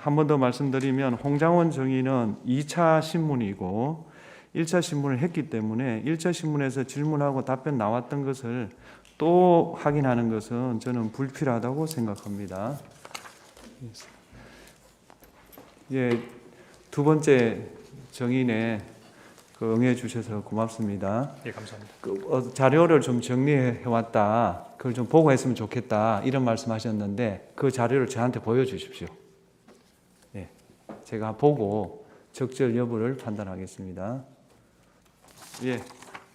한 번 더 말씀드리면 홍장원 정의는 2차 신문이고 1차 신문을 했기 때문에 1차 신문에서 질문하고 답변 나왔던 것을 또 확인하는 것은 저는 불필요하다고 생각합니다. 예, 두 번째 정인에 응해 주셔서 고맙습니다. 예, 감사합니다. 자료를 좀 정리해 왔다. 그걸 좀 보고 했으면 좋겠다. 이런 말씀하셨는데 그 자료를 저한테 보여주십시오. 예, 제가 보고 적절 여부를 판단하겠습니다. 예,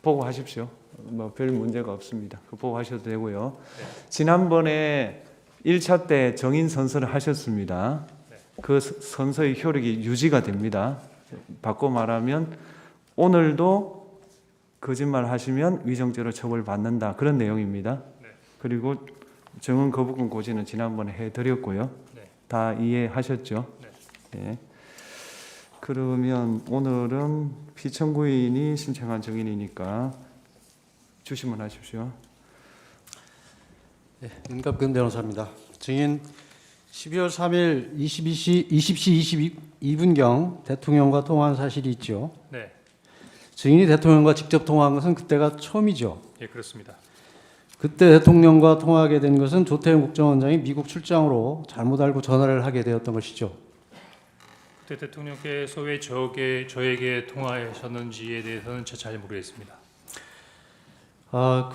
보고 하십시오. 뭐 별 문제가 없습니다. 그 보고 하셔도 되고요. 네. 지난번에 1차 때 정인 선서를 하셨습니다. 네. 그 선서의 효력이 유지가 됩니다. 바꿔 말하면 오늘도 거짓말 하시면 위정죄로 처벌받는다. 그런 내용입니다. 네. 그리고 정은 거부권 고지는 지난번에 해드렸고요. 네. 다 이해하셨죠? 네. 예. 그러면 오늘은 피청구인이 신청한 정인이니까 주시면 하십시오. 네, 윤갑근 변호사입니다. 증인 12월 3일 20시 22분경 대통령과 통화한 사실이 있죠. 네. 증인이 대통령과 직접 통화한 것은 그때가 처음이죠. 예, 그렇습니다. 그때 대통령과 통화하게 된 것은 조태용 국정원장이 미국 출장으로 잘못 알고 전화를 하게 되었던 것이죠. 그때 대통령께서 왜 저에게 통화하셨는지에 대해서는 잘 모르겠습니다.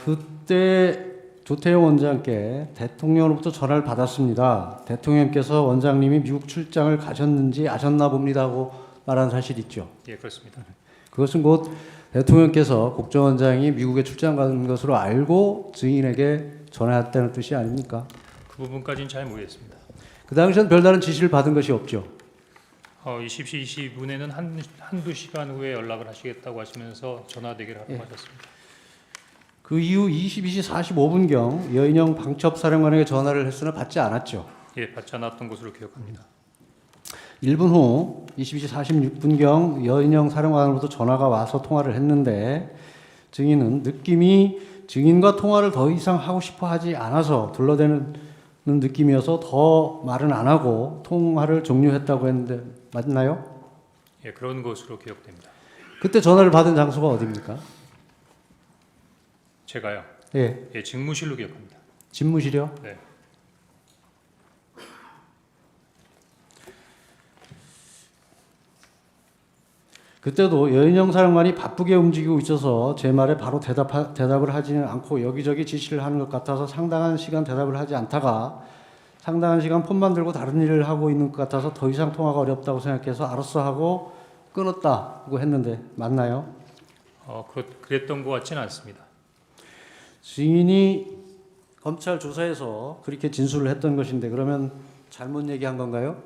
그때 조태용 원장께 대통령으로부터 전화를 받았습니다. 대통령께서 원장님이 미국 출장을 가셨는지 아셨나 봅니다 하고 말한 사실이 있죠. 예, 그렇습니다. 그것은 곧 대통령께서 국정원장이 미국에 출장 간 것으로 알고 증인에게 전화했다는 뜻이 아닙니까? 그 부분까지는 잘 모르겠습니다. 그 당시엔 별다른 지시를 받은 것이 없죠. 20시 22분에는 한두 시간 후에 연락을 하시겠다고 하시면서 전화 대기를 하고 하셨습니다. 그 이후 22시 45분경 여인영 방첩사령관에게 전화를 했으나 받지 않았죠. 예, 받지 않았던 것으로 기억합니다. 1분 후 22시 46분경 여인영 사령관으로부터 전화가 와서 통화를 했는데 증인은 느낌이 증인과 통화를 더 이상 하고 싶어 하지 않아서 둘러대는 느낌이어서 더 말은 안 하고 통화를 종료했다고 했는데 맞나요? 예, 그런 것으로 기억됩니다. 그때 전화를 받은 장소가 어디입니까? 제가요. 예, 예, 직무실로 기억합니다. 집무실이요? 네. 그때도 여인영 사령관이 바쁘게 움직이고 있어서 제 말에 바로 대답을 하지는 않고 여기저기 지시를 하는 것 같아서 상당한 시간 대답을 하지 않다가 상당한 시간 폰만 들고 다른 일을 하고 있는 것 같아서 더 이상 통화가 어렵다고 생각해서 알았어 하고 끊었다고 했는데 맞나요? 그랬던 것 같지는 않습니다. 증인이 검찰 조사에서 그렇게 진술을 했던 것인데 그러면 잘못 얘기한 건가요?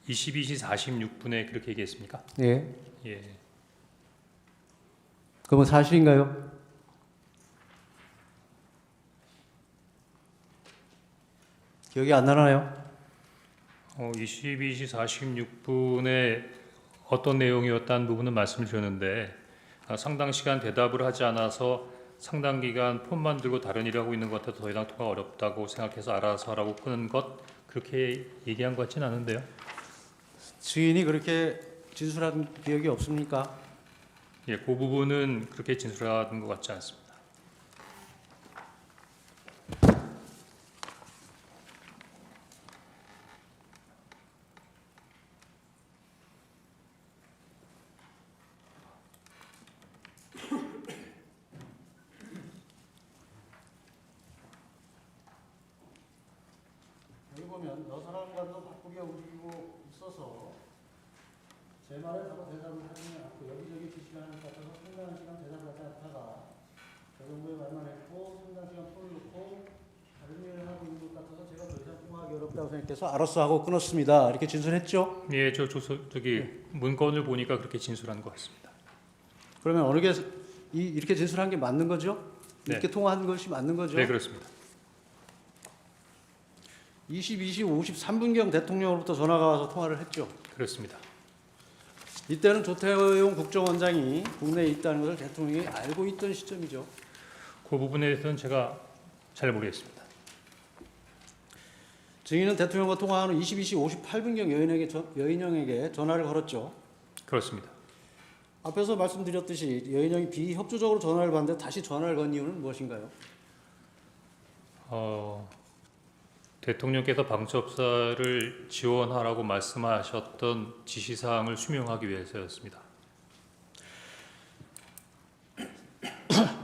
22시 46분에 그렇게 얘기했습니까? 예. 예. 그러면 사실인가요? 기억이 안 나나요? 22시 46분에 어떤 내용이었다는 부분은 말씀을 드렸는데 상당 시간 대답을 하지 않아서 상당 기간 폰만 들고 다른 일을 하고 있는 것 같아서 더 이상 통화가 어렵다고 생각해서 알아서 하라고 끊은 것 그렇게 얘기한 것 같지는 않은데요. 증인이 그렇게 진술한 기억이 없습니까? 예, 그 부분은 그렇게 진술한 것 같지 않습니다. 여기 보면 여사람과도 바쁘게 움직이고 있어서 제 말에 바로 대답을 하지는 않고 여기저기 지시를 하는 것 같아서 상당한 시간 대답을 하지 않다가 저 정도의 말만 했고 상당한 시간 폰을 놓고 다른 일을 하고 있는 것 같아서 제가 더 이상 통화하기 어렵다고 생각해서 알았어 하고 끊었습니다. 이렇게 진술했죠? 예, 저기 문건을 보니까 그렇게 진술한 것 같습니다. 그러면 어느 게 이렇게 진술한 게 맞는 거죠? 네. 이렇게 통화한 것이 맞는 거죠? 네, 그렇습니다. 22시 53분경 대통령으로부터 전화가 와서 통화를 했죠. 그렇습니다. 이때는 조태용 국정원장이 국내에 있다는 것을 대통령이 알고 있던 시점이죠. 그 부분에 대해서는 제가 잘 모르겠습니다. 증인은 대통령과 통화한 후 22시 58분경 여인영에게 전화를 걸었죠. 그렇습니다. 앞에서 말씀드렸듯이 여인영이 비협조적으로 전화를 받는데 다시 전화를 건 이유는 무엇인가요? 대통령께서 방첩사를 지원하라고 말씀하셨던 지시사항을 수명하기 위해서였습니다.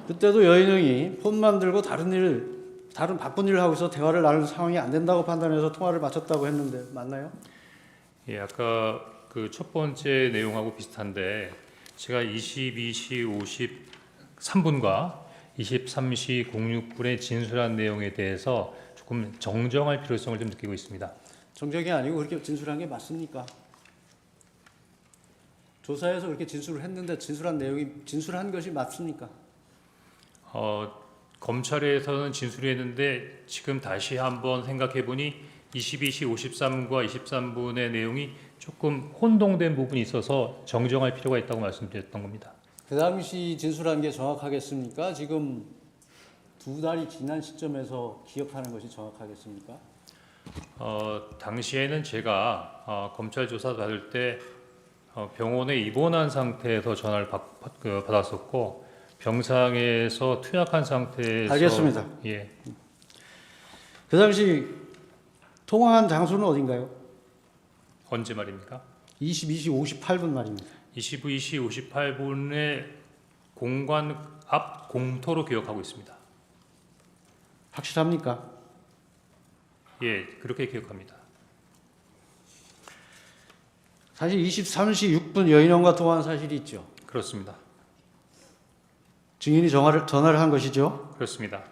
그때도 여인영이 폰만 들고 다른 바쁜 일을 하고 있어 대화를 나눌 상황이 안 된다고 판단해서 통화를 마쳤다고 했는데 맞나요? 예, 아까 그 첫 번째 내용하고 비슷한데 제가 22시 53분과 23시 06분에 진술한 내용에 대해서 조금 정정할 필요성을 좀 느끼고 있습니다. 정정이 아니고 그렇게 진술한 게 맞습니까? 조사에서 그렇게 진술을 했는데 진술한 것이 맞습니까? 검찰에서는 진술했는데 지금 다시 한번 생각해 보니 22시 53분과 23분의 내용이 조금 혼동된 부분이 있어서 정정할 필요가 있다고 말씀드렸던 겁니다. 그 당시 진술한 게 정확하겠습니까? 지금 2달이 지난 시점에서 기억하는 것이 정확하겠습니까? 당시에는 제가 검찰 조사 받을 때 병원에 입원한 상태에서 전화를 받았었고 병상에서 투약한 상태에서 알겠습니다. 예, 그 당시 통화한 장소는 어딘가요? 언제 말입니까? 22시 58분 말입니다. 22시 58분에 공관 앞 공터로 기억하고 있습니다. 확실합니까? 예, 그렇게 기억합니다. 사실 23시 6분 여인원과 통화한 사실이 있죠. 그렇습니다. 증인이 전화를 한 것이죠. 그렇습니다.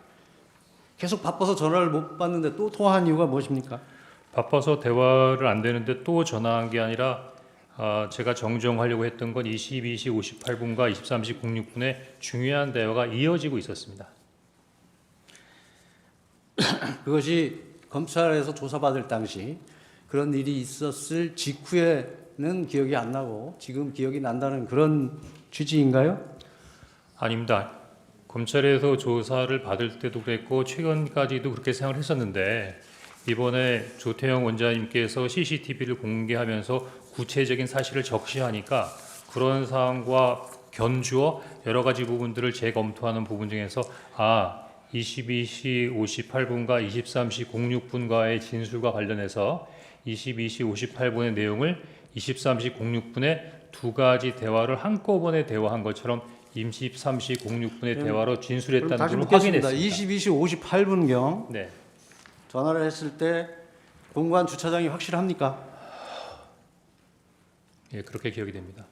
계속 바빠서 전화를 못 받는데 또 통화한 이유가 무엇입니까? 바빠서 대화를 안 되는데 또 전화한 게 아니라 제가 정정하려고 했던 건 22시 58분과 23시 06분에 중요한 대화가 이어지고 있었습니다. 그것이 검찰에서 조사받을 당시 그런 일이 있었을 직후에는 기억이 안 나고 지금 기억이 난다는 그런 취지인가요? 아닙니다. 검찰에서 조사를 받을 때도 그랬고 최근까지도 그렇게 생각을 했었는데 이번에 조태영 원장님께서 CCTV를 공개하면서 구체적인 사실을 적시하니까 그런 사항과 견주어 여러 가지 부분들을 재검토하는 부분 중에서 22시 58분과 23시 06분과의 진술과 관련해서 22시 58분의 내용을 23시 06분에 두 가지 대화를 한꺼번에 대화한 것처럼 23시 06분의 대화로 진술했다는 다시 걸 묻겠습니다. 확인했습니다. 22시 58분경 네, 전화를 했을 때 공관 주차장이 확실합니까? 예, 그렇게 기억이 됩니다.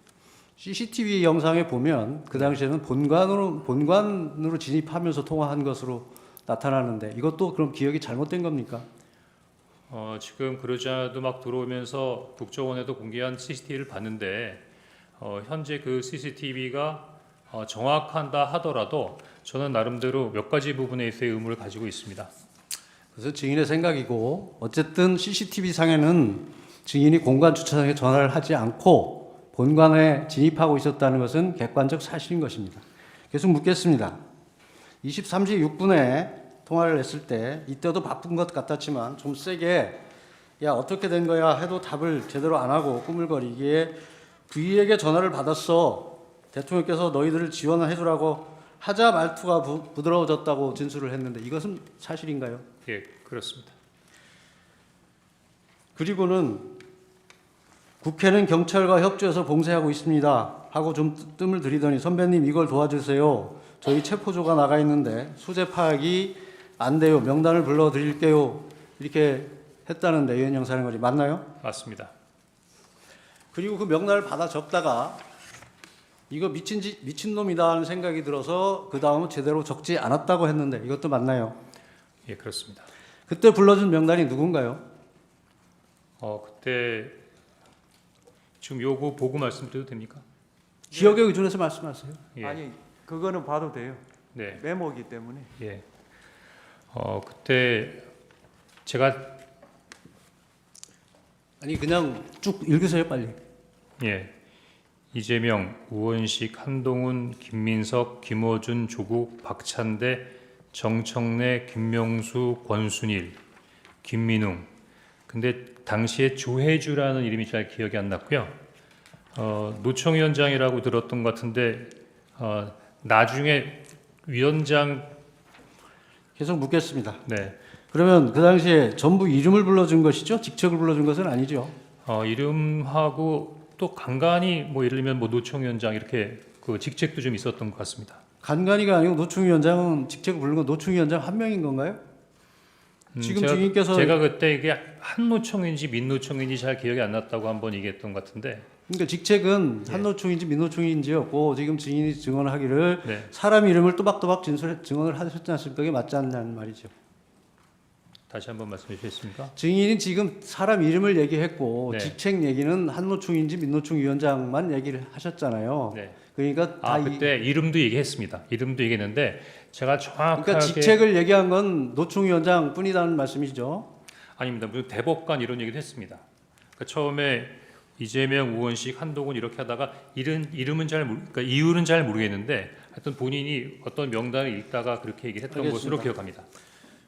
CCTV 영상에 보면 그 당시에는 본관으로 진입하면서 통화한 것으로 나타나는데 이것도 그럼 기억이 잘못된 겁니까? 지금 그러지 않아도 막 들어오면서 국정원에도 공개한 CCTV를 봤는데 현재 그 CCTV가 정확한다 하더라도 저는 나름대로 몇 가지 부분에 있어의 의무를 가지고 있습니다. 그래서 증인의 생각이고 어쨌든 CCTV 상에는 증인이 공관 주차장에 전화를 하지 않고 본관에 진입하고 있었다는 것은 객관적 사실인 것입니다. 계속 묻겠습니다. 23시 6분에 통화를 했을 때 이때도 바쁜 것 같았지만 좀 세게 야 어떻게 된 거야 해도 답을 제대로 안 하고 꾸물거리기에 V에게 전화를 받았어. 대통령께서 너희들을 지원을 해주라고 하자 말투가 부드러워졌다고 진술을 했는데 이것은 사실인가요? 예, 그렇습니다. 그리고는 국회는 경찰과 협조해서 봉쇄하고 있습니다 하고 좀 뜸을 들이더니 선배님 이걸 도와주세요. 저희 체포조가 나가 있는데 수재 파악이 안 돼요. 명단을 불러드릴게요. 이렇게 했다는데 유현영 사령관이 맞나요? 맞습니다. 그리고 그 명단을 받아 적다가 이거 미친놈이다 하는 생각이 들어서 그 다음은 제대로 적지 않았다고 했는데 이것도 맞나요? 예, 그렇습니다. 그때 불러준 명단이 누군가요? 그때 지금 요거 보고 말씀드려도 됩니까? 기억에 의존해서 말씀하세요. 예, 아니 그거는 봐도 돼요. 네, 메모기 때문에. 예. 그때 제가 아니 그냥 쭉 읽으세요 빨리. 예, 이재명, 우원식, 한동훈, 김민석, 김어준, 조국, 박찬대, 정청래, 김명수, 권순일, 김민웅, 근데 당시에 조혜주라는 이름이 잘 기억이 안 났고요. 노총위원장이라고 들었던 것 같은데 나중에 위원장 계속 묻겠습니다. 네 그러면 그 당시에 전부 이름을 불러준 것이죠? 직책을 불러준 것은 아니죠? 이름하고 또 간간히 뭐 예를 들면 뭐 노총위원장 이렇게 그 직책도 좀 있었던 것 같습니다. 간간이가 아니고 노총위원장은 직책을 부르는 건 노총위원장 한 명인 건가요? 지금 증인께서 제가 그때 이게 한노총인지 민노총인지 잘 기억이 안 났다고 한번 얘기했던 것 같은데 그러니까 직책은 예. 한노총인지 민노총인지였고 지금 증인이 증언하기를 네. 사람 이름을 또박또박 증언을 하셨지 않습니까? 그게 맞지 않냐는 말이죠. 다시 한번 말씀해 주시겠습니까? 증인이 지금 사람 이름을 얘기했고 네. 직책 얘기는 한노총인지 민노총 위원장만 얘기를 하셨잖아요. 네. 그러니까 다 그때 이름도 얘기했습니다. 이름도 얘기했는데 제가 정확하게 그러니까 직책을 얘기한 건 노총 위원장 뿐이라는 말씀이죠. 아닙니다. 무슨 대법관 이런 얘기도 했습니다. 그러니까 처음에 이재명, 우원식, 한동훈 이렇게 하다가 이름은 그러니까 이유는 잘 모르겠는데 하여튼 본인이 어떤 명단을 읽다가 그렇게 얘기를 했던 알겠습니다. 것으로 기억합니다.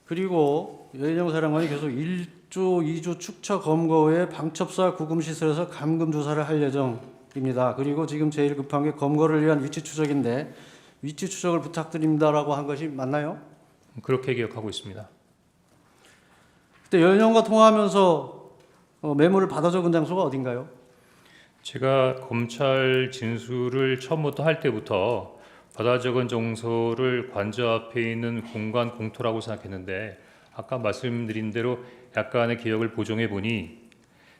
그리고 여인영 사령관이 계속 1조, 2조 축처 검거 후에 방첩사 구금시설에서 감금 조사를 할 예정입니다. 그리고 지금 제일 급한 게 검거를 위한 위치 추적인데 위치 추적을 부탁드립니다라고 한 것이 맞나요? 그렇게 기억하고 있습니다. 그때 여인영과 통화하면서 메모를 받아 적은 장소가 어딘가요? 제가 검찰 진술을 처음부터 할 때부터 받아 적은 정서를 관저 앞에 있는 공간 공터라고 생각했는데 아까 말씀드린 대로 약간의 기억을 보정해 보니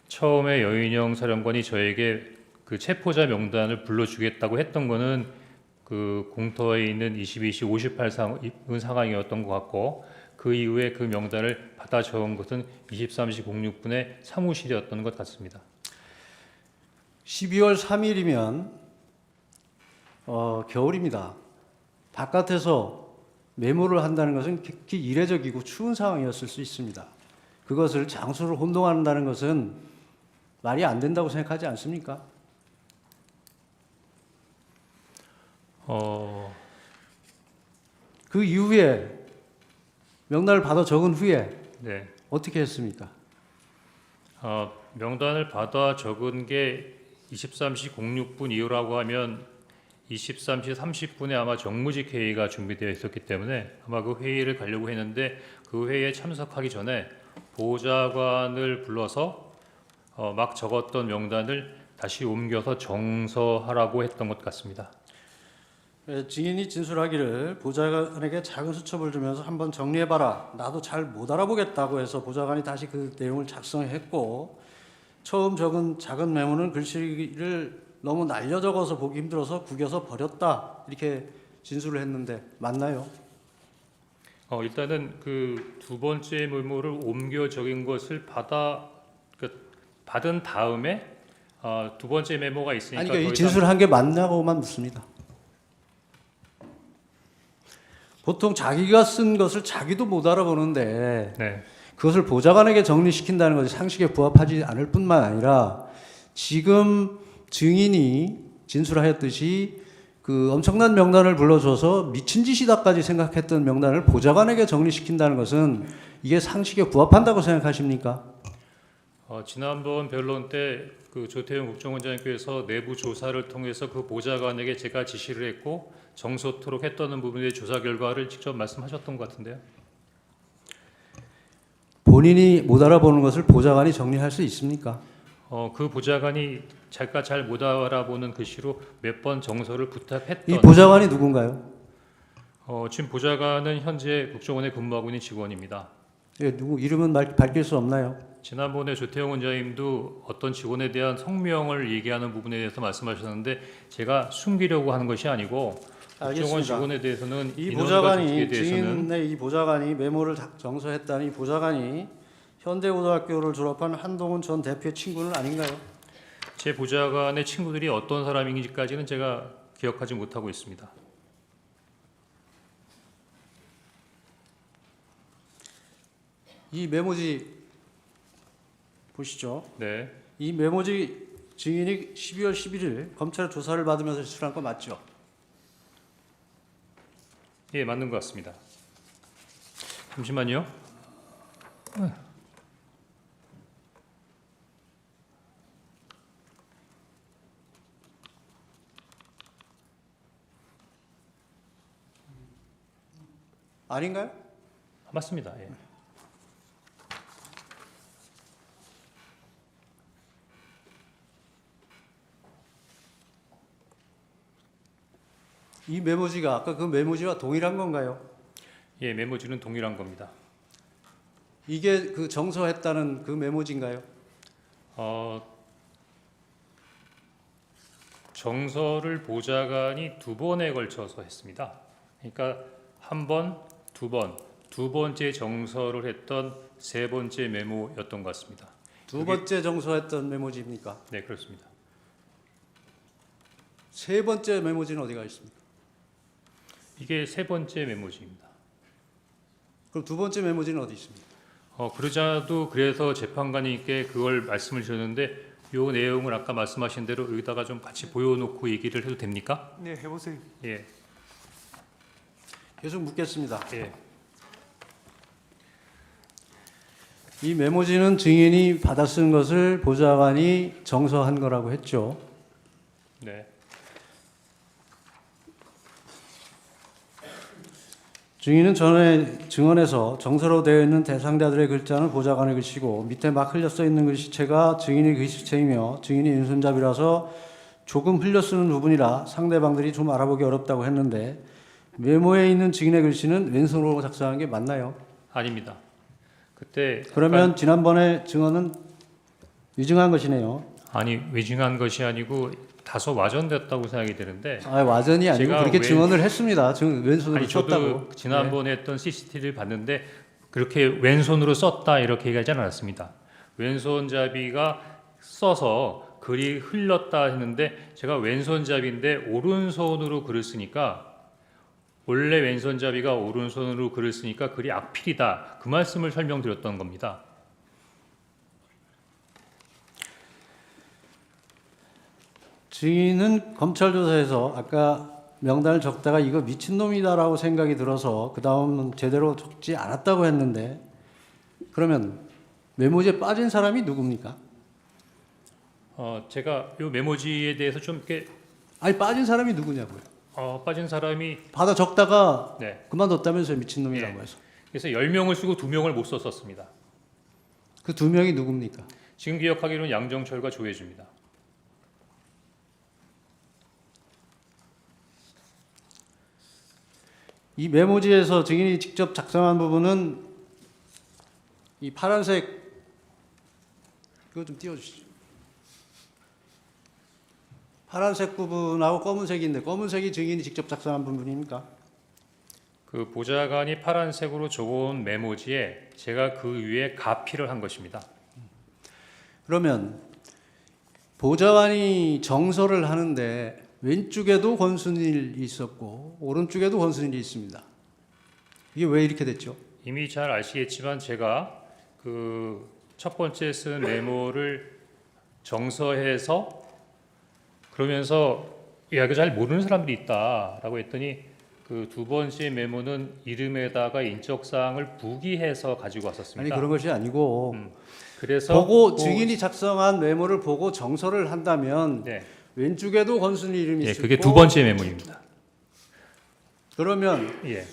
처음에 여인영 사령관이 저에게 그 체포자 명단을 불러주겠다고 했던 거는 그 공터에 있는 22시 58 상황이었던 것 같고 그 이후에 그 명단을 받아 적은 것은 23시 06분에 사무실이었던 것 같습니다. 12월 3일이면 겨울입니다. 바깥에서 메모를 한다는 것은 극히 이례적이고 추운 상황이었을 수 있습니다. 그것을 장소를 혼동한다는 것은 말이 안 된다고 생각하지 않습니까? 그 이후에 명단을 받아 적은 후에 네. 어떻게 했습니까? 명단을 받아 적은 게 23시 06분 이후라고 하면 23시 30분에 아마 정무직 회의가 준비되어 있었기 때문에 아마 그 회의를 가려고 했는데 그 회의에 참석하기 전에 보좌관을 불러서 막 적었던 명단을 다시 옮겨서 정서하라고 했던 것 같습니다. 증인이 진술하기를 보좌관에게 작은 수첩을 주면서 한번 정리해봐라. 나도 잘 못 알아보겠다고 해서 보좌관이 다시 그 내용을 작성했고 처음 적은 작은 메모는 글씨를 너무 날려 적어서 보기 힘들어서 구겨서 버렸다. 이렇게 진술을 했는데 맞나요? 일단은 그 두 번째 메모를 옮겨 적인 것을 받은 다음에 두 번째 메모가 있으니까 아니 그러니까 더 이 이상 진술한 게 맞냐고만 묻습니다. 보통 자기가 쓴 것을 자기도 못 알아보는데 네. 그것을 보좌관에게 정리시킨다는 것이 상식에 부합하지 않을 뿐만 아니라 지금 증인이 진술하였듯이 그 엄청난 명단을 불러줘서 미친 짓이다까지 생각했던 명단을 보좌관에게 정리시킨다는 것은 이게 상식에 부합한다고 생각하십니까? 지난번 변론 때 그 조태용 국정원장님께서 내부 조사를 통해서 그 보좌관에게 제가 지시를 했고 정소토록 했다는 부분의 조사 결과를 직접 말씀하셨던 것 같은데요. 본인이 못 알아보는 것을 보좌관이 정리할 수 있습니까? 그 보좌관이 제가 잘 못 알아보는 글씨로 몇 번 정서를 부탁했던 이 보좌관이 누군가요? 지금 보좌관은 현재 국정원에 근무하고 있는 직원입니다. 예, 누구 이름은 밝힐 수 없나요? 지난번에 조태용 원장님도 어떤 직원에 대한 성명을 얘기하는 부분에 대해서 말씀하셨는데 제가 숨기려고 하는 것이 아니고 국정원 알겠습니다. 직원에 대해서는 이 인원과 보좌관이 조직에 대해서는 증인의 이 보좌관이 메모를 정서했다는 이 보좌관이 현대고등학교를 졸업한 한동훈 전 대표의 친구는 아닌가요? 제 보좌관의 친구들이 어떤 사람인지까지는 제가 기억하지 못하고 있습니다. 이 메모지 보시죠. 네, 이 메모지 증인이 12월 11일 검찰 조사를 받으면서 제출한 거 맞죠? 예, 맞는 것 같습니다. 잠시만요. 아닌가요? 맞습니다. 예. 이 메모지가 아까 그 메모지와 동일한 건가요? 예, 메모지는 동일한 겁니다. 이게 그 정서했다는 그 메모지인가요? 정서를 보좌관이 두 번에 걸쳐서 했습니다. 그러니까 한 번, 두 번, 두 번째 정서를 했던 세 번째 메모였던 것 같습니다. 두 번째 정서했던 메모지입니까? 네, 그렇습니다. 세 번째 메모지는 어디가 있습니까? 이게 세 번째 메모지입니다. 그럼 두 번째 메모지는 어디 있습니까? 그러자도 그래서 재판관님께 그걸 말씀을 주셨는데 요 내용을 아까 말씀하신 대로 여기다가 좀 같이 보여놓고 얘기를 해도 됩니까? 네, 해보세요. 예, 계속 묻겠습니다. 예, 이 메모지는 증인이 받아 쓴 것을 보좌관이 정서한 거라고 했죠. 네, 증인은 전에 증언에서 정서로 되어 있는 대상자들의 글자는 보좌관의 글씨고 밑에 막 흘려 써 있는 글씨체가 증인의 글씨체이며 증인이 왼손잡이라서 조금 흘려 쓰는 부분이라 상대방들이 좀 알아보기 어렵다고 했는데 메모에 있는 증인의 글씨는 왼손으로 작성한 게 맞나요? 아닙니다. 그때 그러면 지난번에 증언은 위증한 것이네요. 아니 외증한 것이 아니고 다소 와전됐다고 생각이 되는데 와전이 아니고 제가 그렇게 증언을 했습니다. 왼손으로 아니 저도 썼다고. 지난번에 했던 CCTV를 봤는데 그렇게 왼손으로 썼다 이렇게 얘기하지 않았습니다. 왼손잡이가 써서 글이 흘렀다 했는데 제가 왼손잡이인데 오른손으로 글을 쓰니까 원래 왼손잡이가 오른손으로 글을 쓰니까 글이 악필이다 그 말씀을 설명드렸던 겁니다. 증인은 검찰 조사에서 아까 명단을 적다가 이거 미친놈이다라고 생각이 들어서 그 다음은 제대로 적지 않았다고 했는데 그러면 메모지에 빠진 사람이 누굽니까? 제가 이 메모지에 대해서 좀 이렇게 아니 빠진 사람이 누구냐고요. 빠진 사람이 받아 적다가 네. 그만뒀다면서요. 미친놈이라고 해서. 그래서 10명을 쓰고 2명을 못 썼었습니다. 그 두 명이 누굽니까? 지금 기억하기로는 양정철과 조혜주입니다. 이 메모지에서 증인이 직접 작성한 부분은 이 파란색 이거 좀 띄워주시죠. 파란색 부분하고 검은색인데 검은색이 증인이 직접 작성한 부분입니까? 그 보좌관이 파란색으로 적어온 메모지에 제가 그 위에 가피를 한 것입니다. 그러면 보좌관이 정서를 하는데 왼쪽에도 권순일이 있었고 오른쪽에도 권순일이 있습니다. 이게 왜 이렇게 됐죠? 이미 잘 아시겠지만 제가 그 첫 번째 쓴 메모를 정서해서 그러면서 야, 이거 잘 모르는 사람들이 있다라고 했더니 그 두 번째 메모는 이름에다가 인적 사항을 부기해서 가지고 왔었습니다. 아니 그런 것이 아니고 그래서 보고 증인이 작성한 메모를 보고 정서를 한다면 네, 왼쪽에도 권순일 이름이 예, 있고 그게 두 번째 메모입니다. 그러면 예,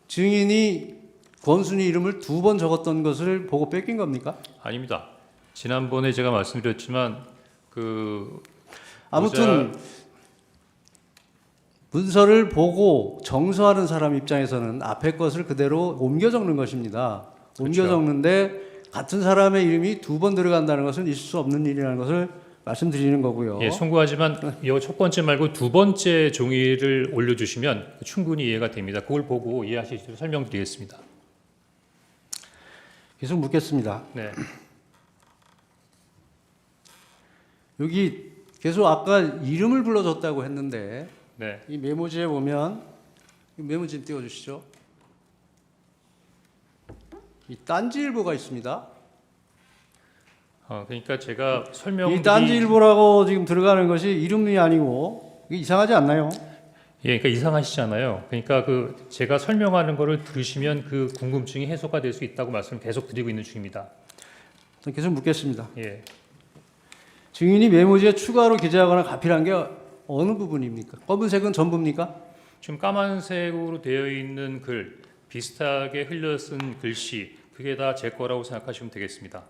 증인이 권순일 이름을 두 번 적었던 것을 보고 뺏긴 겁니까? 아닙니다. 지난번에 제가 말씀드렸지만 그 아무튼 문서를 보고 정서하는 사람 입장에서는 앞에 것을 그대로 옮겨 적는 것입니다. 옮겨 그렇죠. 적는데 같은 사람의 이름이 두 번 들어간다는 것은 있을 수 없는 일이라는 것을 말씀드리는 거고요. 예, 송구하지만 이 첫 번째 말고 두 번째 종이를 올려주시면 충분히 이해가 됩니다. 그걸 보고 이해하실 수 있도록 설명드리겠습니다. 계속 묻겠습니다. 네, 여기 계속 아까 이름을 불러줬다고 했는데 네, 이 메모지에 보면 이 메모지 좀 띄워주시죠. 이 딴지일보가 있습니다. 그러니까 제가 이 설명드리 딴지일보라고 지금 들어가는 것이 이름이 아니고 이게 이상하지 않나요? 예, 그러니까 이상하시잖아요. 그러니까 그 제가 설명하는 거를 들으시면 그 궁금증이 해소가 될 수 있다고 말씀을 계속 드리고 있는 중입니다. 계속 묻겠습니다. 예, 증인이 메모지에 추가로 기재하거나 가필한 게 어느 부분입니까? 검은색은 전부입니까? 지금 까만색으로 되어 있는 글 비슷하게 흘려 쓴 글씨 그게 다 제 거라고 생각하시면 되겠습니다.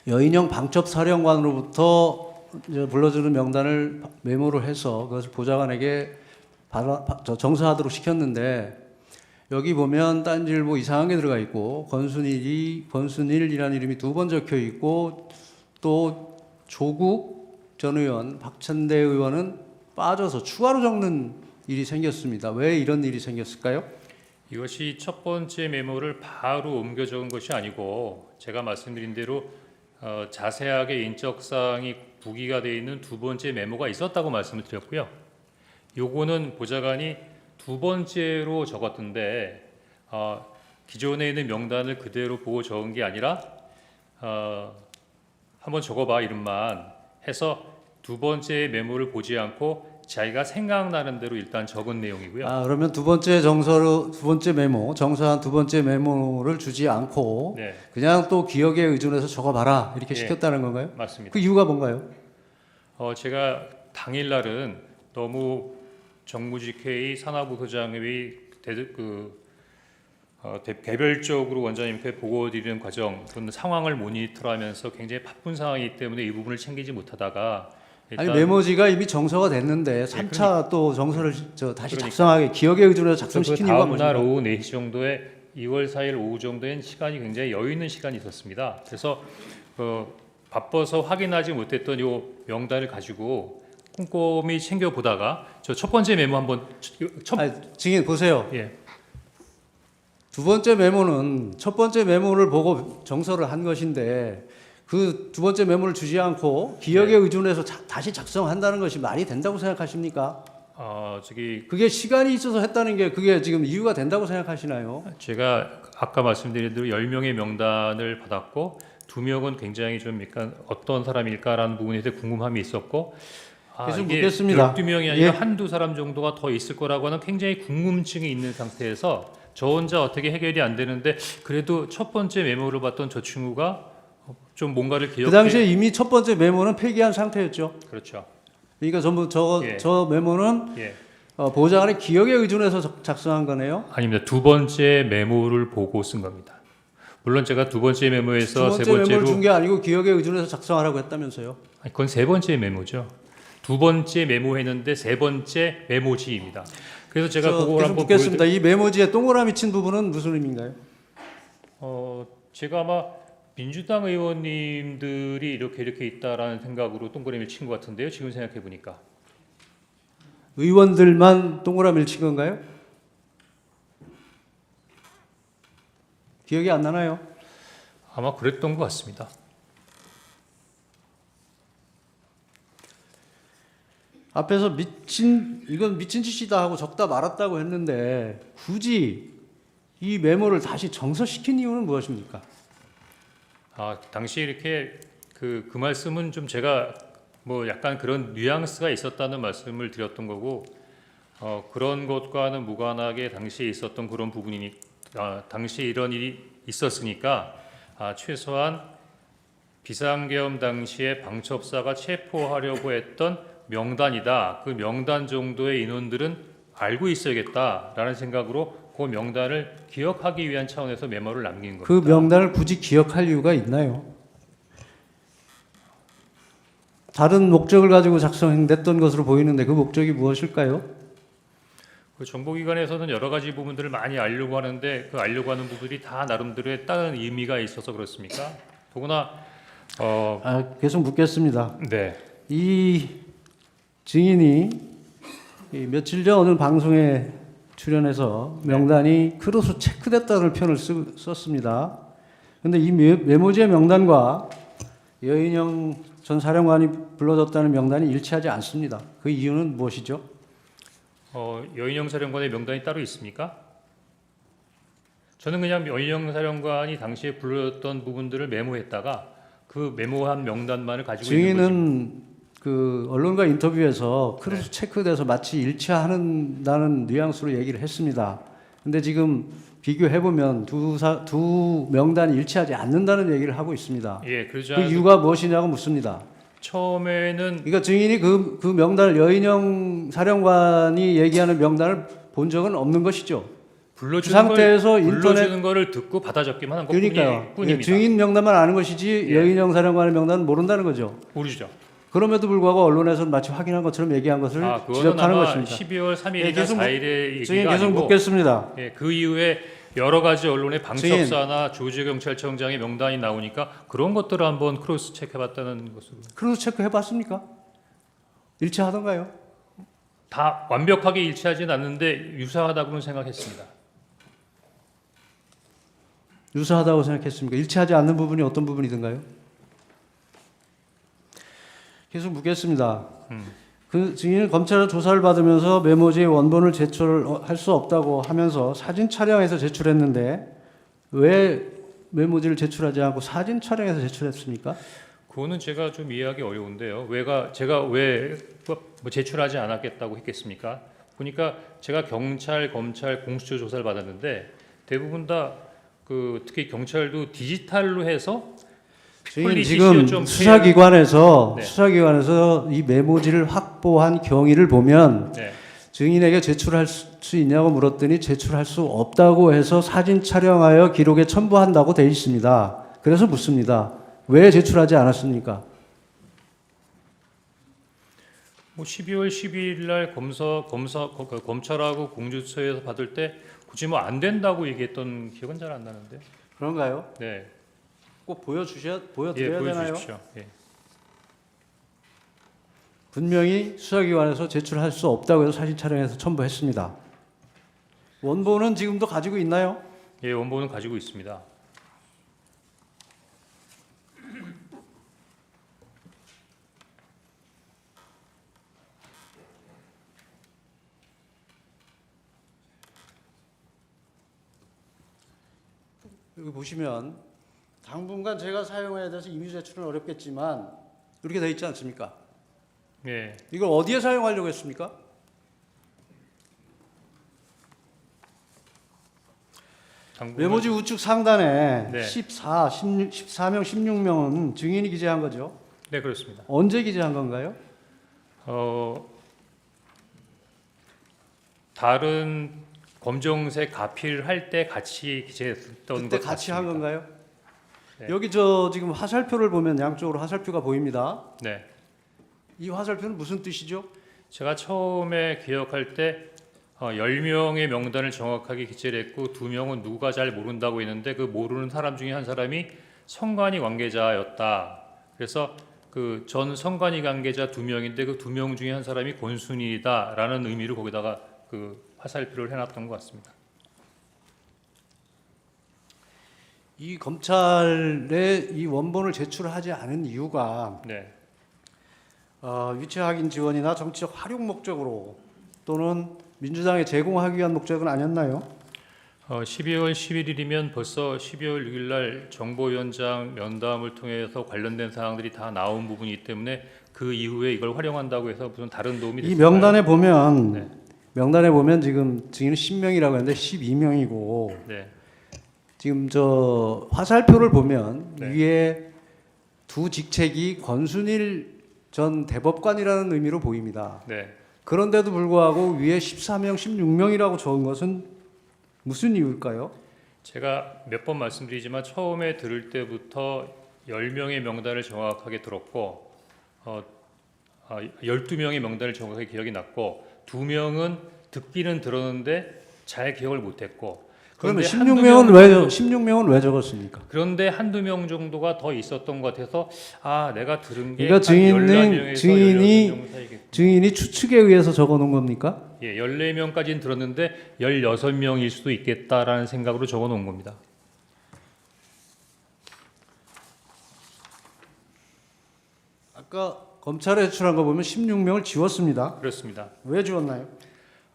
여인영 방첩사령관으로부터 이제 불러주는 명단을 메모를 해서 그것을 보좌관에게 정서하도록 시켰는데 여기 보면 딴지일보 이상한 게 들어가 있고 권순일이라는 이름이 2번 적혀 있고 또 조국 전 의원, 박찬대 의원은 빠져서 추가로 적는 일이 생겼습니다. 왜 이런 일이 생겼을까요? 이것이 첫 번째 메모를 바로 옮겨 적은 것이 아니고 제가 말씀드린 대로 자세하게 인적사항이 부기가 되어 있는 두 번째 메모가 있었다고 말씀을 드렸고요. 요거는 보좌관이 두 번째로 적었던데 기존에 있는 명단을 그대로 보고 적은 게 아니라 한번 적어봐 이름만 해서 두 번째 메모를 보지 않고 자기가 생각나는 대로 일단 적은 내용이고요. 그러면 두 번째 메모, 정서한 두 번째 메모를 주지 않고 네, 그냥 또 기억에 의존해서 적어봐라 이렇게 네. 시켰다는 건가요? 맞습니다. 그 이유가 뭔가요? 제가 당일날은 너무 정무직회의, 산하부소장회의 개별적으로 원장님께 보고드리는 과정, 그런 상황을 모니터하면서 굉장히 바쁜 상황이기 때문에 이 부분을 챙기지 못하다가 아니 메모지가 이미 정서가 됐는데 3차 또 정서를 다시 작성하게 기억에 의존해서 작성시킨 이유가 다음 날 뭐죠? 오후 4시 정도에 2월 4일 오후 정도엔 시간이 굉장히 여유 있는 시간이 있었습니다. 그래서 바빠서 확인하지 못했던 이 명단을 가지고 꼼꼼히 챙겨보다가 저 첫 번째 메모 한번 증인 보세요. 예. 두 번째 메모는 첫 번째 메모를 보고 정서를 한 것인데 그 두 번째 메모를 주지 않고 기억에 의존해서 다시 작성한다는 것이 말이 된다고 생각하십니까? 그게 시간이 있어서 했다는 게 그게 지금 이유가 된다고 생각하시나요? 제가 아까 말씀드린 대로 10명의 명단을 받았고 2명은 굉장히 좀 약간 어떤 사람일까라는 부분에 대해 궁금함이 있었고 계속 이게 묻겠습니다. 12명이 아니라 예. 한두 사람 정도가 더 있을 거라고 하는 굉장히 궁금증이 있는 상태에서 저 혼자 어떻게 해결이 안 되는데 그래도 첫 번째 메모를 봤던 저 친구가 좀 뭔가를 기억해. 그 당시에 이미 첫 번째 메모는 폐기한 상태였죠. 그렇죠. 그러니까 전부 예. 저 메모는 예. 보좌관의 기억에 의존해서 작성한 거네요. 아닙니다. 두 번째 메모를 보고 쓴 겁니다. 물론 제가 두 번째 메모에서 두 세 번째 번째로 메모를 준 게 아니고 기억에 의존해서 작성하라고 했다면서요. 아니, 그건 세 번째 메모죠. 두 번째 메모했는데 세 번째 메모지입니다. 그래서 제가 그걸 계속 한번 묻겠습니다. 이 메모지에 동그라미 친 부분은 무슨 의미인가요? 제가 아마 민주당 의원님들이 이렇게 있다라는 생각으로 동그라미를 친 것 같은데요. 지금 생각해 보니까 의원들만 동그라미를 친 건가요? 기억이 안 나나요? 아마 그랬던 것 같습니다. 앞에서 이건 미친 짓이다 하고 적다 말았다고 했는데 굳이 이 메모를 다시 정서시킨 이유는 무엇입니까? 당시 이렇게 그 말씀은 좀 제가 뭐 약간 그런 뉘앙스가 있었다는 말씀을 드렸던 거고 그런 것과는 무관하게 당시에 있었던 그런 부분이니 당시 이런 일이 있었으니까 최소한 비상계엄 당시에 방첩사가 체포하려고 했던 명단이다. 그 명단 정도의 인원들은 알고 있어야겠다라는 생각으로 그 명단을 기억하기 위한 차원에서 메모를 남긴 겁니다. 그 명단을 굳이 기억할 이유가 있나요? 다른 목적을 가지고 작성됐던 것으로 보이는데 그 목적이 무엇일까요? 그 정보기관에서는 여러 가지 부분들을 많이 알려고 하는데 그 알려고 하는 부분들이 다 나름대로의 다른 의미가 있어서 그렇습니까? 더구나 계속 묻겠습니다. 네. 이 증인이 며칠 전 어느 방송에 출연해서 명단이 크로스 체크됐다는 표현을 썼습니다. 그런데 이 메모지의 명단과 여인영 전 사령관이 불러줬다는 명단이 일치하지 않습니다. 그 이유는 무엇이죠? 여인영 사령관의 명단이 따로 있습니까? 저는 그냥 여인영 사령관이 당시에 불렀던 부분들을 메모했다가 그 메모한 명단만을 가지고 있는 거지. 증인은 그 언론과 인터뷰에서 크로스 체크돼서 마치 일치한다는 뉘앙스로 얘기를 했습니다. 근데 지금 비교해 보면 두 명단이 일치하지 않는다는 얘기를 하고 있습니다. 예, 그러지 그 이유가 무엇이냐고 묻습니다. 처음에는 그러니까 증인이 그 명단을 여인영 사령관이 얘기하는 명단을 본 적은 없는 것이죠. 불러주는 상태에서 불러주는 거를 듣고 받아 적기만 한 그러니까요. 것뿐입니다. 예, 증인 명단만 아는 것이지 예. 여인영 사령관의 명단은 모른다는 거죠. 모르죠. 그럼에도 불구하고 언론에서는 마치 확인한 것처럼 얘기한 것을 그거는 지적하는 아마 것입니다. 12월 3일이나 예, 계속 4일의 증인 얘기가 계속 아니고 묻겠습니다. 예, 그 이후에 여러 가지 언론의 방첩사나 조지 경찰청장의 명단이 나오니까 그런 것들을 한번 크로스 체크해봤다는 것으로 크로스 체크 해봤습니까? 일치하던가요? 다 완벽하게 일치하진 않는데 유사하다고는 생각했습니다. 유사하다고 생각했습니까? 일치하지 않는 부분이 어떤 부분이든가요? 계속 묻겠습니다. 그 증인은 검찰 조사를 받으면서 메모지의 원본을 제출할 수 없다고 하면서 사진 촬영해서 제출했는데 왜 메모지를 제출하지 않고 사진 촬영해서 제출했습니까? 그거는 제가 좀 이해하기 어려운데요. 제가 왜 제출하지 않았겠다고 했겠습니까? 보니까 제가 경찰, 검찰 공수처 조사를 받았는데 대부분 다 특히 경찰도 디지털로 해서 증인 폴리시 지금 좀 수사기관에서 네. 수사기관에서 이 메모지를 확보한 경위를 보면 네. 증인에게 제출할 수 있냐고 물었더니 제출할 수 없다고 해서 사진 촬영하여 기록에 첨부한다고 되어 있습니다. 그래서 묻습니다. 왜 제출하지 않았습니까? 12월 12일 날 검찰하고 공주처에서 받을 때 굳이 안 된다고 얘기했던 기억은 잘 안 나는데. 그런가요? 네. 꼭 보여드려야 예, 되나요? 보여주십시오. 예. 분명히 수사기관에서 제출할 수 없다고 해서 사진 촬영해서 첨부했습니다. 원본은 지금도 가지고 있나요? 예, 원본은 가지고 있습니다. 여기 보시면 당분간 제가 사용해야 돼서 임의 제출은 어렵겠지만 이렇게 돼 있지 않습니까? 예. 이걸 어디에 사용하려고 했습니까? 메모지 우측 상단에 네. 14명, 16명은 증인이 기재한 거죠. 네, 그렇습니다. 언제 기재한 건가요? 다른 검정색 가필 할 때 같이 기재했던 그때 것 같이 같습니다. 한 건가요? 네. 여기 지금 화살표를 보면 양쪽으로 화살표가 보입니다. 네. 이 화살표는 무슨 뜻이죠? 제가 처음에 기억할 때 10명의 명단을 정확하게 기재를 했고 2명은 누가 잘 모른다고 했는데 그 모르는 사람 중에 한 사람이 선관위 관계자였다. 그래서 그 전 선관위 관계자 2명인데 그 2명 중에 한 사람이 권순이다라는 의미로 거기다가 그 화살표를 해놨던 것 같습니다. 이 검찰에 이 원본을 제출하지 않은 이유가 네. 위치 확인 지원이나 정치적 활용 목적으로 또는 민주당에 제공하기 위한 목적은 아니었나요? 12월 11일이면 벌써 12월 6일 날 정보위원장 면담을 통해서 관련된 사항들이 다 나온 부분이기 때문에 그 이후에 이걸 활용한다고 해서 무슨 다른 도움이 이 됐을까요? 명단에 보면 지금 증인은 10명이라고 했는데 12명이고 네. 지금 저 화살표를 보면 네. 위에 두 직책이 권순일 전 대법관이라는 의미로 보입니다. 네. 그런데도 불구하고 위에 14명, 16명이라고 적은 것은 무슨 이유일까요? 제가 몇 번 말씀드리지만 처음에 들을 때부터 10명의 명단을 정확하게 들었고 12명의 명단을 정확하게 기억이 났고 2명은 듣기는 들었는데 잘 기억을 못했고 그러면 그런데 16명은 왜 적었습니까? 그런데 한두 명 정도가 더 있었던 것 같아서 내가 들은 게 그러니까 증인이 추측에 의해서 적어놓은 겁니까? 예, 14명까지는 들었는데 16명일 수도 있겠다라는 생각으로 적어놓은 겁니다. 아까 검찰에 제출한 거 보면 16명을 지웠습니다. 그렇습니다. 왜 지웠나요?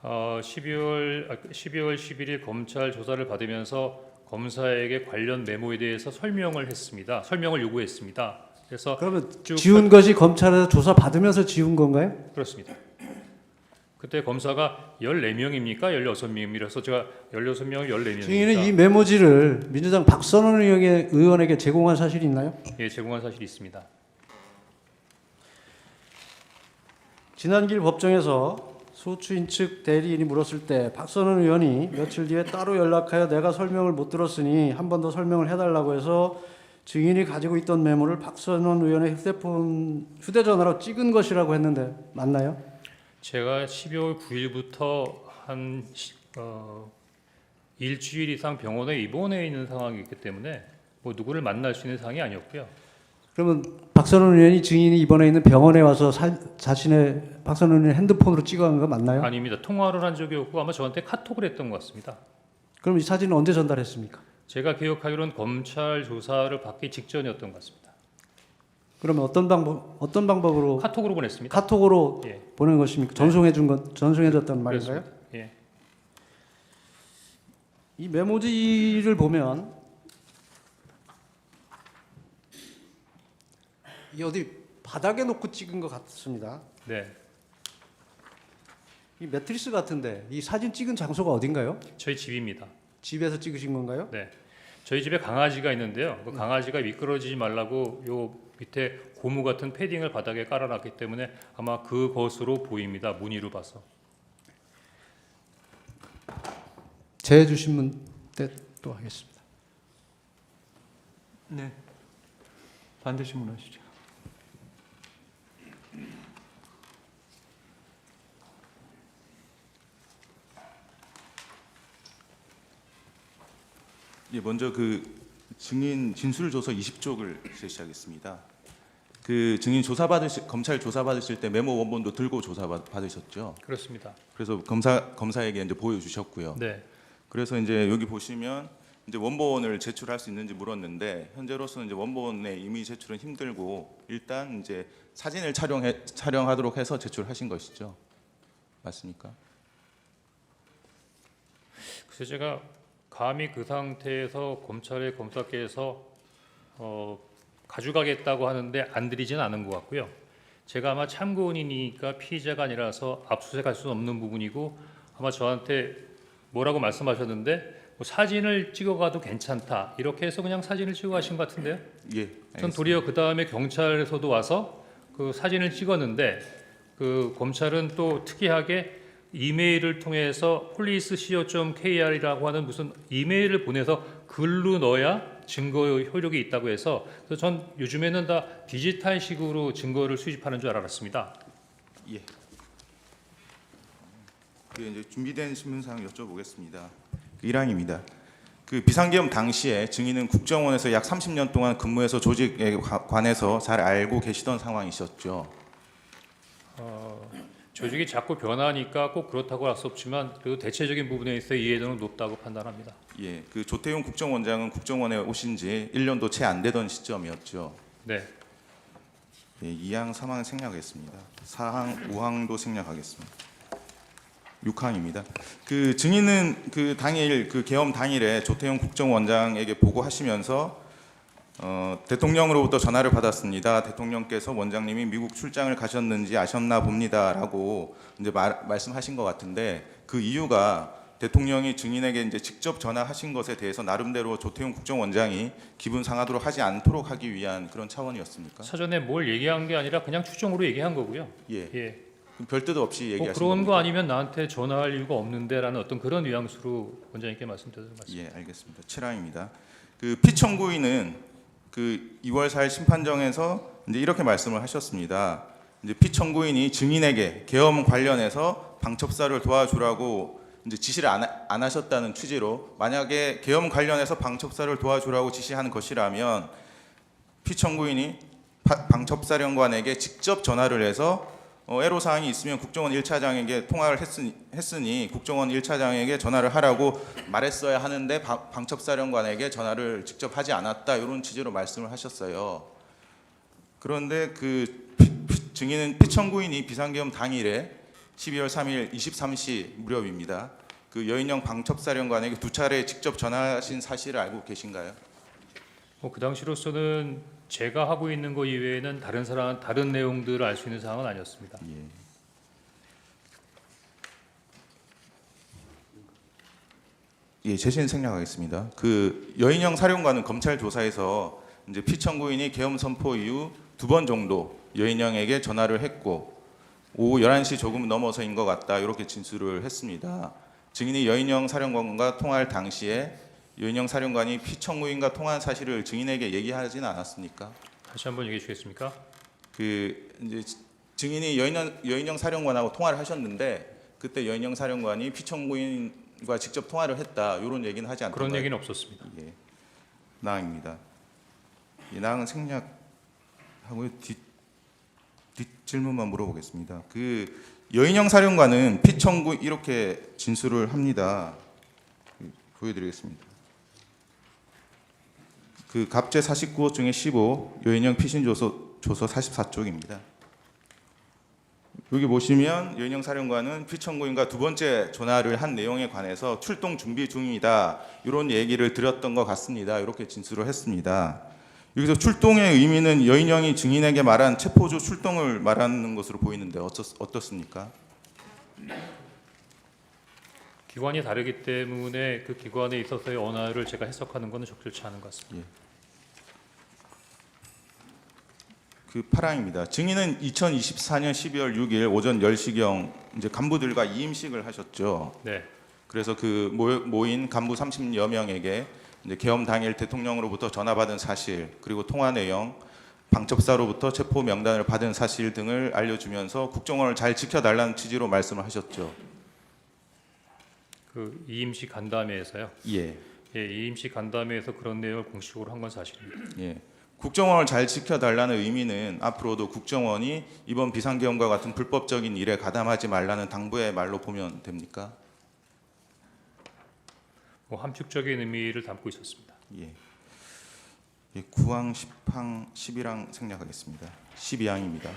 12월 11일 검찰 조사를 받으면서 검사에게 관련 메모에 대해서 설명을 했습니다. 설명을 요구했습니다. 그래서 그러면 쭉 지운 것이 검찰에서 조사 받으면서 지운 건가요? 그렇습니다. 그때 검사가 14명입니까? 16명이라서 제가 16명, 14명입니다. 증인은 이 메모지를 민주당 박선원 의원에게 제공한 사실이 있나요? 예, 제공한 사실이 있습니다. 지난길 법정에서 소추인 측 대리인이 물었을 때 박선원 의원이 며칠 뒤에 따로 연락하여 내가 설명을 못 들었으니 한 번 더 설명을 해달라고 해서 증인이 가지고 있던 메모를 박선원 의원의 휴대전화로 찍은 것이라고 했는데 맞나요? 제가 12월 9일부터 한 일주일 이상 병원에 입원해 있는 상황이기 때문에 뭐 누구를 만날 수 있는 상황이 아니었고요. 그러면 박선원 의원이 증인이 입원해 있는 병원에 와서 자신의 박선원 의원 핸드폰으로 찍어간 거 맞나요? 아닙니다. 통화를 한 적이 없고 아마 저한테 카톡을 했던 것 같습니다. 그럼 이 사진은 언제 전달했습니까? 제가 기억하기로는 검찰 조사를 받기 직전이었던 것 같습니다. 그러면 어떤 방법으로 카톡으로 보냈습니다. 카톡으로 예. 보낸 것입니까? 전송해줬단 말인가요? 그렇습니다. 예. 이 메모지를 보면 이 어디 바닥에 놓고 찍은 것 같습니다. 네. 이 매트리스 같은데 이 사진 찍은 장소가 어딘가요? 저희 집입니다. 집에서 찍으신 건가요? 네. 저희 집에 강아지가 있는데요. 그 강아지가 미끄러지지 말라고 요 밑에 고무 같은 패딩을 바닥에 깔아놨기 때문에 아마 그것으로 보입니다. 무늬로 봐서. 제 주신 분 때 또 하겠습니다. 네. 반드시 문하시죠. 예, 먼저 그 증인 진술조서 20쪽을 제시하겠습니다. 그 증인 검찰 조사 받으실 때 메모 원본도 들고 조사 받으셨죠? 그렇습니다. 그래서 검사에게 이제 보여주셨고요. 네. 그래서 이제 여기 보시면 이제 원본을 제출할 수 있는지 물었는데 현재로서는 이제 원본의 이미 제출은 힘들고 일단 이제 사진을 촬영하도록 해서 제출하신 것이죠. 맞습니까? 그래서 제가 감히 그 상태에서 검찰의 검사께서 가져가겠다고 하는데 안 드리진 않은 것 같고요. 제가 아마 참고인이니까 피의자가 아니라서 압수수색할 수는 없는 부분이고 아마 저한테 뭐라고 말씀하셨는데 뭐 사진을 찍어가도 괜찮다 이렇게 해서 그냥 사진을 찍어 가신 것 같은데요. 예. 전 알겠습니다. 도리어 그 다음에 경찰에서도 와서 그 사진을 찍었는데 그 검찰은 또 특이하게 이메일을 통해서 police.co.kr이라고 하는 무슨 이메일을 보내서 글로 넣어야 증거 효력이 있다고 해서 그래서 전 요즘에는 다 디지털식으로 증거를 수집하는 줄 알았습니다. 예. 그 이제 준비된 신문사항 여쭤보겠습니다. 1항입니다. 그 비상계엄 당시에 증인은 국정원에서 약 30년 동안 근무해서 조직에 관해서 잘 알고 계시던 상황이셨죠. 조직이 자꾸 변하니까 꼭 그렇다고 할 수 없지만 그래도 대체적인 부분에 있어 이해도는 높다고 판단합니다. 예, 그 조태용 국정원장은 국정원에 오신 지 1년도 채 안 되던 시점이었죠. 네. 예, 2항, 3항 생략하겠습니다. 4항, 5항도 생략하겠습니다. 6항입니다. 그 증인은 그 당일 그 계엄 당일에 조태용 국정원장에게 보고하시면서 대통령으로부터 전화를 받았습니다. 대통령께서 원장님이 미국 출장을 가셨는지 아셨나 봅니다라고 이제 말씀하신 것 같은데 그 이유가 대통령이 증인에게 이제 직접 전화하신 것에 대해서 나름대로 조태용 국정원장이 기분 상하도록 하지 않도록 하기 위한 그런 차원이었습니까? 사전에 뭘 얘기한 게 아니라 그냥 추정으로 얘기한 거고요. 예. 예. 그럼 별 뜻 없이 뭐 얘기하신 그런 겁니까? 거 아니면 나한테 전화할 이유가 없는데라는 어떤 그런 뉘앙스로 원장님께 말씀드린 말씀. 예, 알겠습니다. 7항입니다. 그 피청구인은 그 2월 4일 심판정에서 이제 이렇게 말씀을 하셨습니다. 이제 피청구인이 증인에게 계엄 관련해서 방첩사를 도와주라고 이제 지시를 안 하셨다는 취지로 만약에 계엄 관련해서 방첩사를 도와주라고 지시한 것이라면 피청구인이 방첩사령관에게 직접 전화를 해서 애로사항이 있으면 국정원 1차장에게 통화를 했으니 국정원 1차장에게 전화를 하라고 말했어야 하는데 방첩사령관에게 전화를 직접 하지 않았다 이런 취지로 말씀을 하셨어요. 그런데 그 증인은 피청구인이 비상계엄 당일에 12월 3일 23시 무렵입니다. 그 여인영 방첩사령관에게 2차례 직접 전화하신 사실을 알고 계신가요? 그 당시로서는 제가 하고 있는 거 이외에는 다른 내용들을 알 수 있는 상황은 아니었습니다. 예, 제시는 생략하겠습니다. 그 여인영 사령관은 검찰 조사에서 이제 피청구인이 계엄 선포 이후 2번 정도 여인영에게 전화를 했고 오후 11시 조금 넘어서인 것 같다 이렇게 진술을 했습니다. 증인이 여인영 사령관과 통화할 당시에 여인영 사령관이 피청구인과 통화한 사실을 증인에게 얘기하지는 않았습니까? 다시 한번 얘기해 주시겠습니까? 그 이제 증인이 여인영 사령관하고 통화를 하셨는데 그때 여인영 사령관이 피청구인과 직접 통화를 했다 이런 얘기는 하지 않던가요? 그런 얘기는 없었습니다. 예, 나항입니다. 이 나항은 생략하고요. 뒷 질문만 물어보겠습니다. 그 여인영 사령관은 피청구 이렇게 진술을 합니다. 보여드리겠습니다. 그 갑제 49호 중에 15 여인영 피신 조서 44쪽입니다. 여기 보시면 여인영 사령관은 피청구인과 두 번째 전화를 한 내용에 관해서 출동 준비 중이다 이런 얘기를 드렸던 것 같습니다. 이렇게 진술을 했습니다. 여기서 출동의 의미는 여인영이 증인에게 말한 체포조 출동을 말하는 것으로 보이는데 어떻습니까? 기관이 다르기 때문에 그 기관에 있어서의 언어를 제가 해석하는 것은 적절치 않은 것 같습니다. 그 8항입니다. 증인은 2024년 12월 6일 오전 10시경 이제 간부들과 이임식을 하셨죠. 네, 그래서 그 모인 간부 30여 명에게 이제 계엄 당일 대통령으로부터 전화받은 사실 그리고 통화 내용, 방첩사로부터 체포 명단을 받은 사실 등을 알려주면서 국정원을 잘 지켜달라는 취지로 말씀을 하셨죠. 그 이임식 간담회에서요. 예, 예, 이임식 간담회에서 그런 내용을 공식적으로 한 건 사실입니다. 예. 국정원을 잘 지켜달라는 의미는 앞으로도 국정원이 이번 비상계엄과 같은 불법적인 일에 가담하지 말라는 당부의 말로 보면 됩니까? 뭐 함축적인 의미를 담고 있었습니다. 예. 예, 9항, 10항, 11항 생략하겠습니다. 12항입니다.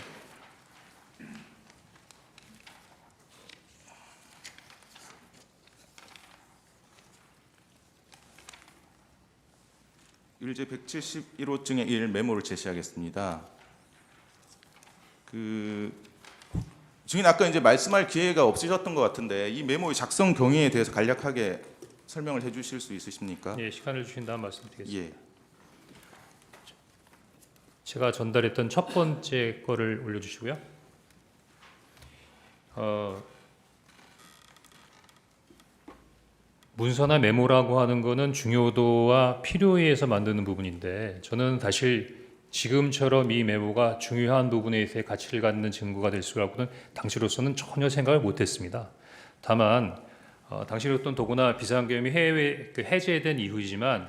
일제 171호 중에 1 메모를 제시하겠습니다. 그 증인 아까 이제 말씀할 기회가 없으셨던 것 같은데 이 메모의 작성 경위에 대해서 간략하게 설명을 해주실 수 있으십니까? 예, 시간을 주신다면 말씀드리겠습니다. 예. 제가 전달했던 첫 번째 거를 올려주시고요. 문서나 메모라고 하는 거는 중요도와 필요에 의해서 만드는 부분인데 저는 사실 지금처럼 이 메모가 중요한 부분에 있어서 가치를 갖는 증거가 될 수라고는 당시로서는 전혀 생각을 못했습니다. 다만 당시로서는 더구나 비상계엄이 해제된 이후이지만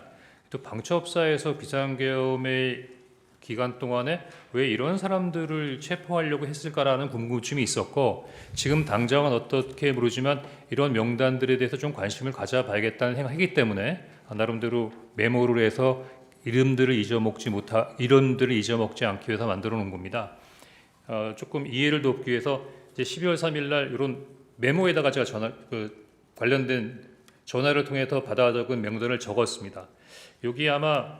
또 방첩사에서 비상계엄의 기간 동안에 왜 이런 사람들을 체포하려고 했을까라는 궁금증이 있었고 지금 당장은 어떻게 모르지만 이런 명단들에 대해서 좀 관심을 가져봐야겠다는 생각이기 때문에 나름대로 메모를 해서 이름들을 잊어먹지 않기 위해서 만들어 놓은 겁니다. 조금 이해를 돕기 위해서 이제 12월 3일 날 이런 메모에다가 제가 관련된 전화를 통해서 받아 적은 명단을 적었습니다. 여기 아마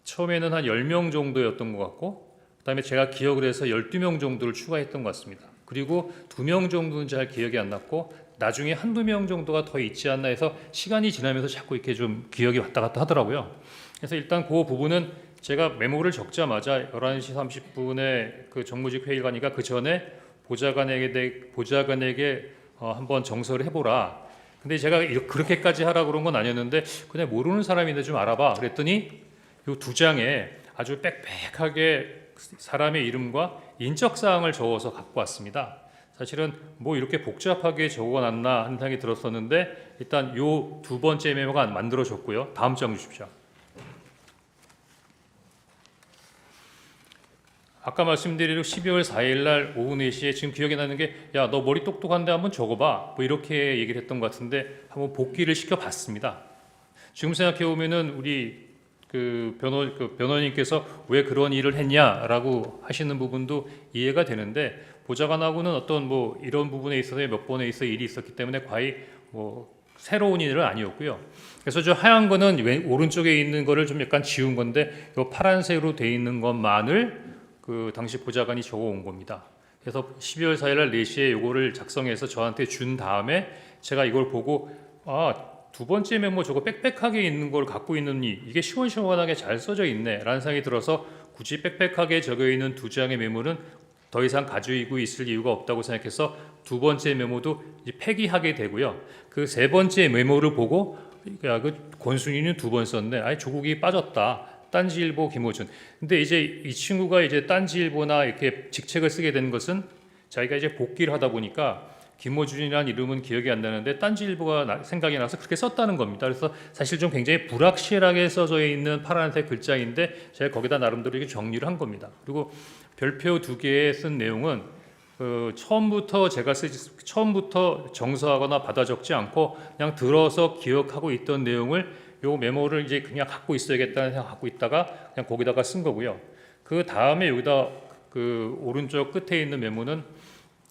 처음에는 한 10명 정도였던 것 같고 그다음에 제가 기억을 해서 12명 정도를 추가했던 것 같습니다. 그리고 2명 정도는 잘 기억이 안 났고 나중에 한두 명 정도가 더 있지 않나 해서 시간이 지나면서 자꾸 이렇게 좀 기억이 왔다 갔다 하더라고요. 그래서 일단 그 부분은 제가 메모를 적자마자 11시 30분에 그 정무직 회의를 가니까 그 전에 보좌관에게 한번 정서를 해보라. 근데 제가 그렇게까지 하라고 그런 건 아니었는데 그냥 모르는 사람인데 좀 알아봐. 그랬더니 이 두 장에 아주 빽빽하게 사람의 이름과 인적 사항을 적어서 갖고 왔습니다. 사실은 뭐 이렇게 복잡하게 적어놨나 하는 생각이 들었었는데 일단 요 두 번째 메모가 만들어졌고요. 다음 장 주십시오. 아까 말씀드린 12월 4일 날 오후 4시에 지금 기억이 나는 게 야, 너 머리 똑똑한데 한번 적어봐. 뭐 이렇게 얘기를 했던 것 같은데 한번 복기를 시켜봤습니다. 지금 생각해 보면은 우리 변호인께서 왜 그런 일을 했냐라고 하시는 부분도 이해가 되는데 보좌관하고는 어떤 뭐 이런 부분에 있어서 몇 번에 있어 일이 있었기 때문에 거의 뭐 새로운 일은 아니었고요. 그래서 저 하얀 거는 오른쪽에 있는 거를 좀 약간 지운 건데 이 파란색으로 돼 있는 것만을 그 당시 보좌관이 적어온 겁니다. 그래서 12월 4일 날 4시에 이거를 작성해서 저한테 준 다음에 제가 이걸 보고 두 번째 메모 저거 빽빽하게 있는 걸 갖고 있느니 이게 시원시원하게 잘 써져 있네 라는 생각이 들어서 굳이 빽빽하게 적혀 있는 두 장의 메모는 더 이상 가지고 있을 이유가 없다고 생각해서 두 번째 메모도 이제 폐기하게 되고요. 그 세 번째 메모를 보고 야, 그 권순위는 두 번 썼네. 아니 조국이 빠졌다. 딴지일보 김호준. 근데 이제 이 친구가 이제 딴지일보나 이렇게 직책을 쓰게 된 것은 자기가 이제 복귀를 하다 보니까 김호준이라는 이름은 기억이 안 나는데 딴지일보가 생각이 나서 그렇게 썼다는 겁니다. 그래서 사실 좀 굉장히 불확실하게 써져 있는 파란색 글자인데 제가 거기다 나름대로 이렇게 정리를 한 겁니다. 그리고 별표 두 개에 쓴 내용은 처음부터 처음부터 정서하거나 받아 적지 않고 그냥 들어서 기억하고 있던 내용을 요 메모를 이제 그냥 갖고 있어야겠다는 생각 갖고 있다가 그냥 거기다가 쓴 거고요. 그 다음에 여기다 그 오른쪽 끝에 있는 메모는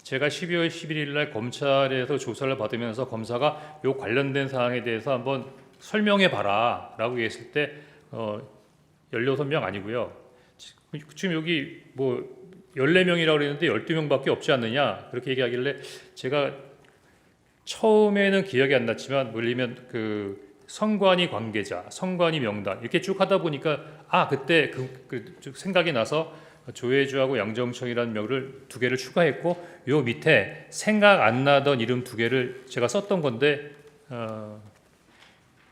제가 12월 11일 날 검찰에서 조사를 받으면서 검사가 요 관련된 사항에 대해서 한번 설명해 봐라라고 했을 때 16명 아니고요. 지금 여기 뭐 14명이라고 그랬는데 12명밖에 없지 않느냐 그렇게 얘기하길래 제가 처음에는 기억이 안 났지만 물리면 그 선관위 관계자, 선관위 명단 이렇게 쭉 하다 보니까 그때 쭉 생각이 나서 조혜주하고 양정청이라는 명을 두 개를 추가했고 요 밑에 생각 안 나던 이름 두 개를 제가 썼던 건데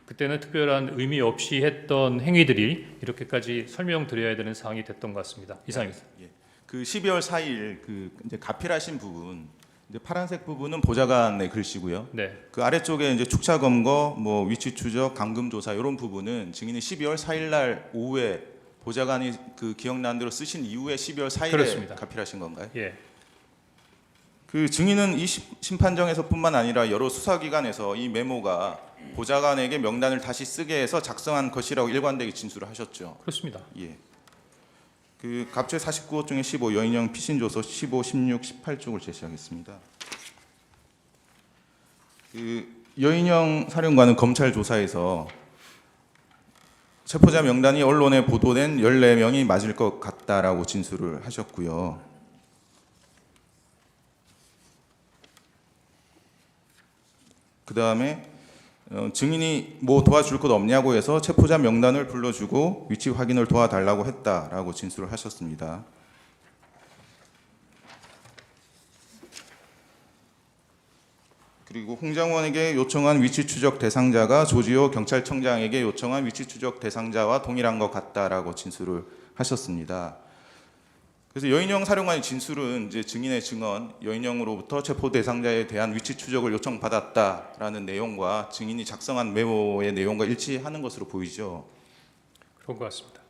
그때는 특별한 의미 없이 했던 행위들이 이렇게까지 설명드려야 되는 상황이 됐던 것 같습니다. 이상입니다. 예. 그 12월 4일 그 이제 가필하신 부분, 이제 파란색 부분은 보좌관의 글씨고요. 네, 그 아래쪽에 이제 축차 검거, 뭐 위치 추적, 감금 조사 이런 부분은 증인이 12월 4일 날 오후에 보좌관이 그 기억나는 대로 쓰신 이후에 12월 4일에 그렇습니다. 가필하신 건가요? 예, 그 증인은 이 심판정에서뿐만 아니라 여러 수사기관에서 이 메모가 보좌관에게 명단을 다시 쓰게 해서 작성한 것이라고 일관되게 진술을 하셨죠. 그렇습니다. 예. 그 갑제 49호 중에 15 여인형 피신조서 15, 16, 18쪽을 제시하겠습니다. 그 여인형 사령관은 검찰 조사에서 체포자 명단이 언론에 보도된 14명이 맞을 것 같다라고 진술을 하셨고요. 그 다음에 증인이 뭐 도와줄 것 없냐고 해서 체포자 명단을 불러주고 위치 확인을 도와달라고 했다라고 진술을 하셨습니다. 그리고 홍장원에게 요청한 위치 추적 대상자가 조지호 경찰청장에게 요청한 위치 추적 대상자와 동일한 것 같다라고 진술을 하셨습니다. 그래서 여인형 사령관의 진술은 이제 증인의 증언, 여인형으로부터 체포 대상자에 대한 위치 추적을 요청받았다라는 내용과 증인이 작성한 메모의 내용과 일치하는 것으로 보이죠. 그런 것 같습니다.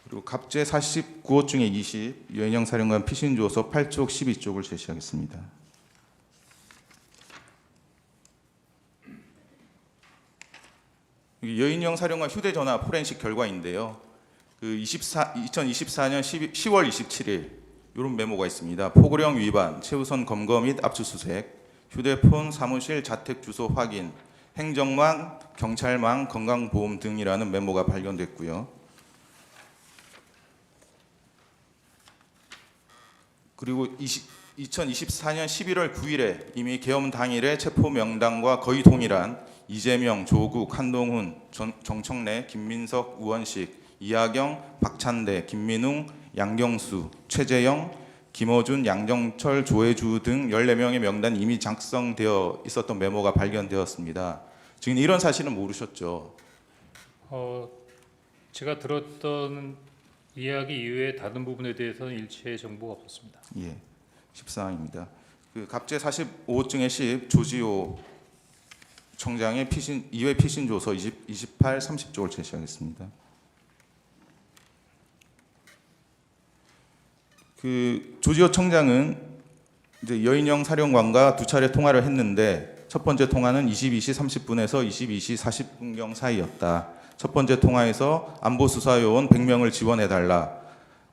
그리고 갑제 49호 중에 20 여인형 사령관 피신조서 8쪽 12쪽을 제시하겠습니다. 여인형 사령관 휴대전화 포렌식 결과인데요. 그 2024년 10월 27일 이런 메모가 있습니다. 포고령 위반, 최우선 검거 및 압수수색, 휴대폰 사무실 자택 주소 확인, 행정망, 경찰망, 건강보험 등이라는 메모가 발견됐고요. 그리고 2024년 11월 9일에 이미 계엄 당일에 체포 명단과 거의 동일한 이재명, 조국, 한동훈, 정청래, 김민석, 우원식, 이하경, 박찬대, 김민웅, 양경수, 최재형, 김어준, 양정철, 조혜주 등 14명의 명단이 이미 작성되어 있었던 메모가 발견되었습니다. 지금 이런 사실은 모르셨죠? 제가 들었던 이야기 이외에 다른 부분에 대해서는 일체의 정보가 없었습니다. 예, 14항입니다. 그 갑제 45호증의 10 조지호 청장의 피신 2회 피신 조서 28, 30쪽을 제시하겠습니다. 그 조지호 청장은 이제 여인형 사령관과 두 차례 통화를 했는데 첫 번째 통화는 22시 30분에서 22시 40분경 사이였다. 첫 번째 통화에서 안보 수사 요원 100명을 지원해 달라.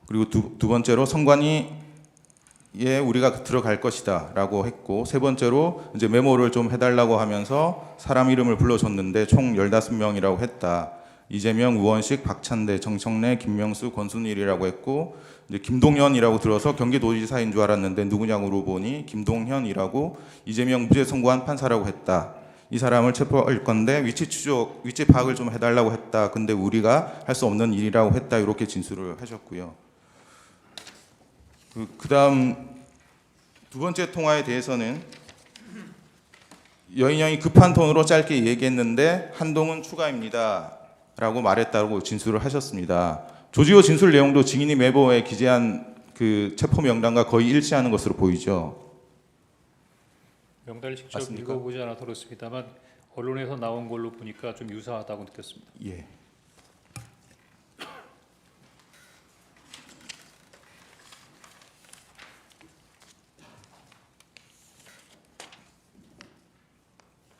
그리고 두 번째로 선관위에 우리가 들어갈 것이다라고 했고, 세 번째로 이제 메모를 좀 해달라고 하면서 사람 이름을 불러줬는데 총 15명이라고 했다. 이재명, 우원식, 박찬대, 정청래, 김명수, 권순일이라고 했고, 이제 김동현이라고 들어서 경기도지사인 줄 알았는데 누구냐고 물어보니 김동현이라고 이재명 무죄 선고한 판사라고 했다. 이 사람을 체포할 건데 위치 추적, 위치 파악을 좀 해달라고 했다. 근데 우리가 할 수 없는 일이라고 했다. 이렇게 진술을 하셨고요. 그다음 두 번째 통화에 대해서는 여인형이 급한 톤으로 짧게 얘기했는데 한동훈 추가입니다라고 말했다고 진술을 하셨습니다. 조지호 진술 내용도 증인이 메모에 기재한 그 체포 명단과 거의 일치하는 것으로 보이죠. 명단을 직접 맞습니까? 읽어보지 않아서 그렇습니다만 언론에서 나온 걸로 보니까 좀 유사하다고 느꼈습니다. 예.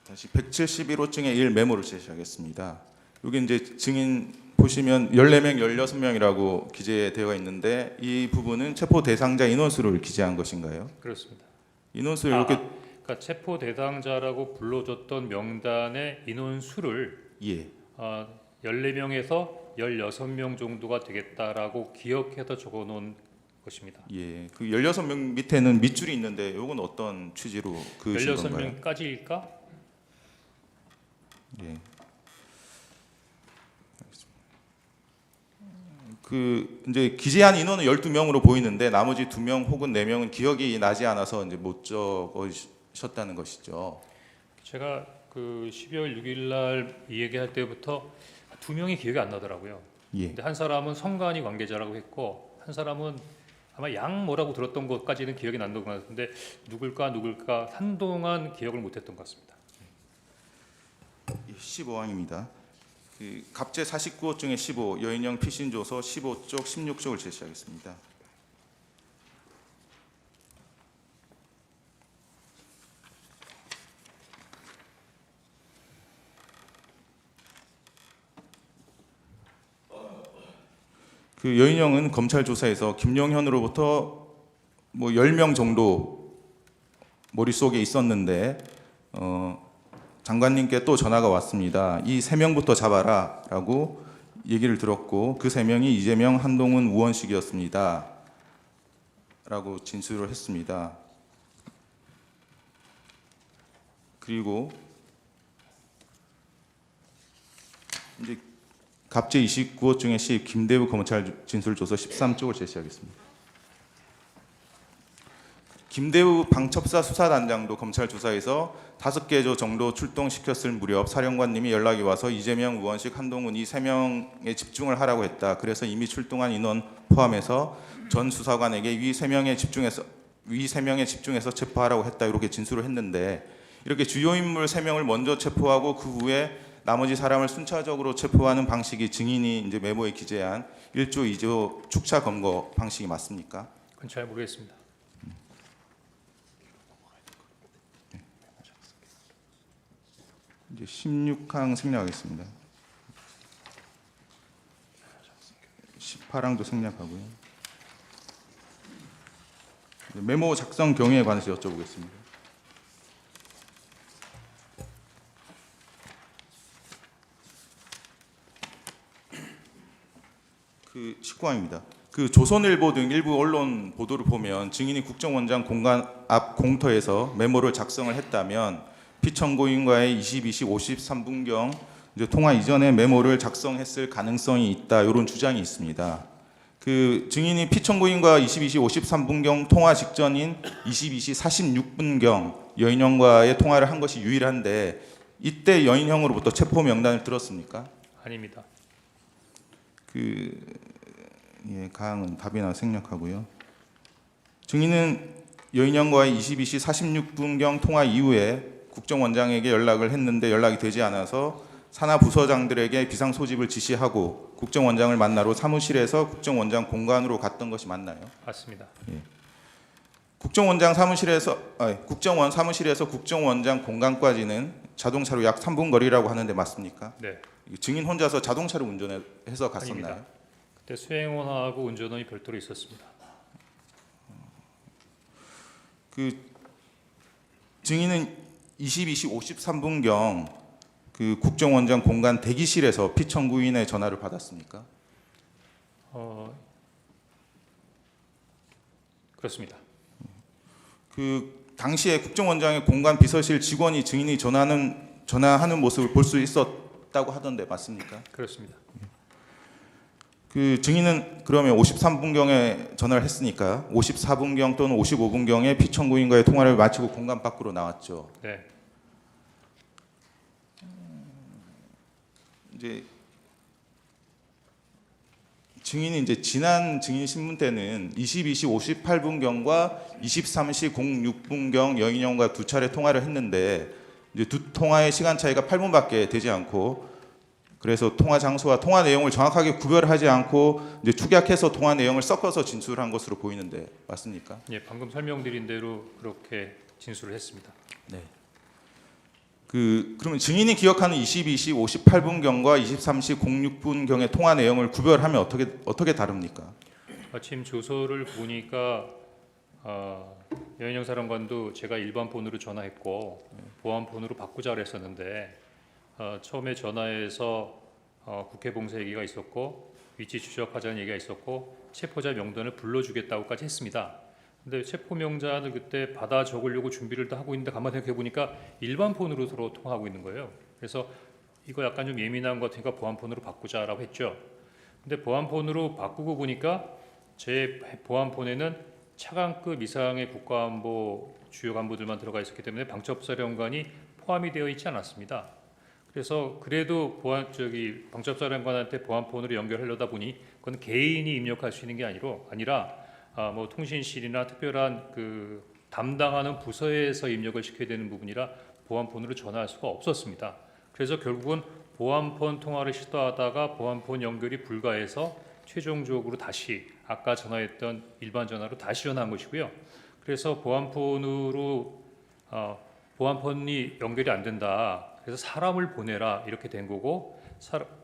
다시 171호증의 1 메모를 제시하겠습니다. 여기 이제 증인 보시면 14명, 16명이라고 기재되어 있는데 이 부분은 체포 대상자 인원수를 기재한 것인가요? 그렇습니다. 인원수 이렇게 그러니까 체포 대상자라고 불러줬던 명단의 인원수를 예. 14명에서 16명 정도가 되겠다라고 기억해서 적어놓은 것입니다. 예. 그 16명 밑에는 밑줄이 있는데 이건 어떤 취지로 그으신 건가요? 16명까지일까? 예. 그 이제 기재한 인원은 12명으로 보이는데 나머지 2명 혹은 4명은 기억이 나지 않아서 이제 못 적으셨다는 것이죠. 제가 그 12월 6일 날 이 얘기할 때부터 2명이 기억이 안 나더라고요. 예. 근데 한 사람은 성관이 관계자라고 했고 한 사람은 아마 양 뭐라고 들었던 것까지는 기억이 난다고 하는데 누굴까 한동안 기억을 못했던 것 같습니다. 15항입니다. 그 갑제 49호 중에 15 여인형 피신조서 15쪽 16쪽을 제시하겠습니다. 그 여인형은 검찰 조사에서 김용현으로부터 뭐 10명 정도 머릿속에 있었는데 장관님께 또 전화가 왔습니다. 이 3명부터 잡아라라고 얘기를 들었고 그 3명이 이재명, 한동훈, 우원식이었습니다. 라고 진술을 했습니다. 그리고 이제 갑제 29호 중에 10 김대우 검찰 진술조서 13쪽을 제시하겠습니다. 김대우 방첩사 수사단장도 검찰 조사에서 5개 정도 출동시켰을 무렵 사령관님이 연락이 와서 이재명, 우원식, 한동훈 이 3명에 집중을 하라고 했다. 그래서 이미 출동한 인원 포함해서 전 수사관에게 위 3명에 집중해서 체포하라고 했다. 이렇게 진술을 했는데 이렇게 주요 인물 3명을 먼저 체포하고 그 후에 나머지 사람을 순차적으로 체포하는 방식이 증인이 이제 메모에 기재한 1조 2조 축차 검거 방식이 맞습니까? 그건 잘 모르겠습니다. 이제 16항 생략하겠습니다. 18항도 생략하고요. 메모 작성 경위에 관해서 여쭤보겠습니다. 그 19항입니다. 그 조선일보 등 일부 언론 보도를 보면 증인이 국정원장 공간 앞 공터에서 메모를 작성을 했다면 피청구인과의 22시 53분경 이제 통화 이전에 메모를 작성했을 가능성이 있다. 이런 주장이 있습니다. 그 증인이 피청구인과 22시 53분경 통화 직전인 22시 46분경 여인형과의 통화를 한 것이 유일한데 이때 여인형으로부터 체포 명단을 들었습니까? 아닙니다. 가항은 답이나 생략하고요. 증인은 여인형과의 22시 46분경 통화 이후에 국정원장에게 연락을 했는데 연락이 되지 않아서 산하 부서장들에게 비상 소집을 지시하고 국정원장을 만나러 사무실에서 국정원장 공간으로 갔던 것이 맞나요? 맞습니다. 국정원 사무실에서 국정원장 공간까지는 자동차로 약 3분 거리라고 하는데 맞습니까? 네. 증인 혼자서 자동차를 운전해서 갔었나요? 아닙니다. 그때 수행원하고 운전원이 별도로 있었습니다. 그 증인은 22시 53분경 그 국정원장 공간 대기실에서 피청구인의 전화를 받았습니까? 그렇습니다. 그 당시에 국정원장의 공간 비서실 직원이 증인이 전화는 전화하는 모습을 볼 수 있었다고 하던데 맞습니까? 그렇습니다. 그 증인은 그러면 53분경에 전화를 했으니까 54분경 또는 55분경에 피청구인과의 통화를 마치고 공간 밖으로 나왔죠. 네. 이제 증인이 이제 지난 증인 신문 때는 22시 58분경과 23시 06분경 여인형과 두 차례 통화를 했는데 이제 두 통화의 시간 차이가 8분밖에 되지 않고 그래서 통화 장소와 통화 내용을 정확하게 구별하지 않고 이제 축약해서 통화 내용을 섞어서 진술한 것으로 보이는데 맞습니까? 예, 방금 설명드린 대로 그렇게 진술을 했습니다. 네. 그러면 증인이 기억하는 22시 58분경과 23시 06분경의 통화 내용을 구별하면 어떻게 다릅니까? 마침 조서를 보니까 여인영 사령관도 제가 일반 폰으로 전화했고 보안 폰으로 바꾸자 그랬었는데 처음에 전화해서 국회 봉쇄 얘기가 있었고 위치 추적하자는 얘기가 있었고 체포자 명단을 불러주겠다고까지 했습니다. 근데 체포 명단을 그때 받아 적으려고 준비를 다 하고 있는데 가만 생각해 보니까 일반 폰으로 서로 통화하고 있는 거예요. 그래서 이거 약간 좀 예민한 것 같으니까 보안 폰으로 바꾸자라고 했죠. 근데 보안 폰으로 바꾸고 보니까 제 보안 폰에는 차관급 이상의 국가안보 주요 간부들만 들어가 있었기 때문에 방첩사령관이 포함이 되어 있지 않았습니다. 그래서 그래도 방첩사령관한테 보안폰으로 연결하려다 보니 그건 개인이 입력할 수 있는 게 아니라 뭐 통신실이나 특별한 그 담당하는 부서에서 입력을 시켜야 되는 부분이라 보안폰으로 전화할 수가 없었습니다. 그래서 결국은 보안폰 통화를 시도하다가 보안폰 연결이 불가해서 최종적으로 다시 아까 전화했던 일반 전화로 다시 전화한 것이고요. 그래서 보안폰이 연결이 안 된다. 그래서 사람을 보내라 이렇게 된 거고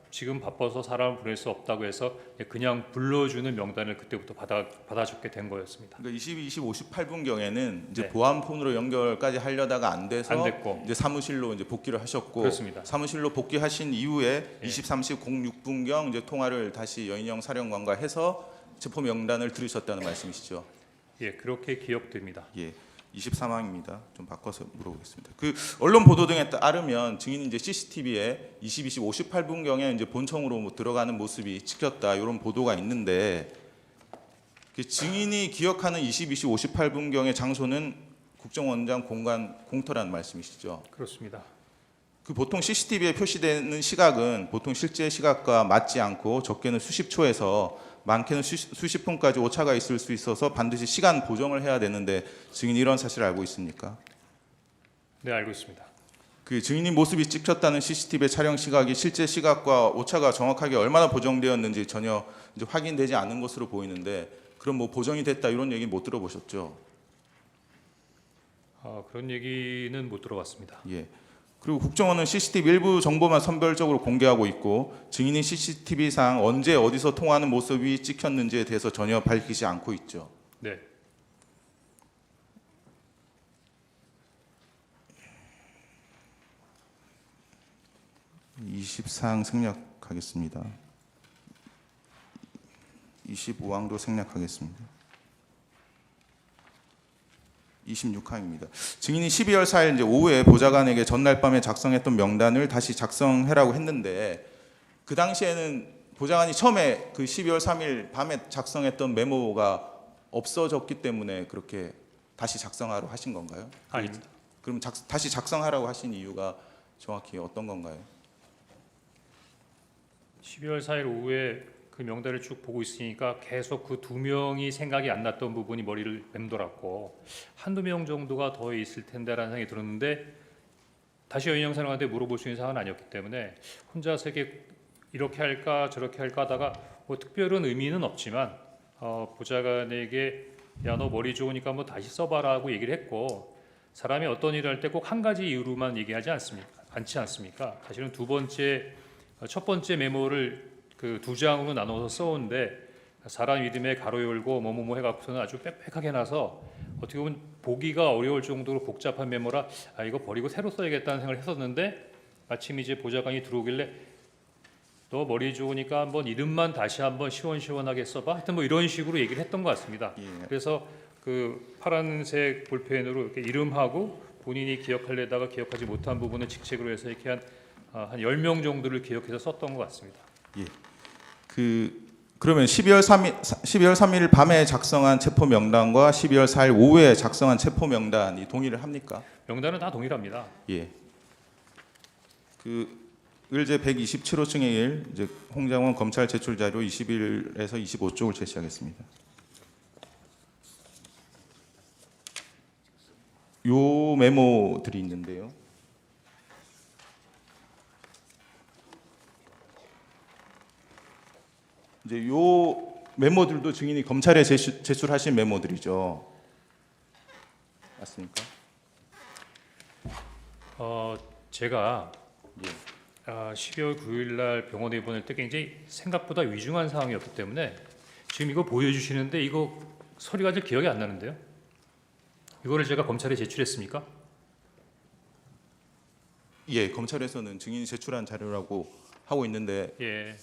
지금 바빠서 사람을 보낼 수 없다고 해서 그냥 불러주는 명단을 그때부터 받아줬게 된 거였습니다. 그러니까 22시 58분경에는 이제 네. 보안폰으로 연결까지 하려다가 안 돼서 안 됐고. 이제 사무실로 이제 복귀를 하셨고 그렇습니다. 사무실로 복귀하신 이후에 예. 23시 06분경 이제 통화를 다시 여인영 사령관과 해서 체포 명단을 들으셨다는 말씀이시죠? 예, 그렇게 기억됩니다. 예. 23항입니다. 좀 바꿔서 물어보겠습니다. 그 언론 보도 등에 따르면 증인이 이제 CCTV에 22시 58분경에 이제 본청으로 뭐 들어가는 모습이 찍혔다 이런 보도가 있는데 그 증인이 기억하는 22시 58분경의 장소는 국정원장 공간 공터라는 말씀이시죠? 그렇습니다. 그 보통 CCTV에 표시되는 시각은 보통 실제 시각과 맞지 않고 적게는 수십 초에서 많게는 수십 분까지 오차가 있을 수 있어서 반드시 시간 보정을 해야 되는데 증인이 이런 사실을 알고 있습니까? 네, 알고 있습니다. 그 증인이 모습이 찍혔다는 CCTV 촬영 시각이 실제 시각과 오차가 정확하게 얼마나 보정되었는지 전혀 이제 확인되지 않은 것으로 보이는데 그럼 뭐 보정이 됐다 이런 얘기 못 들어보셨죠? 그런 얘기는 못 들어봤습니다. 예. 그리고 국정원은 CCTV 일부 정보만 선별적으로 공개하고 있고 증인이 CCTV상 언제 어디서 통화하는 모습이 찍혔는지에 대해서 전혀 밝히지 않고 있죠. 네, 24항 생략하겠습니다. 25항도 생략하겠습니다. 26항입니다. 증인이 12월 4일 이제 오후에 보좌관에게 전날 밤에 작성했던 명단을 다시 작성해라고 했는데 그 당시에는 보좌관이 처음에 그 12월 3일 밤에 작성했던 메모가 없어졌기 때문에 그렇게 다시 작성하라고 하신 건가요? 아닙니다. 그럼 다시 작성하라고 하신 이유가 정확히 어떤 건가요? 12월 4일 오후에 그 명단을 쭉 보고 있으니까 계속 그 두 명이 생각이 안 났던 부분이 머리를 맴돌았고 한두 명 정도가 더 있을 텐데라는 생각이 들었는데 다시 여인영 사령한테 물어볼 수 있는 상황은 아니었기 때문에 혼자서 이렇게 할까 저렇게 할까 하다가 뭐 특별한 의미는 없지만 보좌관에게 야 너 머리 좋으니까 뭐 다시 써봐라고 얘기를 했고 사람이 어떤 일을 할 때 꼭 한 가지 이유로만 얘기하지 않지 않습니까? 사실은 첫 번째 메모를 그 두 장으로 나눠서 써온데 사람 이름에 가로 열고 뭐뭐뭐 해갖고서는 아주 빽빽하게 해놔서 어떻게 보면 보기가 어려울 정도로 복잡한 메모라 이거 버리고 새로 써야겠다는 생각을 했었는데 마침 이제 보좌관이 들어오길래 너 머리 좋으니까 한번 이름만 다시 한번 시원시원하게 써봐. 하여튼 뭐 이런 식으로 얘기를 했던 것 같습니다. 예. 그래서 그 파란색 볼펜으로 이렇게 이름하고 본인이 기억하려다가 기억하지 못한 부분을 직책으로 해서 이렇게 한 10명 정도를 기억해서 썼던 것 같습니다. 그러면 12월 3일 밤에 작성한 체포 명단과 12월 4일 오후에 작성한 체포 명단이 동의를 합니까? 명단은 다 동일합니다. 예. 의뢰 127호증의 1, 이제 홍장원 검찰 제출 자료 21에서 25쪽을 제시하겠습니다. 요 메모들이 있는데요. 이제 요 메모들도 증인이 검찰에 제출하신 메모들이죠. 맞습니까? 제가 12월 9일 날 병원에 입원할 때 굉장히 생각보다 위중한 상황이었기 때문에 지금 이거 보여주시는데 이거 서류가 잘 기억이 안 나는데요. 이거를 제가 검찰에 제출했습니까? 예, 검찰에서는 증인이 제출한 자료라고 하고 있는데 예.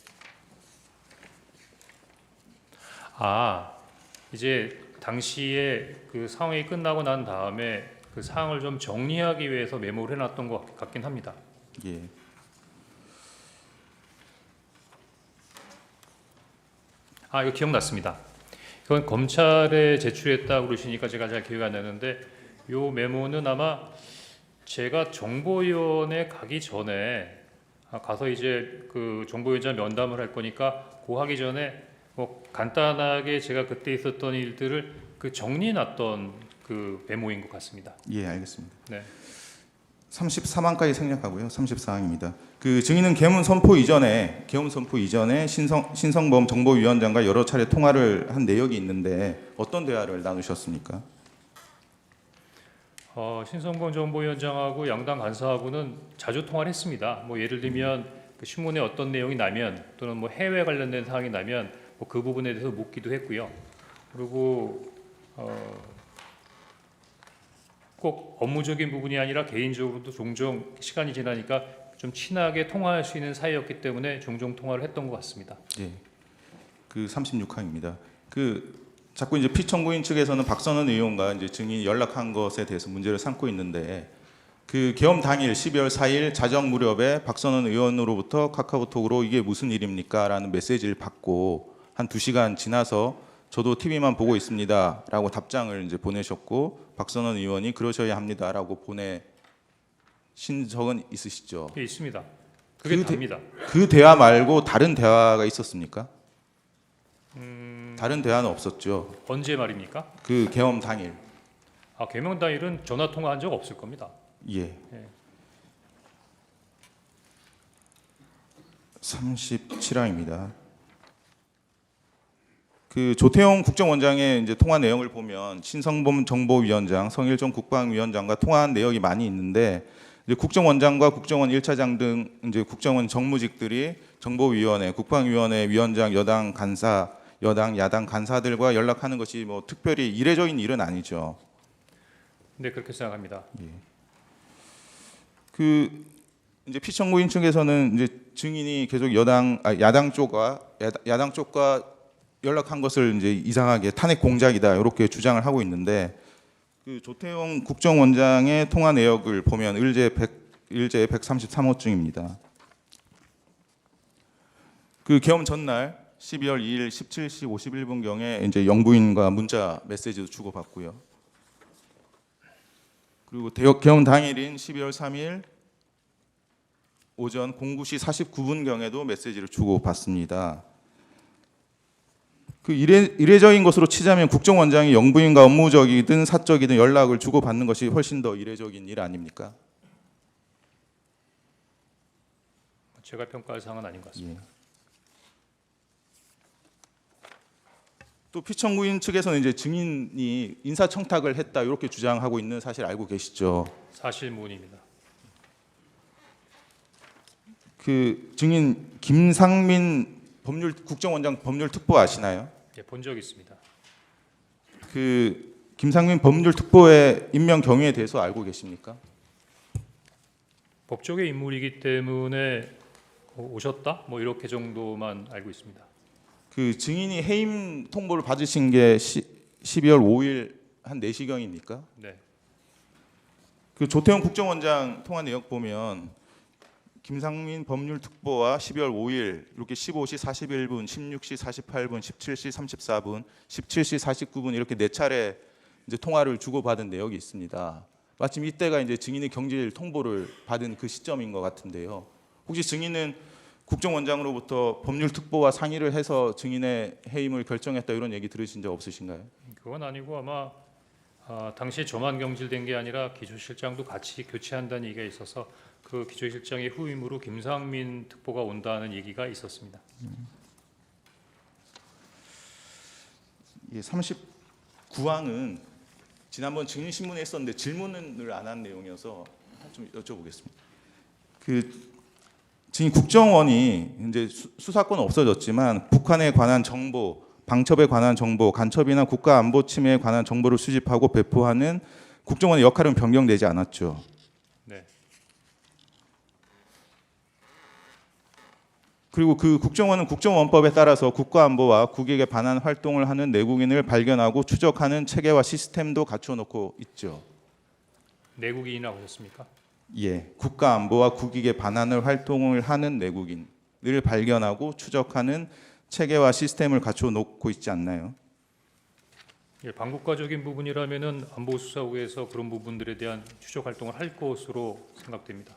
이제 당시에 그 상황이 끝나고 난 다음에 그 상황을 좀 정리하기 위해서 메모를 해놨던 것 같긴 합니다. 예. 이거 기억났습니다. 이건 검찰에 제출했다고 그러시니까 제가 잘 기억이 안 나는데 요 메모는 아마 제가 정보위원회 가기 전에 가서 이제 그 정보위원장 면담을 할 거니까 고 하기 전에 뭐 간단하게 제가 그때 있었던 일들을 그 정리해놨던 그 메모인 것 같습니다. 예, 알겠습니다. 네. 34만까지 생략하고요. 34항입니다. 그 증인은 계엄 선포 이전에 신성범 정보위원장과 여러 차례 통화를 한 내역이 있는데 어떤 대화를 나누셨습니까? 신성범 정보위원장하고 양당 간사하고는 자주 통화를 했습니다. 뭐 예를 들면 그 신문에 어떤 내용이 나면 또는 뭐 해외 관련된 사항이 나면 뭐 그 부분에 대해서 묻기도 했고요. 그리고 꼭 업무적인 부분이 아니라 개인적으로도 종종 시간이 지나니까 좀 친하게 통화할 수 있는 사이였기 때문에 종종 통화를 했던 것 같습니다. 예. 그 36항입니다. 자꾸 이제 피청구인 측에서는 박선원 의원과 이제 증인이 연락한 것에 대해서 문제를 삼고 있는데 그 계엄 당일 12월 4일 자정 무렵에 박선원 의원으로부터 카카오톡으로 이게 무슨 일입니까라는 메시지를 받고 한 2시간 지나서 저도 TV만 보고 있습니다라고 답장을 이제 보내셨고 박선원 의원이 그러셔야 합니다라고 보내신 적은 있으시죠? 예, 있습니다. 그게 답니다. 그 대화 말고 다른 대화가 있었습니까? 다른 대화는 없었죠. 언제 말입니까? 그 계엄 당일. 개명 당일은 전화 통화한 적 없을 겁니다. 예. 37항입니다. 그 조태용 국정원장의 이제 통화 내용을 보면 신성범 정보위원장, 성일종 국방위원장과 통화한 내역이 많이 있는데 이제 국정원장과 국정원 1차장 등 이제 국정원 정무직들이 정보위원회, 국방위원회 위원장, 여당 간사, 여당, 야당 간사들과 연락하는 것이 뭐 특별히 이례적인 일은 아니죠. 네, 그렇게 생각합니다. 그 이제 피청구인 측에서는 이제 증인이 계속 야당 쪽과 연락한 것을 이제 이상하게 탄핵 공작이다 이렇게 주장을 하고 있는데 그 조태용 국정원장의 통화 내역을 보면 의뢰 133호증입니다. 그 계엄 전날 12월 2일 17시 51분 경에 이제 영부인과 문자 메시지도 주고받고요. 그리고 계엄 당일인 12월 3일 오전 09시 49분 경에도 메시지를 주고받습니다. 그 이례적인 것으로 치자면 국정원장이 영부인과 업무적이든 사적이든 연락을 주고받는 것이 훨씬 더 이례적인 일 아닙니까? 제가 평가할 사항은 아닌 것 같습니다. 예. 또 피청구인 측에서는 이제 증인이 인사청탁을 했다 이렇게 주장하고 있는 사실 알고 계시죠? 사실무근입니다. 그 증인 김상민 국정원장 법률특보 아시나요? 예, 본 적 있습니다. 그 김상민 법률특보의 임명 경위에 대해서 알고 계십니까? 법조계 인물이기 때문에 오셨다? 뭐 이렇게 정도만 알고 있습니다. 그 증인이 해임 통보를 받으신 게 12월 5일 한 4시경입니까? 네. 그 조태용 국정원장 통화 내역 보면 김상민 법률특보와 12월 5일 이렇게 15시 41분, 16시 48분, 17시 34분, 17시 49분 이렇게 네 차례 이제 통화를 주고받은 내역이 있습니다. 마침 이때가 이제 증인의 경질 통보를 받은 그 시점인 것 같은데요. 혹시 증인은 국정원장으로부터 법률특보와 상의를 해서 증인의 해임을 결정했다 이런 얘기 들으신 적 없으신가요? 그건 아니고 아마 당시 저만 경질된 게 아니라 기조실장도 같이 교체한다는 얘기가 있어서 그 기조실장의 후임으로 김상민 특보가 온다는 얘기가 있었습니다. 예, 39항은 지난번 증인 신문에 했었는데 질문을 안 한 내용이어서 좀 여쭤보겠습니다. 그 증인 국정원이 이제 수사권 없어졌지만 북한에 관한 정보, 방첩에 관한 정보, 간첩이나 국가 안보 침해에 관한 정보를 수집하고 배포하는 국정원의 역할은 변경되지 않았죠. 네. 그리고 그 국정원은 국정원법에 따라서 국가안보와 국익에 반한 활동을 하는 내국인을 발견하고 추적하는 체계와 시스템도 갖추어 놓고 있죠. 내국인이라고 하셨습니까? 예, 국가안보와 국익에 반하는 활동을 하는 내국인을 발견하고 추적하는 체계와 시스템을 갖추어 놓고 있지 않나요? 예, 반국가적인 부분이라면은 안보수사국에서 그런 부분들에 대한 추적 활동을 할 것으로 생각됩니다.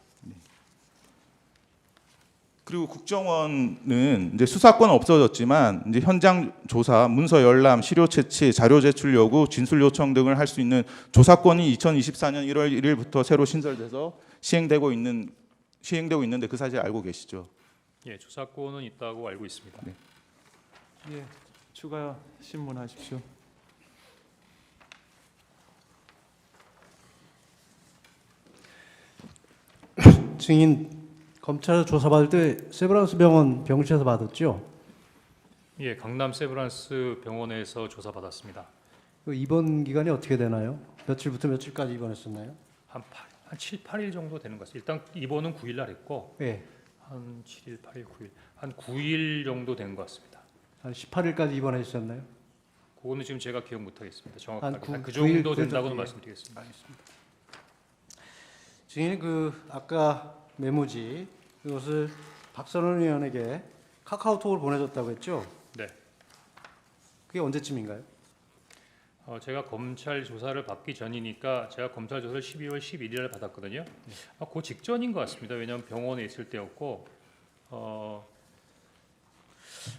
그리고 국정원은 이제 수사권은 없어졌지만 이제 현장 조사, 문서 열람, 시료 채취, 자료 제출 요구, 진술 요청 등을 할 수 있는 조사권이 2024년 1월 1일부터 새로 신설돼서 시행되고 있는데 그 사실 알고 계시죠? 예, 조사권은 있다고 알고 있습니다. 네. 예, 추가 신문하십시오. 증인 검찰에서 조사받을 때 세브란스 병원 병실에서 받았죠? 예, 강남 세브란스 병원에서 조사받았습니다. 그 입원 기간이 어떻게 되나요? 며칠부터 며칠까지 입원했었나요? 한 7, 8일 정도 되는 것 같습니다. 일단 입원은 9일 날 했고 예, 한 7일, 8일, 9일, 한 9일 정도 된 것 같습니다. 한 18일까지 입원하셨나요? 그거는 지금 제가 기억 못 하겠습니다. 한 정확하게 구- 한 그 구일 정도 된다고는 정도, 예. 말씀드리겠습니다. 증인이 그 아까 메모지 이것을 박선원 의원에게 카카오톡을 보내줬다고 했죠? 네. 그게 언제쯤인가요? 제가 검찰 조사를 받기 전이니까 제가 검찰 조사를 12월 11일에 받았거든요. 그 직전인 것 같습니다. 왜냐하면 병원에 있을 때였고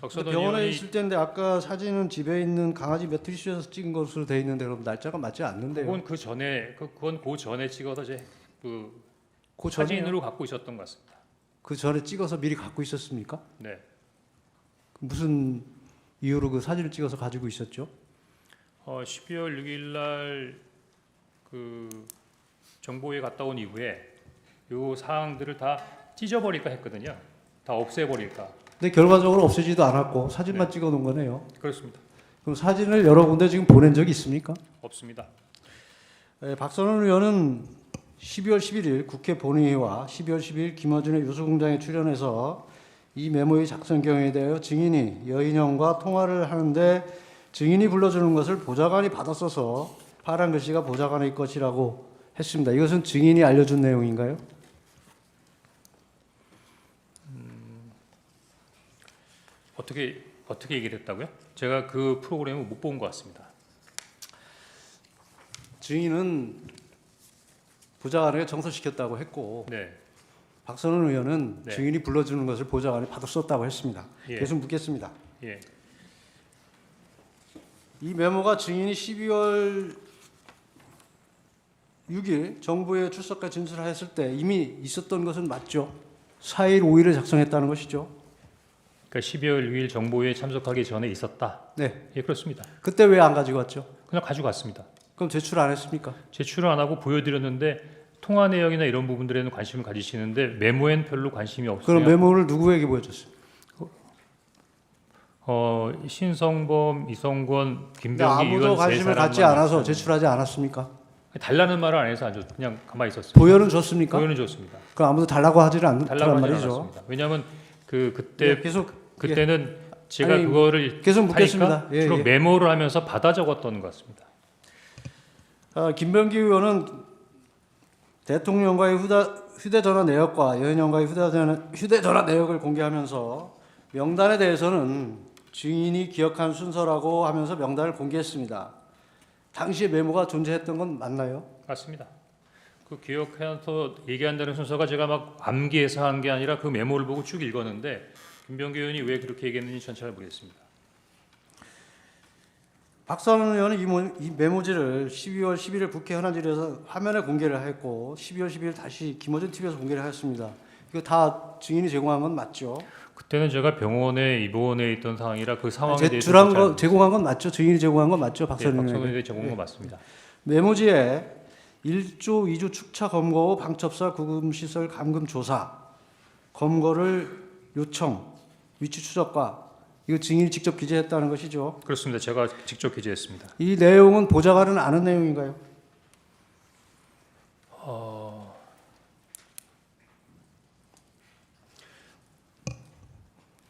박선원 병원에 의원이 있을 때인데 아까 사진은 집에 있는 강아지 매트리스에서 찍은 것으로 돼 있는데 그럼 날짜가 맞지 않는데요? 그건 그 전에 그건 그 전에 찍어서 그 그 전에 사진으로 갖고 있었던 것 같습니다. 그 전에 찍어서 미리 갖고 있었습니까? 네. 무슨 이유로 그 사진을 찍어서 가지고 있었죠? 12월 6일 날 그 정보에 갔다 온 이후에 요 사항들을 다 찢어버릴까 했거든요. 다 없애버릴까. 근데 결과적으로 없애지도 않았고 사진만 찍어 놓은 거네요. 그렇습니다. 그럼 사진을 여러 군데 지금 보낸 적이 있습니까? 없습니다. 박선원 의원은 12월 11일 국회 본회의와 12월 12일 김어준의 유수공장에 출연해서 이 메모의 작성 경위에 대하여 증인이 여인형과 통화를 하는데 증인이 불러주는 것을 보좌관이 받았어서 파란 글씨가 보좌관의 것이라고 했습니다. 이것은 증인이 알려준 내용인가요? 어떻게 얘기를 했다고요? 제가 그 프로그램을 못 본 것 같습니다. 증인은 보좌관에게 정서시켰다고 했고 네. 박선원 의원은 네. 증인이 불러주는 것을 보좌관이 받았었다고 했습니다. 예. 계속 묻겠습니다. 예. 이 메모가 증인이 12월 6일 정부에 출석과 진술했을 때 이미 있었던 것은 맞죠? 4일, 5일에 작성했다는 것이죠? 그러니까 12월 6일 정보회에 참석하기 전에 있었다. 네. 예, 그렇습니다. 그때 왜 안 가지고 왔죠? 그냥 가지고 왔습니다. 그럼 제출 안 했습니까? 제출을 안 하고 보여드렸는데 통화 내역이나 이런 부분들에는 관심을 가지시는데 메모엔 별로 관심이 없어요. 그럼 메모를 누구에게 보여줬어요? 신성범, 이성권, 근데 김병기 아무도 의원 세 관심을 갖지 사람만 않아서 왔어요. 제출하지 않았습니까? 달라는 말을 안 해서 안 줬. 그냥 가만히 있었어요. 보여는 줬습니까? 보여는 줬습니다. 그럼 아무도 달라고 하지는 달라고 않더란 하지 말이죠. 않았습니다. 왜냐하면 그때 네, 계속 그때는 제가 아니, 그거를 계속 묻겠습니다. 하니까 예, 주로 예. 메모를 하면서 받아 적었던 것 같습니다. 김병기 의원은 대통령과의 휴대전화 내역과 여인형과의 휴대전화 내역을 공개하면서 명단에 대해서는 증인이 기억한 순서라고 하면서 명단을 공개했습니다. 당시에 메모가 존재했던 건 맞나요? 맞습니다. 그 기억해서 얘기한다는 순서가 제가 막 암기해서 한 게 아니라 그 메모를 보고 쭉 읽었는데 김병기 의원이 왜 그렇게 얘기했는지 전 잘 모르겠습니다. 박선원 의원은 이 메모지를 12월 11일 국회 현안질에서 화면에 공개를 했고 12월 12일 다시 김어준 TV에서 공개를 했습니다. 이거 다 증인이 제공한 건 맞죠? 그때는 제가 병원에 입원해 있던 상황이라 그 상황에 대해서 제출한 거 제공한 건 맞죠? 증인이 제공한 건 맞죠? 박선원 박선원 의원에게. 의원이 제공한 거 맞습니다. 메모지에 1조 2조 축차 검거 후 방첩사 구금 시설 감금 조사 검거를 요청 위치 추적과 이거 증인이 직접 기재했다는 것이죠. 그렇습니다. 제가 직접 기재했습니다. 이 내용은 보좌관은 아는 내용인가요?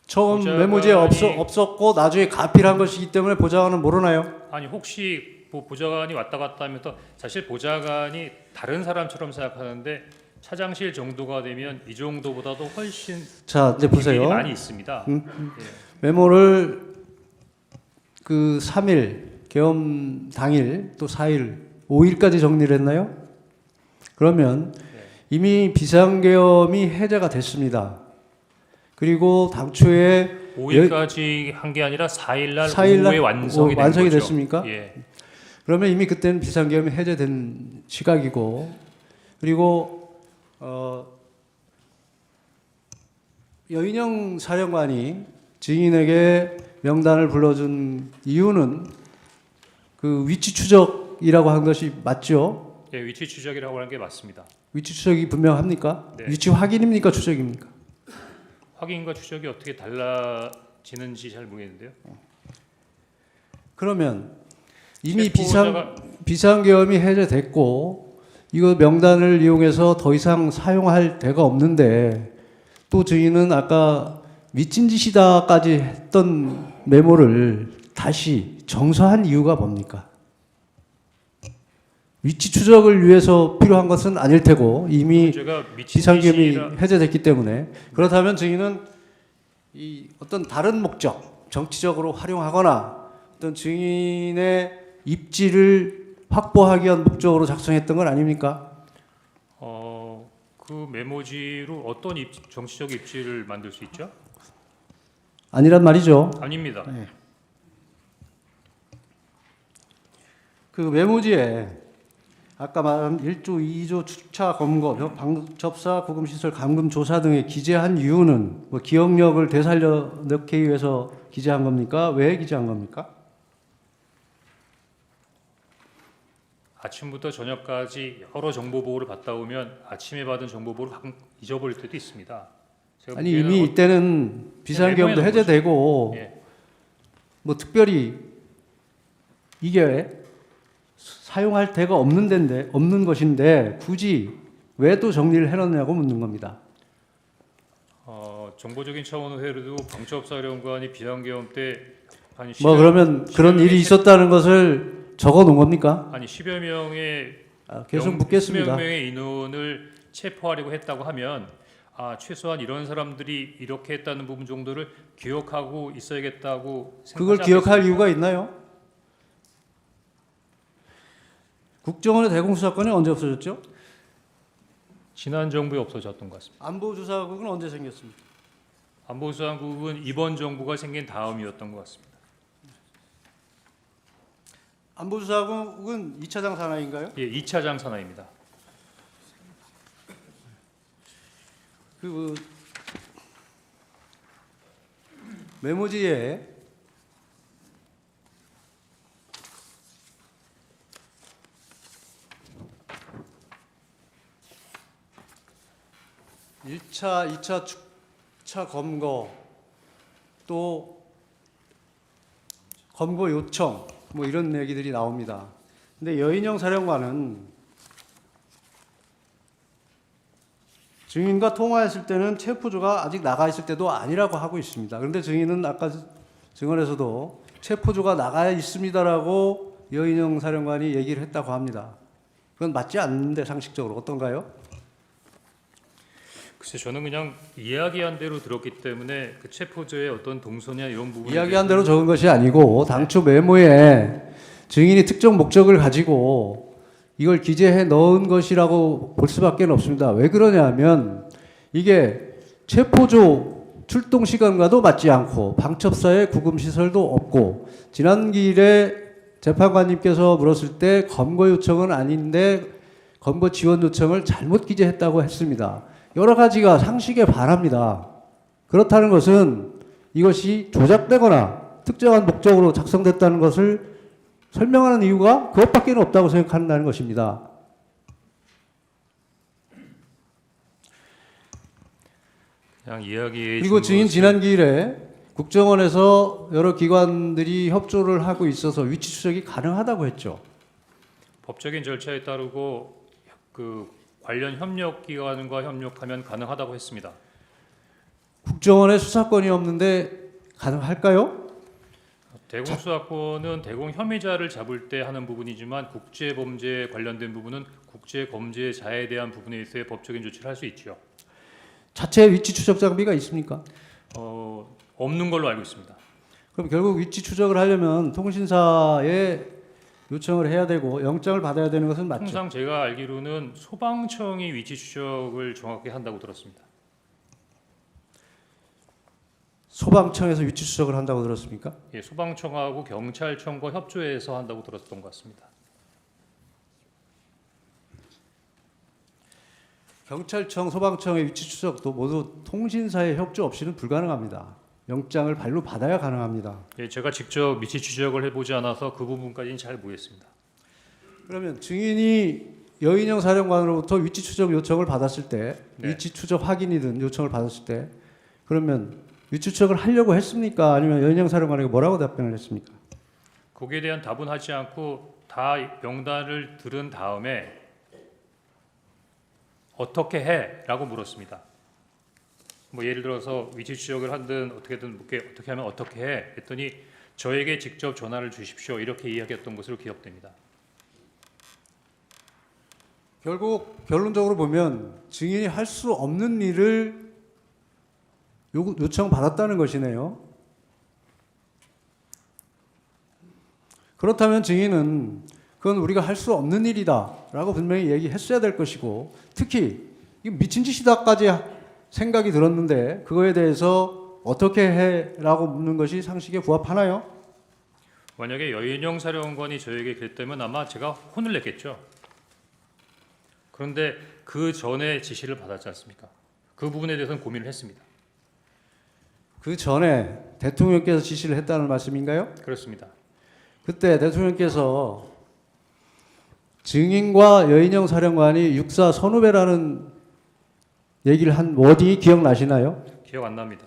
처음 보좌관이- 메모지에 없었고 나중에 가필한 것이기 때문에 보좌관은 모르나요? 아니 혹시 보좌관이 왔다 갔다 하면서 사실 보좌관이 다른 사람처럼 생각하는데 차장실 정도가 되면 이 정도보다도 훨씬 자 이제 보세요. 비밀이 많이 있습니다. 예. 메모를 그 3일 계엄 당일 또 4일 5일까지 정리를 했나요? 그러면 이미 비상계엄이 해제가 됐습니다. 그리고 당초에 5일까지 한 게 아니라 4일날 4일 날 오후에 완성이 된 완성이 거죠. 됐습니까? 예. 그러면 이미 그때는 비상계엄이 해제된 시각이고 그리고 여인영 사령관이 증인에게 명단을 불러준 이유는 그 위치 추적이라고 한 것이 맞죠? 예, 위치 추적이라고 하는 게 맞습니다. 위치 추적이 분명합니까? 네. 위치 확인입니까? 추적입니까? 확인과 추적이 어떻게 달라지는지 잘 모르겠는데요. 그러면 이미 체포자가 비상계엄이 해제됐고 이거 명단을 이용해서 더 이상 사용할 데가 없는데 또 증인은 아까 미친 짓이다까지 했던 메모를 다시 정서한 이유가 뭡니까? 위치 추적을 위해서 필요한 것은 아닐 테고 이미 제가 미친 비상계엄이 짓이라 해제됐기 때문에 그렇다면 증인은 이 어떤 다른 목적, 정치적으로 활용하거나 어떤 증인의 입지를 확보하기 위한 목적으로 작성했던 건 아닙니까? 그 메모지로 어떤 정치적 입지를 만들 수 있죠? 아니란 말이죠. 아닙니다. 그 메모지에 아까 말한 1조, 2조 추차 검거, 방첩사 구금시설 감금 조사 등에 기재한 이유는 뭐 기억력을 되살려 넣기 위해서 기재한 겁니까? 왜 기재한 겁니까? 아침부터 저녁까지 여러 정보 보고를 받다 보면 아침에 받은 정보 보고를 가끔 잊어버릴 때도 있습니다. 제가 아니 보기에는 이미 이때는 비상계엄도 메모해 놓은 해제되고 예. 뭐 특별히 이게 사용할 데가 없는 것인데 굳이 왜 또 정리를 해놨냐고 묻는 겁니다. 정보적인 차원의 회로도 방첩사령관이 비상계엄 때 한 뭐 그러면 그런 일이 있었다는 것을 적어 놓은 겁니까? 아니 10여 명의 계속 묻겠습니다. 10여 명의 인원을 체포하려고 했다고 하면 최소한 이런 사람들이 이렇게 했다는 부분 정도를 기억하고 있어야겠다고 그걸 생각하지 기억할 않겠습니까? 이유가 있나요? 국정원의 대공수사권이 언제 없어졌죠? 지난 정부에 없어졌던 것 같습니다. 안보조사국은 언제 생겼습니까? 안보수사국은 이번 정부가 생긴 다음이었던 것 같습니다. 안보조사국은 2차장 산하인가요? 예, 2차장 산하입니다. 그 메모지에 (1차) (2차) 축차 검거 또 검거 요청 뭐 이런 얘기들이 나옵니다. 근데 여인영 사령관은 증인과 통화했을 때는 체포조가 아직 나가 있을 때도 아니라고 하고 있습니다. 그런데 증인은 아까 증언에서도 체포조가 나가 있습니다라고 여인영 사령관이 얘기를 했다고 합니다. 그건 맞지 않는데 상식적으로 어떤가요? 글쎄 저는 그냥 이야기한 대로 들었기 때문에 그 체포조의 어떤 동선이나 이런 부분 이야기한 대로 적은 것이 아니고 당초 메모에 증인이 특정 목적을 가지고 이걸 기재해 넣은 것이라고 볼 수밖에 없습니다. 왜 그러냐면 이게 체포조 출동 시간과도 맞지 않고 방첩사에 구금 시설도 없고 지난 기일에 재판관님께서 물었을 때 검거 요청은 아닌데 검거 지원 요청을 잘못 기재했다고 했습니다. 여러 가지가 상식에 반합니다. 그렇다는 것은 이것이 조작되거나 특정한 목적으로 작성됐다는 것을 설명하는 이유가 그것밖에 없다고 생각한다는 것입니다. 그냥 이야기해 그리고 준 증인 것을- 지난 기일에 국정원에서 여러 기관들이 협조를 하고 있어서 위치 추적이 가능하다고 했죠. 법적인 절차에 따르고 그 관련 협력기관과 협력하면 가능하다고 했습니다. 국정원에 수사권이 없는데 가능할까요? 대공수사권은 대공 혐의자를 잡을 때 하는 부분이지만 국제범죄에 관련된 부분은 국제범죄자에 대한 부분에 있어야 법적인 조치를 할 수 있죠. 자체 위치 추적 장비가 있습니까? 없는 걸로 알고 있습니다. 그럼 결국 위치 추적을 하려면 통신사에 요청을 해야 되고 영장을 받아야 되는 것은 맞죠. 통상 제가 알기로는 소방청이 위치 추적을 정확히 한다고 들었습니다. 소방청에서 위치 추적을 한다고 들었습니까? 예, 소방청하고 경찰청과 협조해서 한다고 들었던 것 같습니다. 경찰청, 소방청의 위치 추적도 모두 통신사의 협조 없이는 불가능합니다. 영장을 발로 받아야 가능합니다. 예, 제가 직접 위치 추적을 해보지 않아서 그 부분까지는 잘 모르겠습니다. 그러면 증인이 여인영 사령관으로부터 위치 추적 요청을 받았을 때, 네. 위치 추적 확인이든 요청을 받았을 때, 그러면 위치 추적을 하려고 했습니까? 아니면 여인영 사령관에게 뭐라고 답변을 했습니까? 거기에 대한 답은 하지 않고 다 명단을 들은 다음에 어떻게 해?라고 물었습니다. 뭐 예를 들어서 위치 추적을 하든 어떻게든 어떻게 하면 어떻게 해? 했더니 저에게 직접 전화를 주십시오. 이렇게 이야기했던 것으로 기억됩니다. 결국 결론적으로 보면 증인이 할 수 없는 일을 요청받았다는 것이네요. 그렇다면 증인은 그건 우리가 할 수 없는 일이다라고 분명히 얘기했어야 될 것이고, 특히 이거 미친 짓이다까지 생각이 들었는데 그거에 대해서 어떻게 해라고 묻는 것이 상식에 부합하나요? 만약에 여인영 사령관이 저에게 그랬다면 아마 제가 혼을 냈겠죠. 그런데 그 전에 지시를 받았지 않습니까? 그 부분에 대해서는 고민을 했습니다. 그 전에 대통령께서 지시를 했다는 말씀인가요? 그렇습니다. 그때 대통령께서 증인과 여인영 사령관이 육사 선후배라는 얘기를 한 워딩이 기억나시나요? 기억 안 납니다.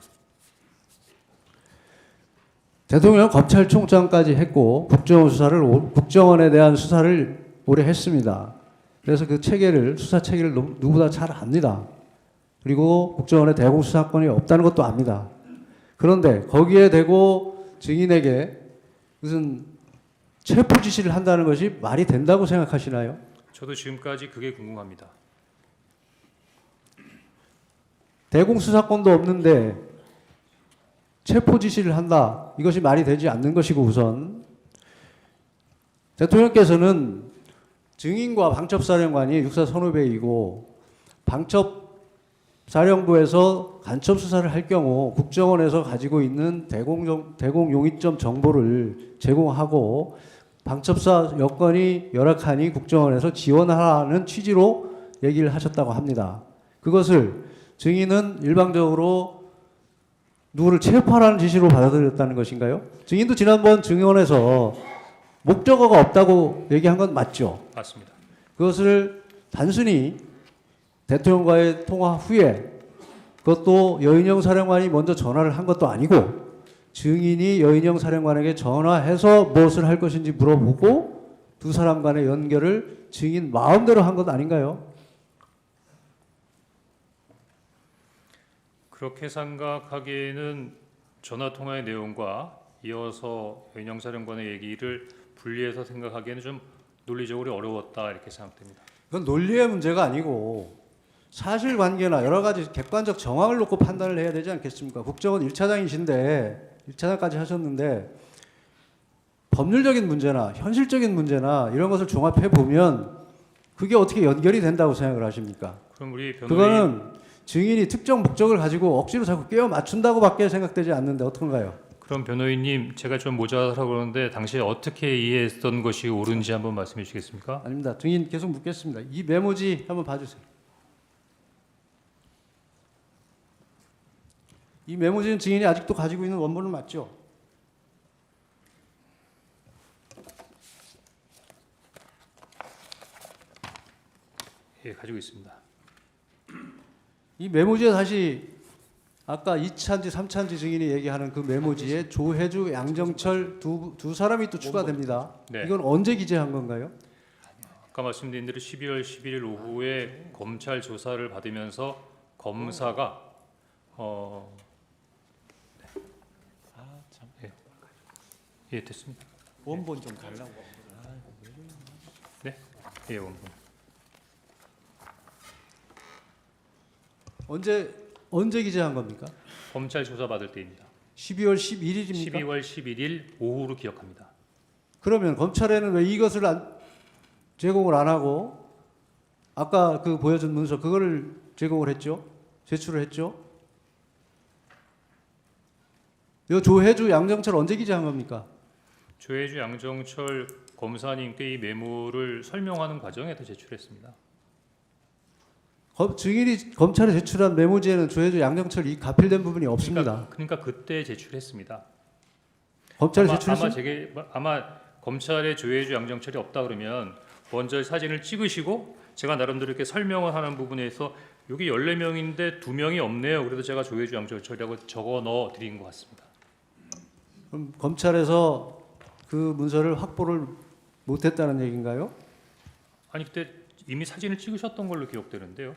대통령은 검찰총장까지 했고 국정원에 대한 수사를 오래 했습니다. 그래서 그 체계를 수사 체계를 누구보다 잘 압니다. 그리고 국정원에 대공수사권이 없다는 것도 압니다. 그런데 거기에 대고 증인에게 무슨 체포 지시를 한다는 것이 말이 된다고 생각하시나요? 저도 지금까지 그게 궁금합니다. 대공수사권도 없는데 체포 지시를 한다. 이것이 말이 되지 않는 것이고, 우선 대통령께서는 증인과 방첩사령관이 육사 선후배이고 방첩사령부에서 간첩 수사를 할 경우 국정원에서 가지고 있는 대공 용의점 정보를 제공하고 방첩사 여건이 열악하니 국정원에서 지원하라는 취지로 얘기를 하셨다고 합니다. 그것을 증인은 일방적으로 누구를 체포하라는 지시로 받아들였다는 것인가요? 증인도 지난번 증언에서 목적어가 없다고 얘기한 건 맞죠? 맞습니다. 그것을 단순히 대통령과의 통화 후에, 그것도 여인영 사령관이 먼저 전화를 한 것도 아니고 증인이 여인영 사령관에게 전화해서 무엇을 할 것인지 물어보고 두 사람 간의 연결을 증인 마음대로 한 것 아닌가요? 그렇게 생각하기에는 전화 통화의 내용과 이어서 여인영 사령관의 얘기를 분리해서 생각하기에는 좀 논리적으로 어려웠다 이렇게 생각됩니다. 그건 논리의 문제가 아니고 사실관계나 여러 가지 객관적 정황을 놓고 판단을 해야 되지 않겠습니까? 국정원 1차장이신데 1차장까지 하셨는데 법률적인 문제나 현실적인 문제나 이런 것을 종합해 보면 그게 어떻게 연결이 된다고 생각을 하십니까? 그럼 우리 변호인 그거는 증인이 특정 목적을 가지고 억지로 자꾸 끼워 맞춘다고밖에 생각되지 않는데 어떤가요? 그럼 변호인님 제가 좀 모자라서 그러는데 당시에 어떻게 이해했던 것이 옳은지 한번 말씀해 주시겠습니까? 아닙니다. 증인 계속 묻겠습니다. 이 메모지 한번 봐주세요. 이 메모지는 증인이 아직도 가지고 있는 원본은 맞죠? 예, 가지고 있습니다. 이 메모지에 다시 아까 2차인지 3차인지 증인이 얘기하는 그 메모지에 조혜주, 양정철 두 사람이 또 추가됩니다. 네. 이건 언제 기재한 건가요? 아까 말씀드린 대로 12월 11일 오후에 검찰 조사를 받으면서 검사가 예, 됐습니다. 원본 좀 달라고. 예, 원본. 언제 기재한 겁니까? 검찰 조사 받을 때입니다. 12월 11일입니까? 12월 11일 오후로 기억합니다. 그러면 검찰에는 왜 이것을 제공을 안 하고 아까 그 보여준 문서 그거를 제공을 했죠? 제출을 했죠? 이 조혜주, 양정철 언제 기재한 겁니까? 조혜주, 양정철 검사님께 이 메모를 설명하는 과정에서 제출했습니다. 증인이 검찰에 제출한 메모지에는 조혜주, 양정철 이 가필된 부분이 없습니다. 그러니까 그때 제출했습니다. 검찰에 아마 제출했습니다. 아마 검찰에 조혜주, 양정철이 없다 그러면 먼저 사진을 찍으시고 제가 나름대로 이렇게 설명을 하는 부분에서 여기 14명인데 2명이 없네요. 그래서 제가 조혜주, 양정철이라고 적어 넣어 드린 것 같습니다. 그럼 검찰에서 그 문서를 확보를 못했다는 얘기인가요? 아니 그때 이미 사진을 찍으셨던 걸로 기억되는데요.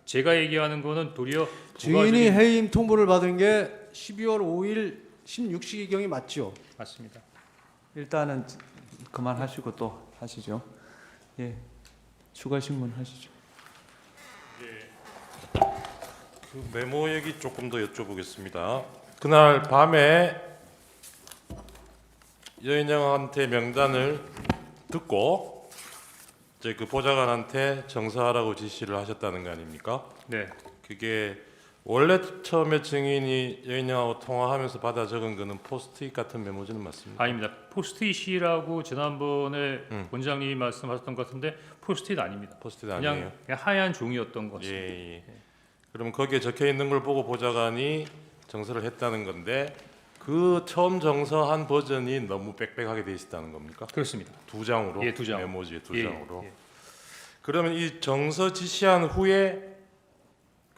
제가 얘기하는 거는 도리어 증인이 해임 통보를 받은 게 12월 5일 16시경이 맞죠? 맞습니다. 일단은 그만하시고 또 하시죠. 예, 추가 신문 하시죠. 그 메모 얘기 조금 더 여쭤보겠습니다. 그날 밤에 여인영한테 명단을 듣고 이제 그 보좌관한테 정사하라고 지시를 하셨다는 거 아닙니까? 네, 그게 원래 처음에 증인이 여인영하고 통화하면서 받아 적은 거는 포스트잇 같은 메모지는 맞습니까? 아닙니다. 포스트잇이라고 지난번에 원장님이 말씀하셨던 것 같은데 포스트잇 아닙니다. 포스트잇 아니에요? 그냥 하얀 종이였던 것 같습니다. 예. 그럼 거기에 적혀 있는 걸 보고 보좌관이 정서를 했다는 건데 그 처음 정서한 버전이 너무 빽빽하게 돼 있었다는 겁니까? 그렇습니다. 두 장으로? 예, 두 장. 메모지에 두 예, 장으로. 예. 그러면 이 정서 지시한 후에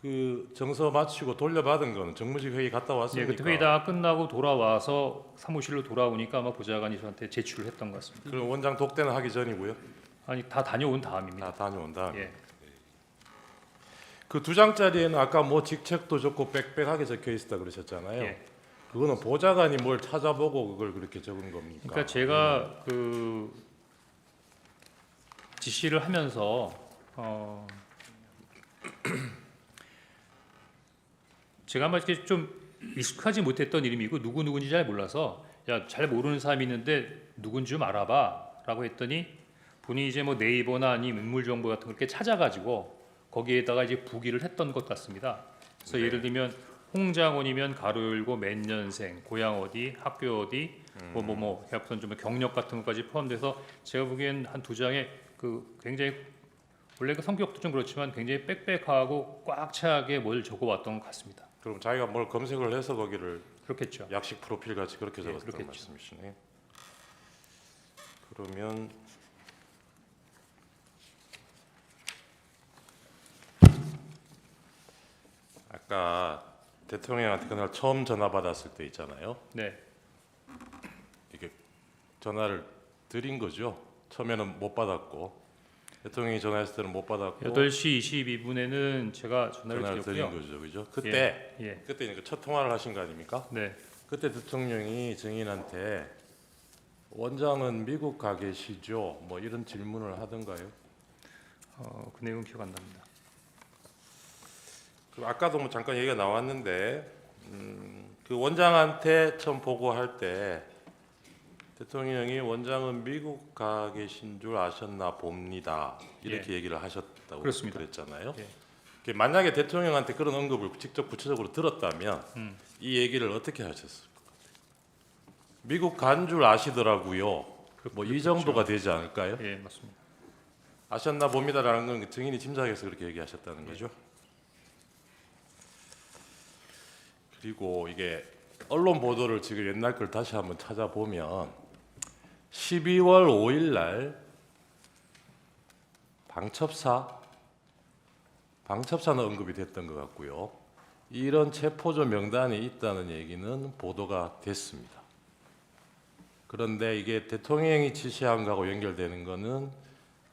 그 정서 마치고 돌려받은 거는 정무직 회의 갔다 예, 왔습니까? 그때 회의 다 끝나고 돌아와서 사무실로 돌아오니까 아마 보좌관이 저한테 제출을 했던 것 같습니다. 그럼 원장 독대는 하기 전이고요. 아니 다 다녀온 다음입니다. 다 다녀온 다음에. 예. 그 두 장짜리에는 아까 뭐 직책도 적고 빽빽하게 적혀 있었다 그러셨잖아요. 예. 그거는 보좌관이 뭘 찾아보고 그걸 그렇게 적은 겁니까? 그러니까 제가 그 지시를 하면서 제가 아마 이렇게 좀 익숙하지 못했던 이름이고 누구인지 잘 몰라서 야, 잘 모르는 사람이 있는데 누군지 좀 알아봐라고 했더니 본인이 이제 뭐 네이버나 아니면 인물 정보 같은 걸 이렇게 찾아가지고 거기에다가 이제 부기를 했던 것 같습니다. 그래서 네. 예를 들면 홍장원이면 가로 열고 몇 년생, 고향 어디, 학교 어디, 뭐 해서 좀 경력 같은 것까지 포함돼서 제가 보기엔 한 두 장에 그 굉장히 원래 그 성격도 좀 그렇지만 굉장히 빽빽하고 꽉 차게 뭘 적어왔던 것 같습니다. 그럼 자기가 뭘 검색을 해서 거기를 그렇겠죠. 약식 프로필 같이 그렇게 예, 적었던 그렇겠죠. 말씀이시네. 그러면 아까 대통령한테 그날 처음 전화 받았을 때 있잖아요. 네, 이게 전화를 드린 거죠. 처음에는 못 받았고 대통령이 전화했을 때는 못 받았고 8시 22분에는 제가 전화를 드린 드렸고요. 거죠, 그죠? 그때 예, 그때 첫 통화를 하신 거 아닙니까? 네, 그때 대통령이 증인한테 원장은 미국 가 계시죠? 뭐 이런 질문을 하던가요? 그 내용은 기억 안 납니다. 그 아까도 뭐 잠깐 얘기가 나왔는데 그 원장한테 처음 보고할 때 대통령이 원장은 미국 가 계신 줄 아셨나 봅니다. 이렇게 얘기를 하셨다고 그렇습니다. 그랬잖아요. 예. 그 만약에 대통령한테 그런 언급을 직접 구체적으로 들었다면 이 얘기를 어떻게 하셨을 것 같아요? 미국 간 줄 아시더라고요. 뭐 이 정도가 되지 않을까요? 예, 맞습니다. 아셨나 봅니다라는 건 증인이 짐작해서 그렇게 얘기하셨다는 거죠. 그리고 이게 언론 보도를 지금 옛날 걸 다시 한번 찾아보면 12월 5일 날 방첩사는 언급이 됐던 것 같고요. 이런 체포조 명단이 있다는 얘기는 보도가 됐습니다. 그런데 이게 대통령이 지시한 거하고 연결되는 거는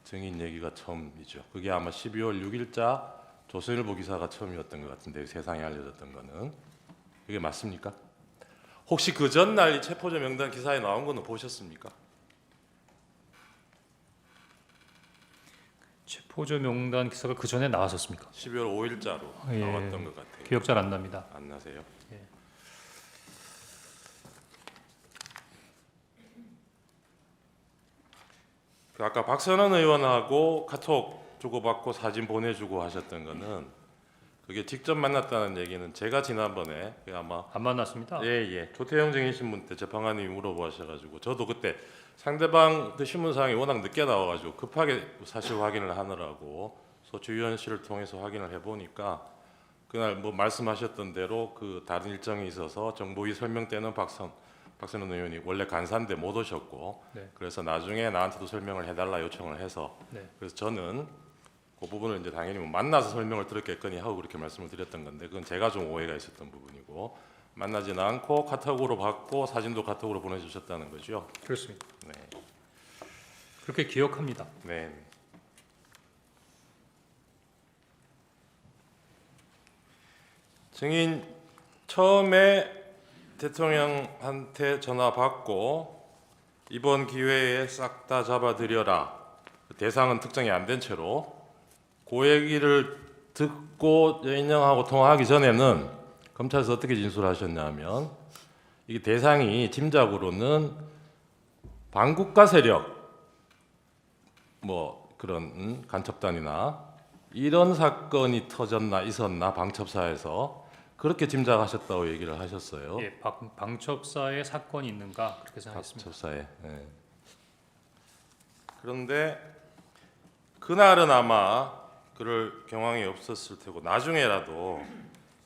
증인 얘기가 처음이죠. 그게 아마 12월 6일자 조선일보 기사가 처음이었던 것 같은데 세상에 알려졌던 거는 그게 맞습니까? 혹시 그 전날 이 체포조 명단 기사에 나온 거는 보셨습니까? 체포조 명단 기사가 그 전에 나왔었습니까? 12월 5일자로 예. 나왔던 것 같아요. 기억 잘 안 납니다. 안 나세요? 예. 그 아까 박선원 의원하고 카톡 주고받고 사진 보내주고 하셨던 거는 그게 직접 만났다는 얘기는 제가 지난번에 그 아마 안 만났습니다. 예. 조태영 증인 신문 때 재판관님이 물어보셔가지고 저도 그때 상대방 그 신문사항이 워낙 늦게 나와가지고 급하게 사실 확인을 하느라고 소추위원실을 통해서 확인을 해보니까 그날 뭐 말씀하셨던 대로 그 다른 일정이 있어서 정보위 설명 때는 박선원 의원이 원래 간사인데 못 오셨고 네. 그래서 나중에 나한테도 설명을 해달라 요청을 해서 네. 그래서 저는 그 부분을 이제 당연히 뭐 만나서 설명을 들었겠거니 하고 그렇게 말씀을 드렸던 건데 그건 제가 좀 오해가 있었던 부분이고 만나지는 않고 카톡으로 받고 사진도 카톡으로 보내주셨다는 거죠. 그렇습니다. 네. 그렇게 기억합니다. 네. 증인 처음에 대통령한테 전화 받고 이번 기회에 싹 다 잡아들여라. 대상은 특정이 안 된 채로 그 얘기를 듣고 여인영하고 통화하기 전에는 검찰에서 어떻게 진술하셨냐면 이게 대상이 짐작으로는 반국가 세력 뭐 그런 간첩단이나 이런 사건이 터졌나 있었나 방첩사에서 그렇게 짐작하셨다고 얘기를 하셨어요. 예, 방첩사에 사건이 있는가 그렇게 생각했습니다. 방첩사에. 예. 그런데 그날은 아마 그럴 경황이 없었을 테고 나중에라도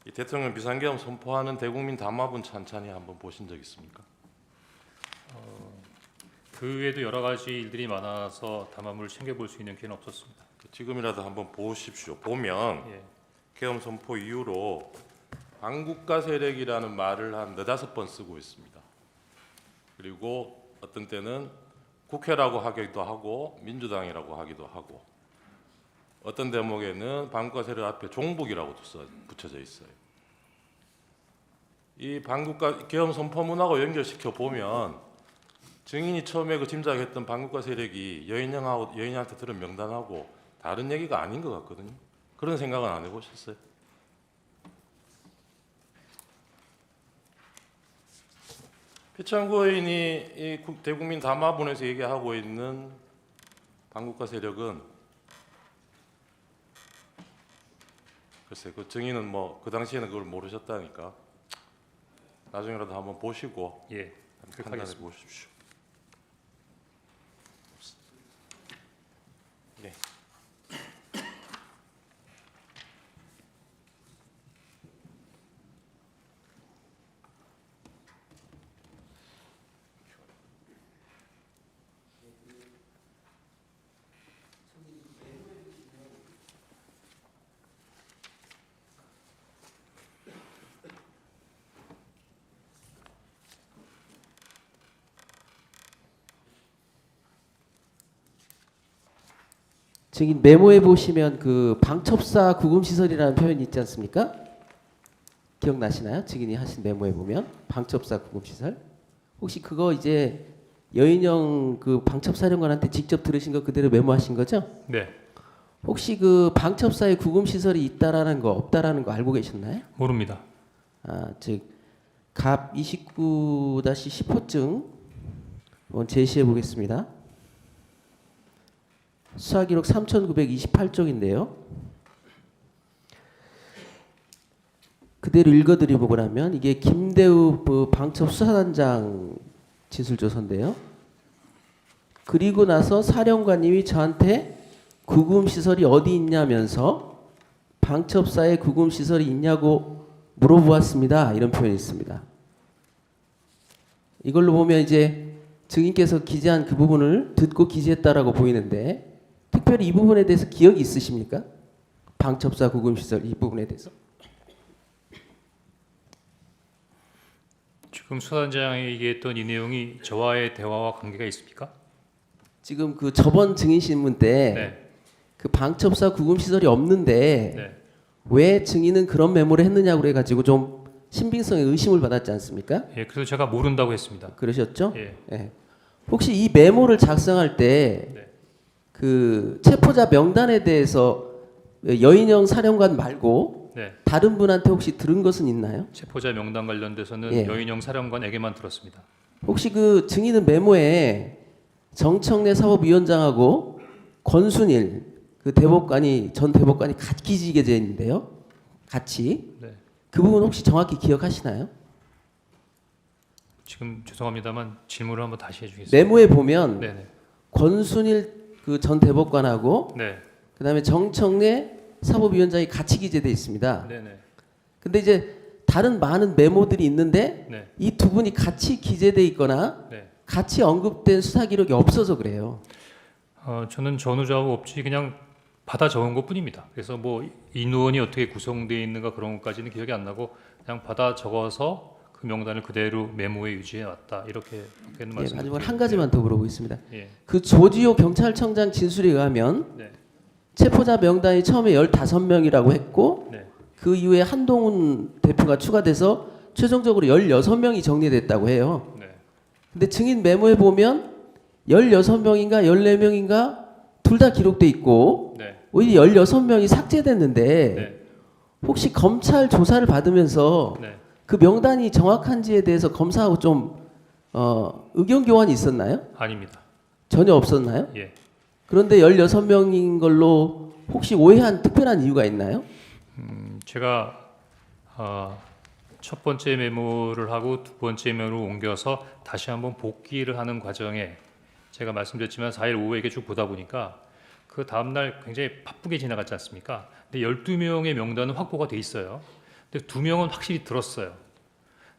이 대통령 비상계엄 선포하는 대국민 담화문 찬찬히 한번 보신 적 있습니까? 그 외에도 여러 가지 일들이 많아서 담화물을 챙겨볼 수 있는 기회는 없었습니다. 지금이라도 한번 보십시오. 보면 예, 계엄 선포 이후로 반국가 세력이라는 말을 한 4-5번 쓰고 있습니다. 그리고 어떤 때는 국회라고 하기도 하고 민주당이라고 하기도 하고 어떤 대목에는 반국가 세력 앞에 종북이라고 붙여져 있어요. 이 반국가 계엄 선포문하고 연결시켜 보면 증인이 처음에 그 짐작했던 반국가 세력이 여인영한테 들은 명단하고 다른 얘기가 아닌 것 같거든요. 그런 생각은 안 해보셨어요? 피천구 의원이 이 대국민 담화문에서 얘기하고 있는 반국가 세력은 글쎄 그 증인은 뭐 그 당시에는 그걸 모르셨다니까 나중에라도 한번 보시고 예, 그렇게 판단해 하겠습니다. 보십시오. 네. 증인 메모해 보시면 그 방첩사 구금시설이라는 표현이 있지 않습니까? 기억나시나요? 증인이 하신 메모해 보면 방첩사 구금시설 혹시 그거 이제 여인영 그 방첩사령관한테 직접 들으신 거 그대로 메모하신 거죠? 네, 혹시 그 방첩사에 구금 시설이 있다라는 거 없다라는 거 알고 계셨나요? 모릅니다. 갑 29-10호증 한번 제시해 보겠습니다. 수사기록 3928쪽인데요. 그대로 읽어드리고 그러면 이게 김대우 방첩 수사단장 진술조서인데요. 그리고 나서 사령관님이 저한테 구금시설이 어디 있냐면서 방첩사에 구금시설이 있냐고 물어보았습니다. 이런 표현이 있습니다. 이걸로 보면 이제 증인께서 기재한 그 부분을 듣고 기재했다라고 보이는데 특별히 이 부분에 대해서 기억이 있으십니까? 방첩사 구금시설 이 부분에 대해서. 지금 수사단장이 얘기했던 이 내용이 저와의 대화와 관계가 있습니까? 지금 그 저번 증인신문 때 네, 그 방첩사 구금시설이 없는데 네. 왜 증인은 그런 메모를 했느냐고 그래가지고 좀 신빙성에 의심을 받았지 않습니까? 예, 그래서 제가 모른다고 했습니다. 그러셨죠? 예, 예. 혹시 이 메모를 작성할 때 네. 그 체포자 명단에 대해서 여인영 사령관 말고 네. 다른 분한테 혹시 들은 것은 있나요? 체포자 명단 관련돼서는 예. 여인영 사령관에게만 들었습니다. 혹시 그 증인은 메모에 정청래 사법위원장하고 권순일 그 대법관이 전 대법관이 같이 기재되어 있는데요. 같이 네. 그 부분 혹시 정확히 기억하시나요? 지금 죄송합니다만 질문을 한번 다시 해주겠습니다. 메모에 보면 네네. 권순일 그 전 대법관하고 네. 그다음에 정청래 사법위원장이 같이 기재되어 있습니다. 네네. 근데 이제 다른 많은 메모들이 있는데 네. 이 두 분이 같이 기재되어 있거나 네. 같이 언급된 수사 기록이 없어서 그래요. 저는 전후좌우 없이 그냥 받아 적은 것뿐입니다. 그래서 뭐 인원이 어떻게 구성되어 있는가 그런 것까지는 기억이 안 나고 그냥 받아 적어서 그 명단을 그대로 메모에 유지해 왔다 이렇게는 예, 말씀드립니다. 마지막으로 한 가지만 더 물어보겠습니다. 예. 그 조지호 경찰청장 진술에 의하면 네. 체포자 명단이 처음에 15명이라고 했고 네. 그 이후에 한동훈 대표가 추가돼서 최종적으로 16명이 정리됐다고 해요. 네. 근데 증인 메모에 보면 16명인가 14명인가 둘 다 기록돼 있고 네. 오히려 16명이 삭제됐는데 네. 혹시 검찰 조사를 받으면서 네. 그 명단이 정확한지에 대해서 검사하고 좀 의견 교환이 있었나요? 아닙니다. 전혀 없었나요? 예. 그런데 16명인 걸로 혹시 오해한 특별한 이유가 있나요? 제가 첫 번째 메모를 하고 두 번째 메모를 옮겨서 다시 한번 복기를 하는 과정에 제가 말씀드렸지만 4일 오후에 이렇게 쭉 보다 보니까 그 다음날 굉장히 바쁘게 지나갔지 않습니까? 근데 12명의 명단은 확보가 돼 있어요. 근데 2명은 확실히 들었어요.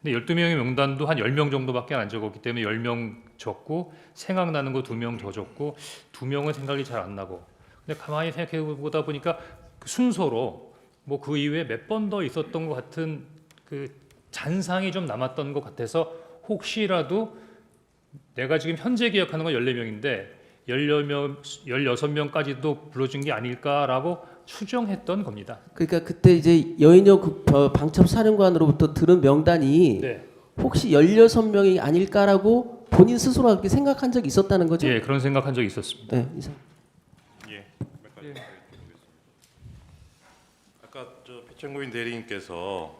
근데 12명의 명단도 한 10명 정도밖에 안 적었기 때문에 10명 적고 생각나는 거 2명 더 적고 2명은 생각이 잘 안 나고 근데 가만히 생각해 보다 보니까 그 순서로 뭐 그 이후에 몇 번 더 있었던 것 같은 그 잔상이 좀 남았던 것 같아서 혹시라도 내가 지금 현재 기억하는 건 14명인데 16명까지도 불러준 게 아닐까라고 추정했던 겁니다. 그러니까 그때 이제 여인영 방첩사령관으로부터 들은 명단이 네. 혹시 16명이 아닐까라고 본인 스스로 그렇게 생각한 적이 있었다는 거죠? 예, 그런 생각한 적이 있었습니다. 네, 이상. 예, 몇 가지 보겠습니다. 아까 저 피청구인 대리님께서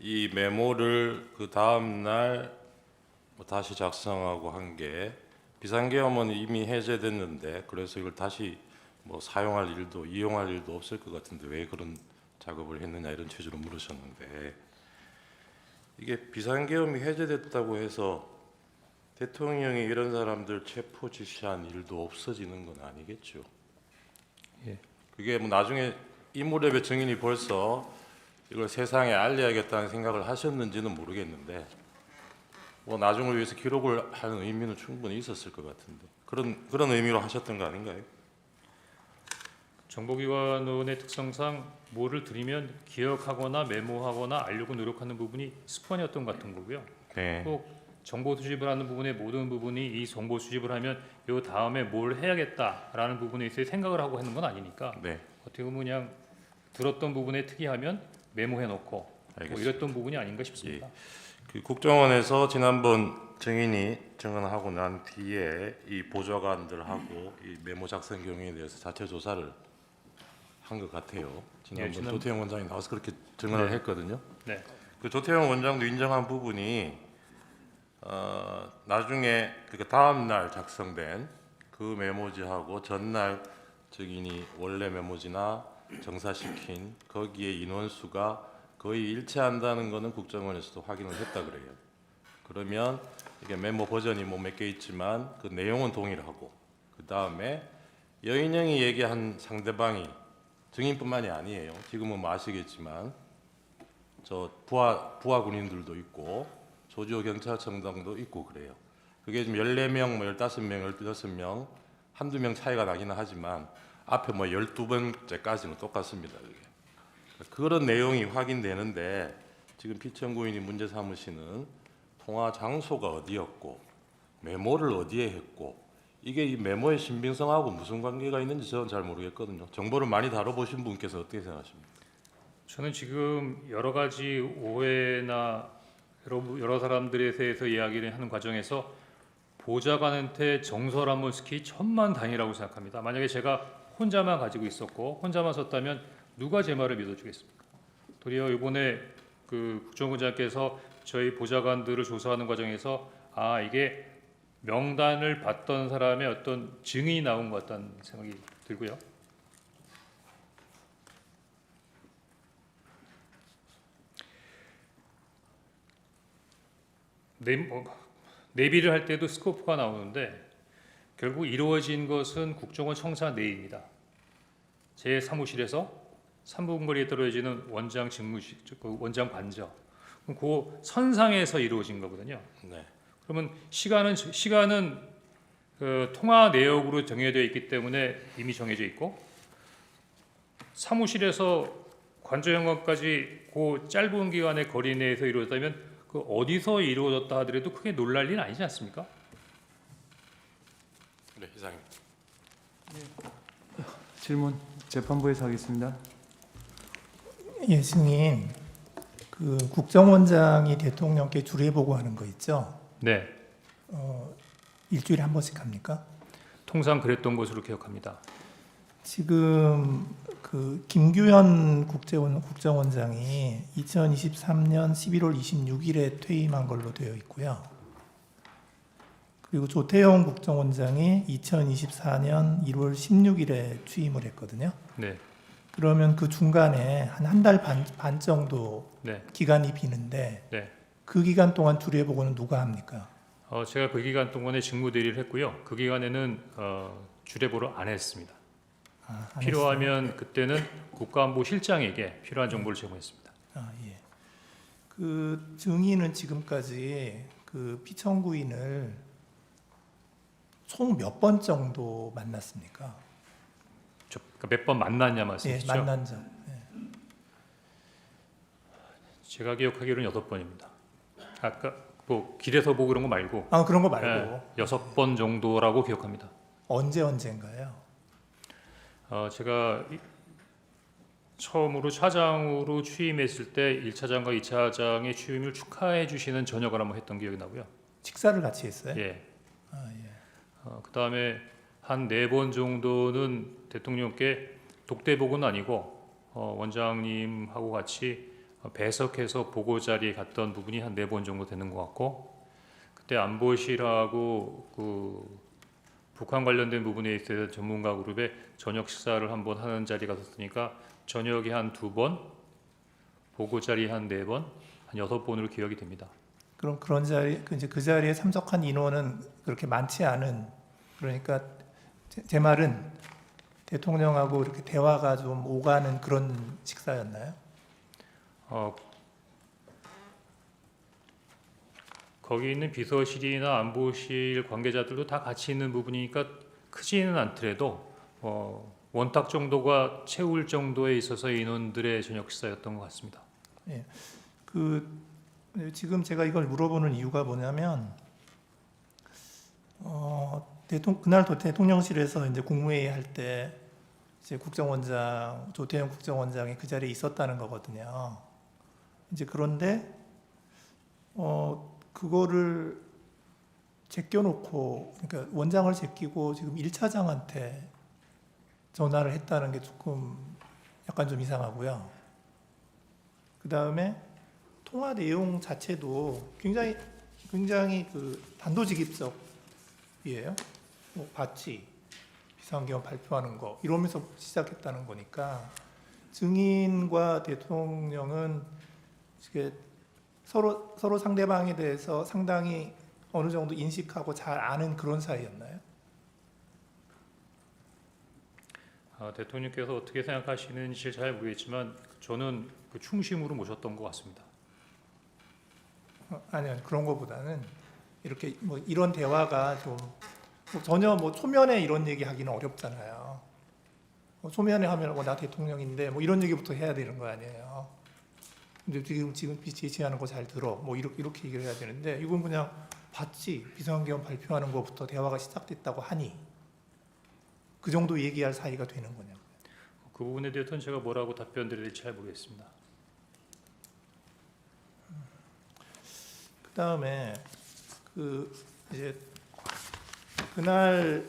이 메모를 그 다음 날 뭐 다시 작성하고 한 게 비상계엄은 이미 해제됐는데 그래서 이걸 다시 뭐 사용할 일도 이용할 일도 없을 것 같은데 왜 그런 작업을 했느냐 이런 취지로 물으셨는데 이게 비상계엄이 해제됐다고 해서 대통령이 이런 사람들 체포 지시한 일도 없어지는 건 아니겠죠. 예. 그게 뭐 나중에 인물의 증인이 벌써 이걸 세상에 알려야겠다는 생각을 하셨는지는 모르겠는데 뭐 나중을 위해서 기록을 하는 의미는 충분히 있었을 것 같은데 그런 의미로 하셨던 거 아닌가요? 정보기관원의 특성상 뭐를 들으면 기억하거나 메모하거나 알려고 노력하는 부분이 습관이었던 것 같은 거고요. 네. 꼭 정보 수집을 하는 부분의 모든 부분이 이 정보 수집을 하면 요 다음에 뭘 해야겠다라는 부분에 있어 생각을 하고 하는 건 아니니까 네. 어떻게 보면 그냥 들었던 부분에 특이하면 메모해 놓고 뭐 알겠습니다. 이랬던 부분이 아닌가 싶습니다. 그 국정원에서 지난번 증인이 증언하고 난 뒤에 이 보좌관들하고 이 메모 작성 경위에 대해서 자체 조사를 한 것 같아요. 지난번 지난- 조태영 원장이 나와서 그렇게 증언을 네. 했거든요. 네. 그 조태영 원장도 인정한 부분이 나중에 그 다음 날 작성된 그 메모지하고 전날 증인이 원래 메모지나 정사시킨 거기에 인원수가 거의 일치한다는 것은 국정원에서도 확인을 했다 그래요. 그러면 이게 메모 버전이 뭐 몇 개 있지만 그 내용은 동일하고 그 다음에 여인영이 얘기한 상대방이 증인뿐만이 아니에요. 지금은 뭐 아시겠지만 저 부하 군인들도 있고 조지호 경찰청장도 있고 그래요. 그게 지금 14명, 뭐 15명, 16명 한두 명 차이가 나기는 하지만 앞에 뭐 12번째까지는 똑같습니다. 그게. 그런 내용이 확인되는데 지금 피청구인이 문제 삼으시는 통화 장소가 어디였고 메모를 어디에 했고 이게 이 메모의 신빙성하고 무슨 관계가 있는지 저는 잘 모르겠거든요. 정보를 많이 다뤄보신 분께서 어떻게 생각하십니까? 저는 지금 여러 가지 오해나 여러 사람들에 대해서 이야기를 하는 과정에서 보좌관한테 정서를 한번 스키 천만다행이라고 생각합니다. 만약에 제가 혼자만 가지고 있었고 혼자만 썼다면 누가 제 말을 믿어주겠습니까? 도리어 이번에 그 국정원장께서 저희 보좌관들을 조사하는 과정에서 이게 명단을 받던 사람의 어떤 증인이 나온 것 같다는 생각이 들고요. 내비를 할 때도 스코프가 나오는데 결국 이루어진 것은 국정원 청사 내입니다. 제 사무실에서 3분 거리에 떨어지는 원장 집무실, 그 원장 관저, 그 선상에서 이루어진 거거든요. 네. 그러면 시간은 그 통화 내역으로 정해져 있기 때문에 이미 정해져 있고 사무실에서 관저영화까지 그 짧은 기간의 거리 내에서 이루어졌다면 그 어디서 이루어졌다 하더라도 크게 놀랄 일은 아니지 않습니까? 네, 이상입니다. 질문 재판부에서 하겠습니다. 예, 승인. 그 국정원장이 대통령께 주례 보고하는 거 있죠? 네, 일주일에 한 번씩 합니까? 통상 그랬던 것으로 기억합니다. 지금 그 김규현 국정원장이 2023년 11월 26일에 퇴임한 걸로 되어 있고요. 그리고 조태용 국정원장이 2024년 1월 16일에 취임을 했거든요. 네, 그러면 그 중간에 한 달 반 정도 네, 기간이 비는데 네. 그 기간 동안 주례 보고는 누가 합니까? 제가 그 기간 동안에 직무 대리를 했고요. 그 기간에는 주례보를 안 했습니다. 안 했어요? 필요하면 그때는 국가안보실장에게 필요한 정보를 제공했습니다. 예. 그 증인은 지금까지 그 피청구인을 총 몇 번 정도 만났습니까? 몇 번 만났냐 예, 말씀이시죠? 만난 적. 예. 제가 기억하기로는 6번입니다. 아까 뭐 길에서 보고 그런 거 말고 그런 거 말고 6번 정도라고 기억합니다. 언제인가요? 제가 처음으로 차장으로 취임했을 때 1차장과 2차장의 취임을 축하해 주시는 저녁을 한번 했던 기억이 나고요. 식사를 같이 했어요? 예. 예. 그다음에 한 4번 정도는 대통령께 독대복은 아니고 원장님하고 같이 배석해서 보고 자리에 갔던 부분이 한 4번 정도 되는 것 같고 그때 안보실하고 그 북한 관련된 부분에 있어서 전문가 그룹의 저녁 식사를 한번 하는 자리가 있었으니까 저녁에 한 2번, 보고 자리 한 4번, 한 6번으로 기억이 됩니다. 그럼 그런 자리 이제 그 자리에 참석한 인원은 그렇게 많지 않은 그러니까 제 말은 대통령하고 이렇게 대화가 좀 오가는 그런 식사였나요? 거기 있는 비서실이나 안보실 관계자들도 다 같이 있는 부분이니까 크지는 않더라도 원탁 정도가 채울 정도에 있어서 인원들의 저녁 식사였던 것 같습니다. 예. 지금 제가 이걸 물어보는 이유가 뭐냐면 그날 대통령실에서 이제 국무회의 할 때 이제 조태영 국정원장이 그 자리에 있었다는 거거든요. 이제 그런데 그거를 제껴놓고, 그러니까 원장을 제끼고 지금 1차장한테 전화를 했다는 게 조금 약간 좀 이상하고요. 그 다음에 통화 내용 자체도 굉장히 그 단도직입적이에요. 뭐 봤지, 비상계엄 발표하는 거 이러면서 시작했다는 거니까 증인과 대통령은 이게 서로 상대방에 대해서 상당히 어느 정도 인식하고 잘 아는 그런 사이였나요? 대통령께서 어떻게 생각하시는지 잘 모르겠지만 저는 그 충심으로 모셨던 것 같습니다. 아니요, 그런 거보다는 이렇게 뭐 이런 대화가 좀뭐 전혀 뭐 초면에 이런 얘기 하기는 어렵잖아요. 뭐 초면에 하면 나 대통령인데 뭐 이런 얘기부터 해야 되는 거 아니에요. 근데 지금 제시하는 거 잘 들어. 뭐 이렇게 얘기를 해야 되는데 이건 그냥 봤지, 비상계엄 발표하는 것부터 대화가 시작됐다고 하니 그 정도 얘기할 사이가 되는 거냐고요. 그 부분에 대해서는 제가 뭐라고 답변 드려야 될지 잘 모르겠습니다. 그 다음에 그 이제 그날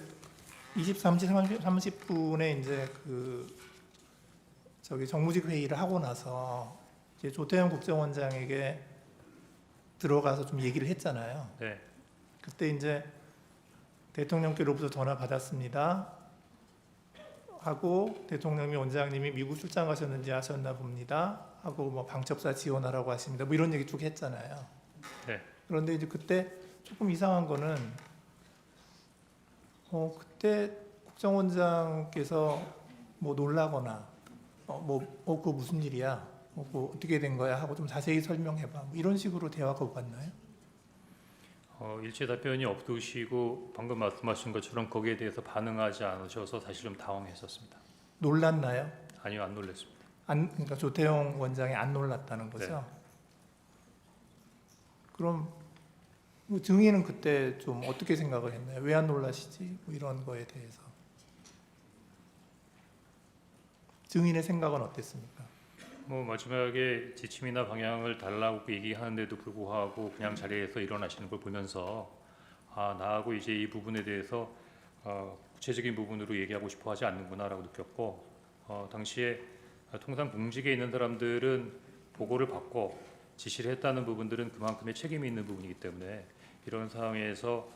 23시 30분에 이제 그 저기 정무직 회의를 하고 나서 이제 조태현 국정원장에게 들어가서 좀 얘기를 했잖아요. 네, 그때 이제 대통령께로부터 전화 받았습니다 하고 대통령이 원장님이 미국 출장 가셨는지 아셨나 봅니다 하고 뭐 방첩사 지원하라고 하십니다 뭐 이런 얘기 쭉 했잖아요. 네. 그런데 이제 그때 조금 이상한 거는 그때 국정원장께서 뭐 놀라거나 그거 무슨 일이야, 그거 어떻게 된 거야 하고 좀 자세히 설명해봐 뭐 이런 식으로 대화가 오갔나요? 일체 답변이 없으시고 방금 말씀하신 것처럼 거기에 대해서 반응하지 않으셔서 사실 좀 당황했었습니다. 놀랐나요? 아니요, 안 놀랐습니다. 그러니까 조태용 원장이 안 놀랐다는 거죠. 네. 그럼 뭐 증인은 그때 좀 어떻게 생각을 했나요? 왜 안 놀라시지? 뭐 이런 거에 대해서 증인의 생각은 어땠습니까? 뭐 마지막에 지침이나 방향을 달라고 얘기하는데도 불구하고 그냥 자리에서 일어나시는 걸 보면서 나하고 이제 이 부분에 대해서 구체적인 부분으로 얘기하고 싶어 하지 않는구나라고 느꼈고 당시에 통상 공직에 있는 사람들은 보고를 받고 지시를 했다는 부분들은 그만큼의 책임이 있는 부분이기 때문에 이런 상황에서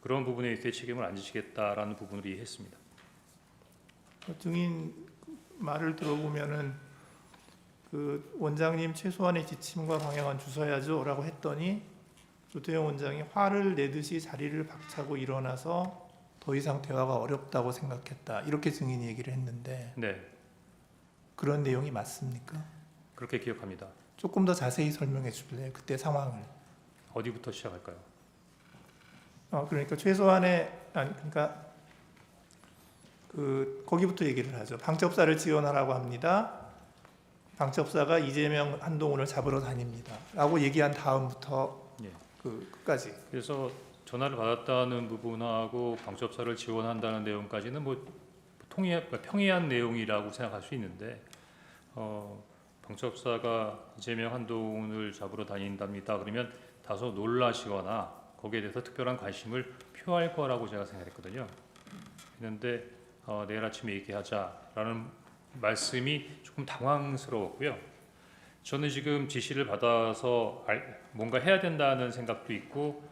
그런 부분에 대해 책임을 안 지시겠다라는 부분을 이해했습니다. 증인 말을 들어보면은 그 원장님 최소한의 지침과 방향은 주셔야죠라고 했더니 조태용 원장이 화를 내듯이 자리를 박차고 일어나서 더 이상 대화가 어렵다고 생각했다 이렇게 증인이 얘기를 했는데 네, 그런 내용이 맞습니까? 그렇게 기억합니다. 조금 더 자세히 설명해 주실래요? 그때 상황을. 어디부터 시작할까요? 그러니까 최소한의 그러니까 그 거기부터 얘기를 하죠. 방첩사를 지원하라고 합니다. 방첩사가 이재명 한동훈을 잡으러 다닙니다.라고 얘기한 다음부터 예. 그 끝까지. 그래서 전화를 받았다는 부분하고 방첩사를 지원한다는 내용까지는 뭐 평이한 내용이라고 생각할 수 있는데 방첩사가 이재명 한동훈을 잡으러 다닌답니다. 그러면 다소 놀라시거나 거기에 대해서 특별한 관심을 표할 거라고 제가 생각했거든요. 그런데 내일 아침에 얘기하자라는 말씀이 조금 당황스러웠고요. 저는 지금 지시를 받아서 뭔가 해야 된다는 생각도 있고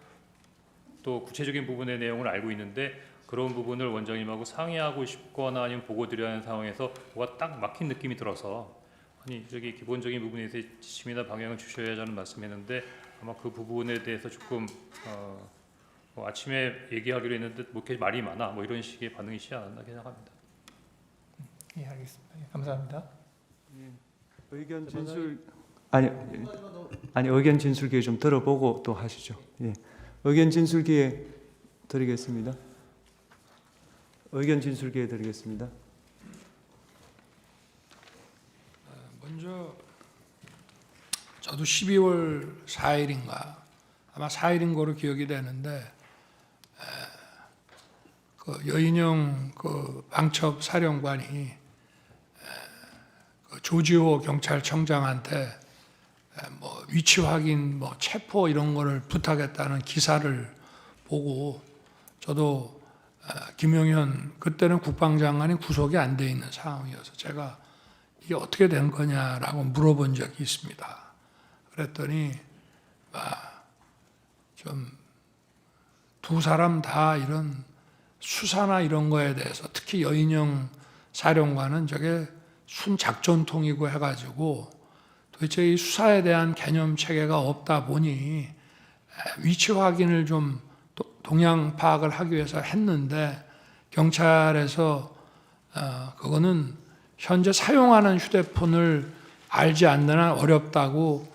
또 구체적인 부분의 내용을 알고 있는데 그런 부분을 원장님하고 상의하고 싶거나 아니면 보고 드려야 하는 상황에서 뭐가 딱 막힌 느낌이 들어서 아니 저기 기본적인 부분에 대해서 지침이나 방향을 주셔야 하는 말씀했는데 아마 그 부분에 대해서 조금 뭐 아침에 얘기하기로 했는데 뭐 이렇게 말이 많아 뭐 이런 식의 반응이시지 않았나 생각합니다. 예, 알겠습니다. 예, 감사합니다. 의견 진술 아니 의견 진술 기회 좀 들어보고 또 하시죠. 예. 의견 진술 기회 드리겠습니다. 의견 진술 기회 드리겠습니다. 먼저 저도 12월 4일인가 아마 4일인 거로 기억이 되는데 그 여인영 그 방첩 사령관이 그 조지호 경찰청장한테 뭐 위치 확인, 뭐 체포 이런 거를 부탁했다는 기사를 보고 저도 김용현 그때는 국방장관이 구속이 안 돼 있는 상황이어서 제가 이게 어떻게 된 거냐라고 물어본 적이 있습니다. 그랬더니 좀 두 사람 다 이런 수사나 이런 거에 대해서 특히 여인영 사령관은 저게 순작전통이고 해가지고 도대체 이 수사에 대한 개념 체계가 없다 보니 위치 확인을 좀 동향 파악을 하기 위해서 했는데 경찰에서 그거는 현재 사용하는 휴대폰을 알지 않는 한 어렵다고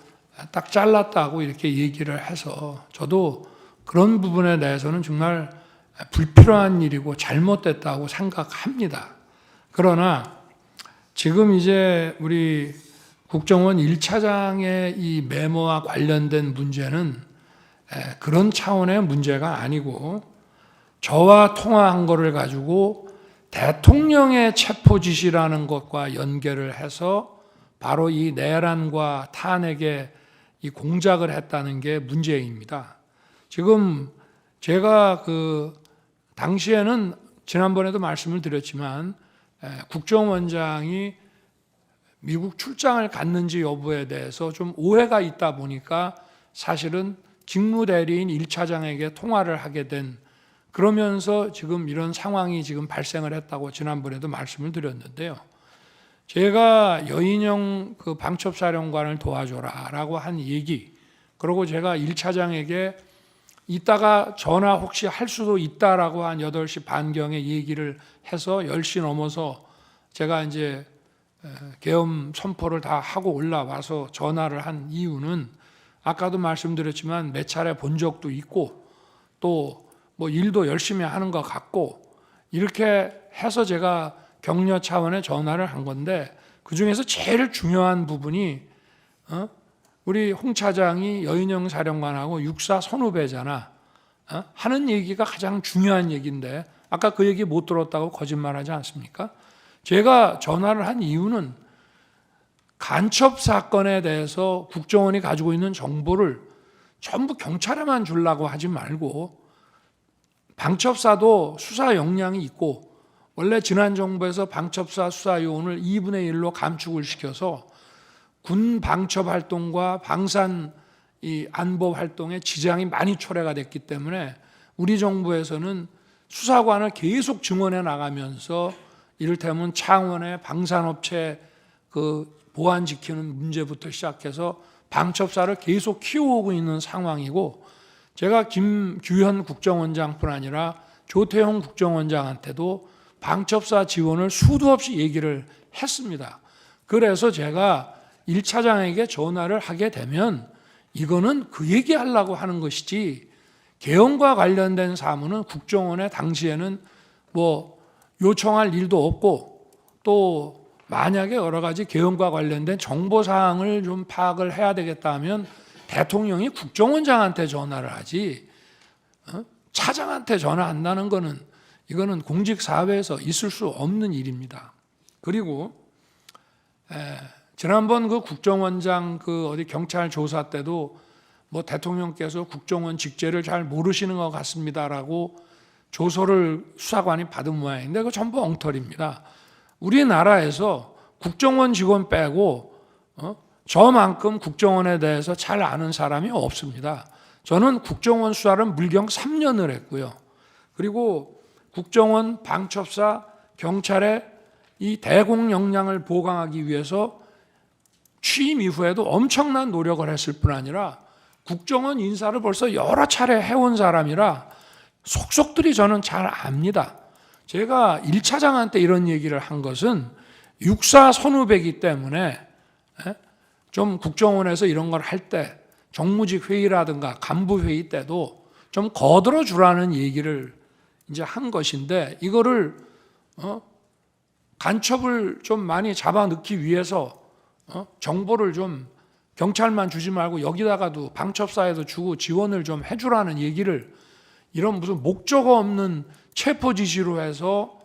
딱 잘랐다고 이렇게 얘기를 해서 저도 그런 부분에 대해서는 정말 불필요한 일이고 잘못됐다고 생각합니다. 그러나 지금 이제 우리 국정원 1차장의 이 메모와 관련된 문제는 그런 차원의 문제가 아니고 저와 통화한 거를 가지고 대통령의 체포 지시라는 것과 연결을 해서 바로 이 내란과 탄핵에 이 공작을 했다는 게 문제입니다. 지금 제가 그 당시에는 지난번에도 말씀을 드렸지만 국정원장이 미국 출장을 갔는지 여부에 대해서 좀 오해가 있다 보니까 사실은 직무대리인 1차장에게 통화를 하게 된 그러면서 지금 이런 상황이 지금 발생을 했다고 지난번에도 말씀을 드렸는데요. 제가 여인영 그 방첩사령관을 도와줘라라고 한 얘기 그리고 제가 1차장에게 이따가 전화 혹시 할 수도 있다라고 한 8시 반경에 얘기를 해서 10시 넘어서 제가 이제 계엄 선포를 다 하고 올라와서 전화를 한 이유는 아까도 말씀드렸지만 몇 차례 본 적도 있고 또 뭐 일도 열심히 하는 것 같고 이렇게 해서 제가 격려 차원의 전화를 한 건데 그중에서 제일 중요한 부분이 우리 홍 차장이 여인영 사령관하고 육사 선후배잖아 하는 얘기가 가장 중요한 얘기인데 아까 그 얘기 못 들었다고 거짓말하지 않습니까? 제가 전화를 한 이유는 간첩 사건에 대해서 국정원이 가지고 있는 정보를 전부 경찰에만 주려고 하지 말고 방첩사도 수사 역량이 있고 원래 지난 정부에서 방첩사 수사 요원을 2분의 1로 감축을 시켜서 군 방첩 활동과 방산 이 안보 활동에 지장이 많이 초래가 됐기 때문에 우리 정부에서는 수사관을 계속 증원해 나가면서 이를테면 창원의 방산업체 그 보안 지키는 문제부터 시작해서 방첩사를 계속 키워오고 있는 상황이고 제가 김규현 국정원장뿐 아니라 조태용 국정원장한테도 방첩사 지원을 수도 없이 얘기를 했습니다. 그래서 제가 1차장에게 전화를 하게 되면 이거는 그 얘기하려고 하는 것이지 계엄과 관련된 사무는 국정원에 당시에는 뭐 요청할 일도 없고 또 만약에 여러 가지 계엄과 관련된 정보사항을 좀 파악을 해야 되겠다 하면 대통령이 국정원장한테 전화를 하지 차장한테 전화한다는 거는 이거는 공직사회에서 있을 수 없는 일입니다. 그리고 지난번 그 국정원장 그 어디 경찰 조사 때도 뭐 대통령께서 국정원 직제를 잘 모르시는 것 같습니다라고 조서를 수사관이 받은 모양인데 그거 전부 엉터리입니다. 우리나라에서 국정원 직원 빼고 저만큼 국정원에 대해서 잘 아는 사람이 없습니다. 저는 국정원 수사를 물경 3년을 했고요. 그리고 국정원, 방첩사, 경찰의 이 대공 역량을 보강하기 위해서 취임 이후에도 엄청난 노력을 했을 뿐 아니라 국정원 인사를 벌써 여러 차례 해온 사람이라 속속들이 저는 잘 압니다. 제가 1차장한테 이런 얘기를 한 것은 육사 선후배이기 때문에 좀 국정원에서 이런 걸 할 때 정무직 회의라든가 간부 회의 때도 좀 거들어 주라는 얘기를 이제 한 것인데 이거를 간첩을 좀 많이 잡아 넣기 위해서 정보를 좀 경찰만 주지 말고 여기다가도 방첩사에도 주고 지원을 좀 해주라는 얘기를 이런 무슨 목적 없는 체포 지시로 해서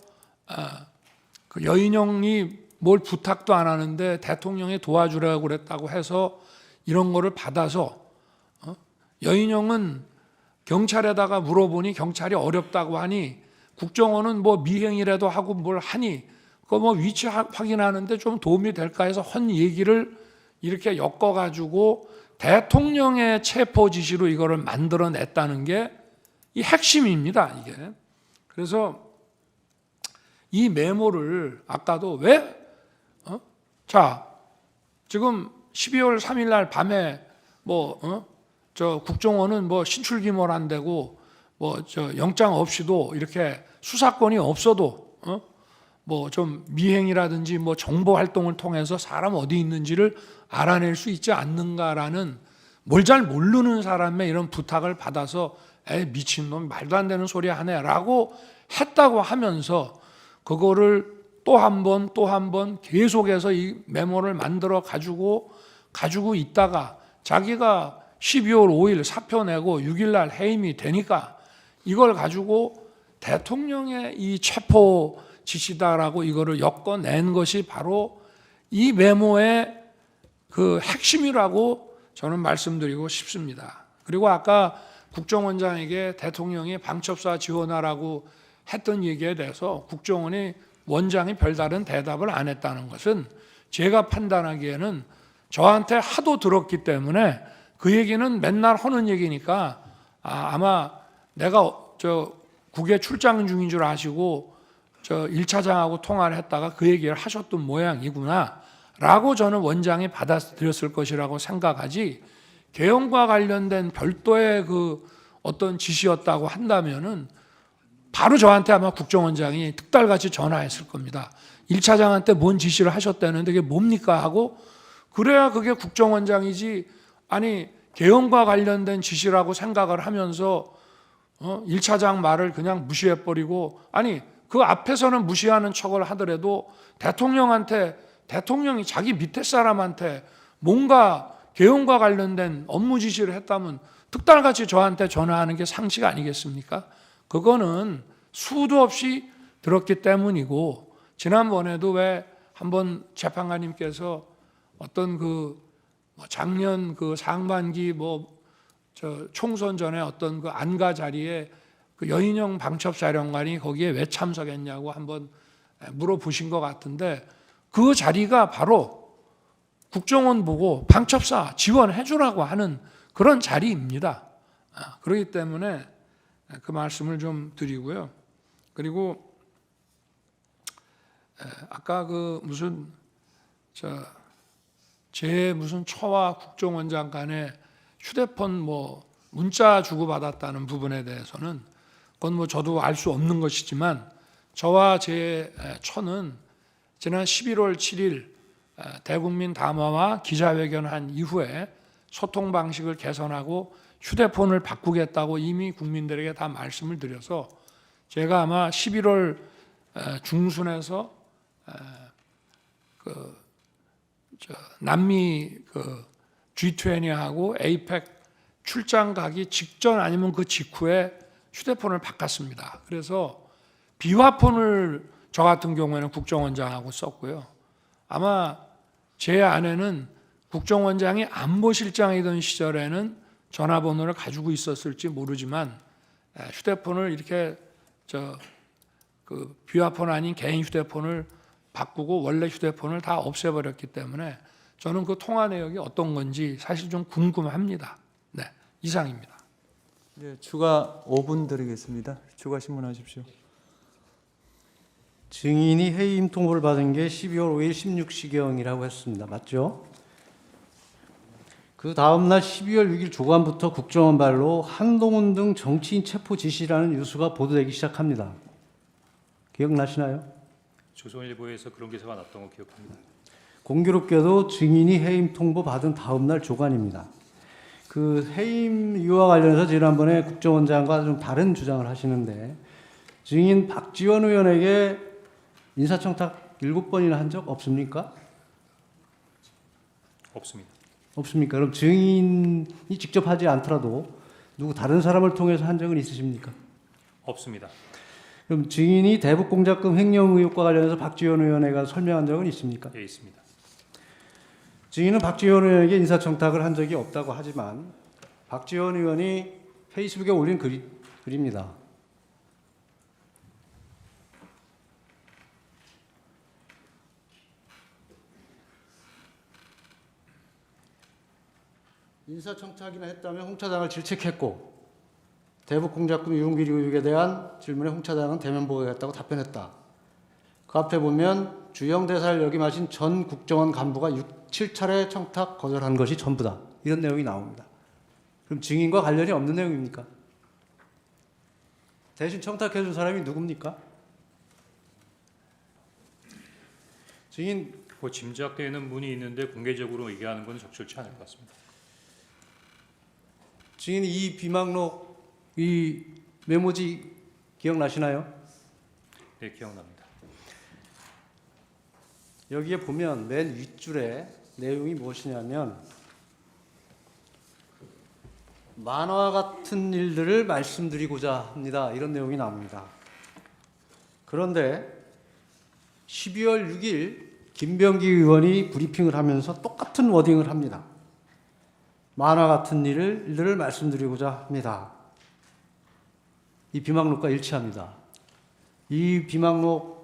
그 여인영이 뭘 부탁도 안 하는데 대통령이 도와주라고 그랬다고 해서 이런 거를 받아서 여인형은 경찰에다가 물어보니 경찰이 어렵다고 하니 국정원은 뭐 미행이라도 하고 뭘 하니 그 뭐 위치 확인하는데 좀 도움이 될까 해서 헌 얘기를 이렇게 엮어가지고 대통령의 체포 지시로 이거를 만들어냈다는 게 이 핵심입니다. 이게. 그래서 이 메모를 아까도 왜 자, 지금 12월 3일 날 밤에 저 국정원은 뭐 신출귀몰한다고 뭐 저 영장 없이도 이렇게 수사권이 없어도 뭐 좀 미행이라든지 뭐 정보 활동을 통해서 사람 어디 있는지를 알아낼 수 있지 않는가라는 뭘 잘 모르는 사람의 이런 부탁을 받아서 미친놈 말도 안 되는 소리 하네라고 했다고 하면서 그거를 또 한 번 계속해서 이 메모를 만들어 가지고 있다가 자기가 12월 5일 사표 내고 6일 날 해임이 되니까 이걸 가지고 대통령의 이 체포 지시다라고 이거를 엮어낸 것이 바로 이 메모의 그 핵심이라고 저는 말씀드리고 싶습니다. 그리고 아까 국정원장에게 대통령이 방첩사 지원하라고 했던 얘기에 대해서 국정원이 원장이 별다른 대답을 안 했다는 것은 제가 판단하기에는 저한테 하도 들었기 때문에 그 얘기는 맨날 하는 얘기니까 아마 내가 저 국외 출장 중인 줄 아시고 저 1차장하고 통화를 했다가 그 얘기를 하셨던 모양이구나 라고 저는 원장이 받아들였을 것이라고 생각하지, 개헌과 관련된 별도의 그 어떤 지시였다고 한다면은 바로 저한테 아마 국정원장이 특달같이 전화했을 겁니다. 1차장한테 뭔 지시를 하셨다는데 그게 뭡니까 하고, 그래야 그게 국정원장이지, 아니 개헌과 관련된 지시라고 생각을 하면서 1차장 말을 그냥 무시해버리고, 아니 그 앞에서는 무시하는 척을 하더라도 대통령이 자기 밑에 사람한테 뭔가 개헌과 관련된 업무 지시를 했다면 특달같이 저한테 전화하는 게 상식 아니겠습니까? 그거는 수도 없이 들었기 때문이고, 지난번에도 왜 한번 재판관님께서 어떤 그 작년 그 상반기 저 총선 전에 어떤 그 안가 자리에 그 여인형 방첩사령관이 거기에 왜 참석했냐고 한번 물어보신 것 같은데, 그 자리가 바로 국정원 보고 방첩사 지원해 주라고 하는 그런 자리입니다. 그렇기 때문에 그 말씀을 좀 드리고요. 그리고 아까 그 무슨 제 무슨 처와 국정원장 간에 휴대폰 문자 주고받았다는 부분에 대해서는 그건 저도 알 수 없는 것이지만, 저와 제 처는 지난 11월 7일 대국민 담화와 기자회견한 이후에 소통 방식을 개선하고 휴대폰을 바꾸겠다고 이미 국민들에게 다 말씀을 드려서, 제가 아마 11월 중순에서 남미 G20하고 APEC 출장 가기 직전 아니면 그 직후에 휴대폰을 바꿨습니다. 그래서 비화폰을 저 같은 경우에는 국정원장하고 썼고요. 아마 제 아내는 국정원장이 안보실장이던 시절에는 전화번호를 가지고 있었을지 모르지만 휴대폰을 이렇게 그 비화폰 아닌 개인 휴대폰을 바꾸고 원래 휴대폰을 다 없애버렸기 때문에 저는 그 통화 내역이 어떤 건지 사실 좀 궁금합니다. 네, 이상입니다. 네, 추가 5분 드리겠습니다. 추가 신문하십시오. 증인이 해임 통보를 받은 게 12월 5일 16시경이라고 했습니다. 맞죠? 그 다음 날 12월 6일 조간부터 국정원 발로 한동훈 등 정치인 체포 지시라는 뉴스가 보도되기 시작합니다. 기억나시나요? 조선일보에서 그런 기사가 났던 거 기억합니다. 공교롭게도 증인이 해임 통보 받은 다음 날 조간입니다. 그 해임 이유와 관련해서 지난번에 국정원장과 좀 다른 주장을 하시는데, 증인 박지원 의원에게 인사청탁 7번이나 한 적 없습니까? 없습니다. 없습니까? 그럼 증인이 직접 하지 않더라도 누구 다른 사람을 통해서 한 적은 있으십니까? 없습니다. 그럼 증인이 대북공작금 횡령 의혹과 관련해서 박지원 의원에게 설명한 적은 있습니까? 예, 있습니다. 증인은 박지원 의원에게 인사청탁을 한 적이 없다고 하지만 박지원 의원이 페이스북에 올린 글입니다. 인사청탁이나 했다면 홍 차장을 질책했고 대북 공작금 유흥비리 의혹에 대한 질문에 홍 차장은 대면 보고했다고 답변했다. 그 앞에 보면 주영 대사를 역임하신 전 국정원 간부가 7차례 청탁 거절한 것이 전부다. 이런 내용이 나옵니다. 그럼 증인과 관련이 없는 내용입니까? 대신 청탁해준 사람이 누굽니까? 증인 뭐 짐작되는 분이 있는데 공개적으로 얘기하는 건 적절치 않을 것 같습니다. 증인 이 비망록 이 메모지 기억나시나요? 네, 기억납니다. 여기에 보면 맨 윗줄에 내용이 무엇이냐면 만화 같은 일들을 말씀드리고자 합니다. 이런 내용이 나옵니다. 그런데 12월 6일 김병기 의원이 브리핑을 하면서 똑같은 워딩을 합니다. 만화 같은 일들을 말씀드리고자 합니다. 이 비망록과 일치합니다. 이 비망록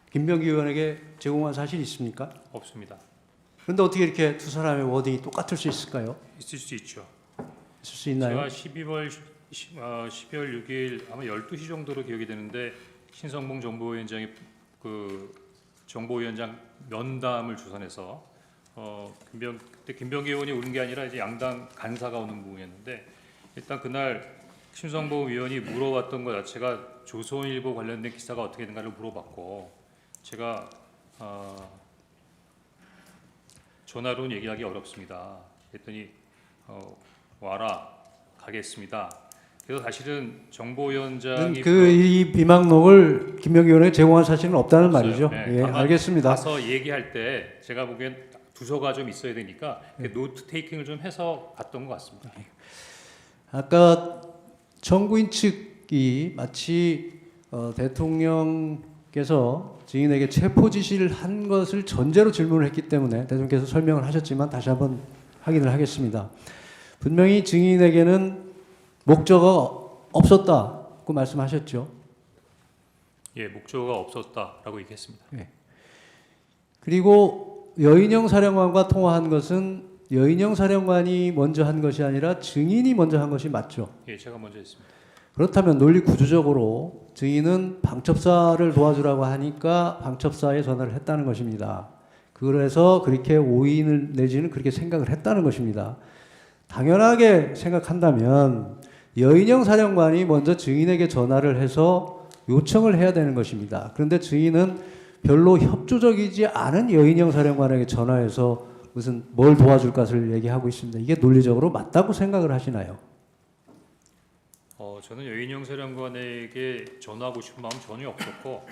김병기 의원에게 제공한 사실이 있습니까? 없습니다. 그런데 어떻게 이렇게 두 사람의 워딩이 똑같을 수 있을까요? 있을 수 있죠. 있을 수 있나요? 제가 12월 6일 아마 12시 정도로 기억이 되는데 신성봉 정보위원장이 그 정보위원장 면담을 주선해서 그때 김병기 의원이 오는 게 아니라 이제 양당 간사가 오는 부분이었는데 일단 그날 신성보 위원이 물어봤던 것 자체가 조선일보 관련된 기사가 어떻게 된가를 물어봤고 제가 전화로는 얘기하기 어렵습니다. 그랬더니 와라 가겠습니다. 그래서 사실은 정보위원장이 이 비망록을 김병기 의원에게 제공한 사실은 없다는 말이죠. 네, 예, 다만 알겠습니다. 가서 얘기할 때 제가 보기엔 부서가 좀 있어야 되니까 노트 테이킹을 좀 해서 갔던 것 같습니다. 아까 정부인 측이 마치 대통령께서 증인에게 체포 지시를 한 것을 전제로 질문을 했기 때문에 대통령께서 설명을 하셨지만 다시 한번 확인을 하겠습니다. 분명히 증인에게는 목적어가 없었다고 말씀하셨죠. 예, 목적어가 없었다라고 얘기했습니다. 그리고 여인영 사령관과 통화한 것은 여인영 사령관이 먼저 한 것이 아니라 증인이 먼저 한 것이 맞죠. 예, 제가 먼저 했습니다. 그렇다면 논리 구조적으로 증인은 방첩사를 도와주라고 하니까 방첩사에 전화를 했다는 것입니다. 그래서 그렇게 오인을 내지는 그렇게 생각을 했다는 것입니다. 당연하게 생각한다면 여인영 사령관이 먼저 증인에게 전화를 해서 요청을 해야 되는 것입니다. 그런데 증인은 별로 협조적이지 않은 여인영 사령관에게 전화해서 무슨 뭘 도와줄 것을 얘기하고 있습니다. 이게 논리적으로 맞다고 생각을 하시나요? 저는 여인영 사령관에게 전화하고 싶은 마음 전혀 없었고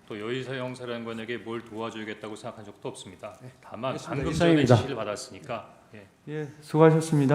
또 여인영 사령관에게 뭘 도와줘야겠다고 생각한 적도 없습니다. 다만 방금 전에 이상입니다. 지시를 받았으니까 예, 수고하셨습니다.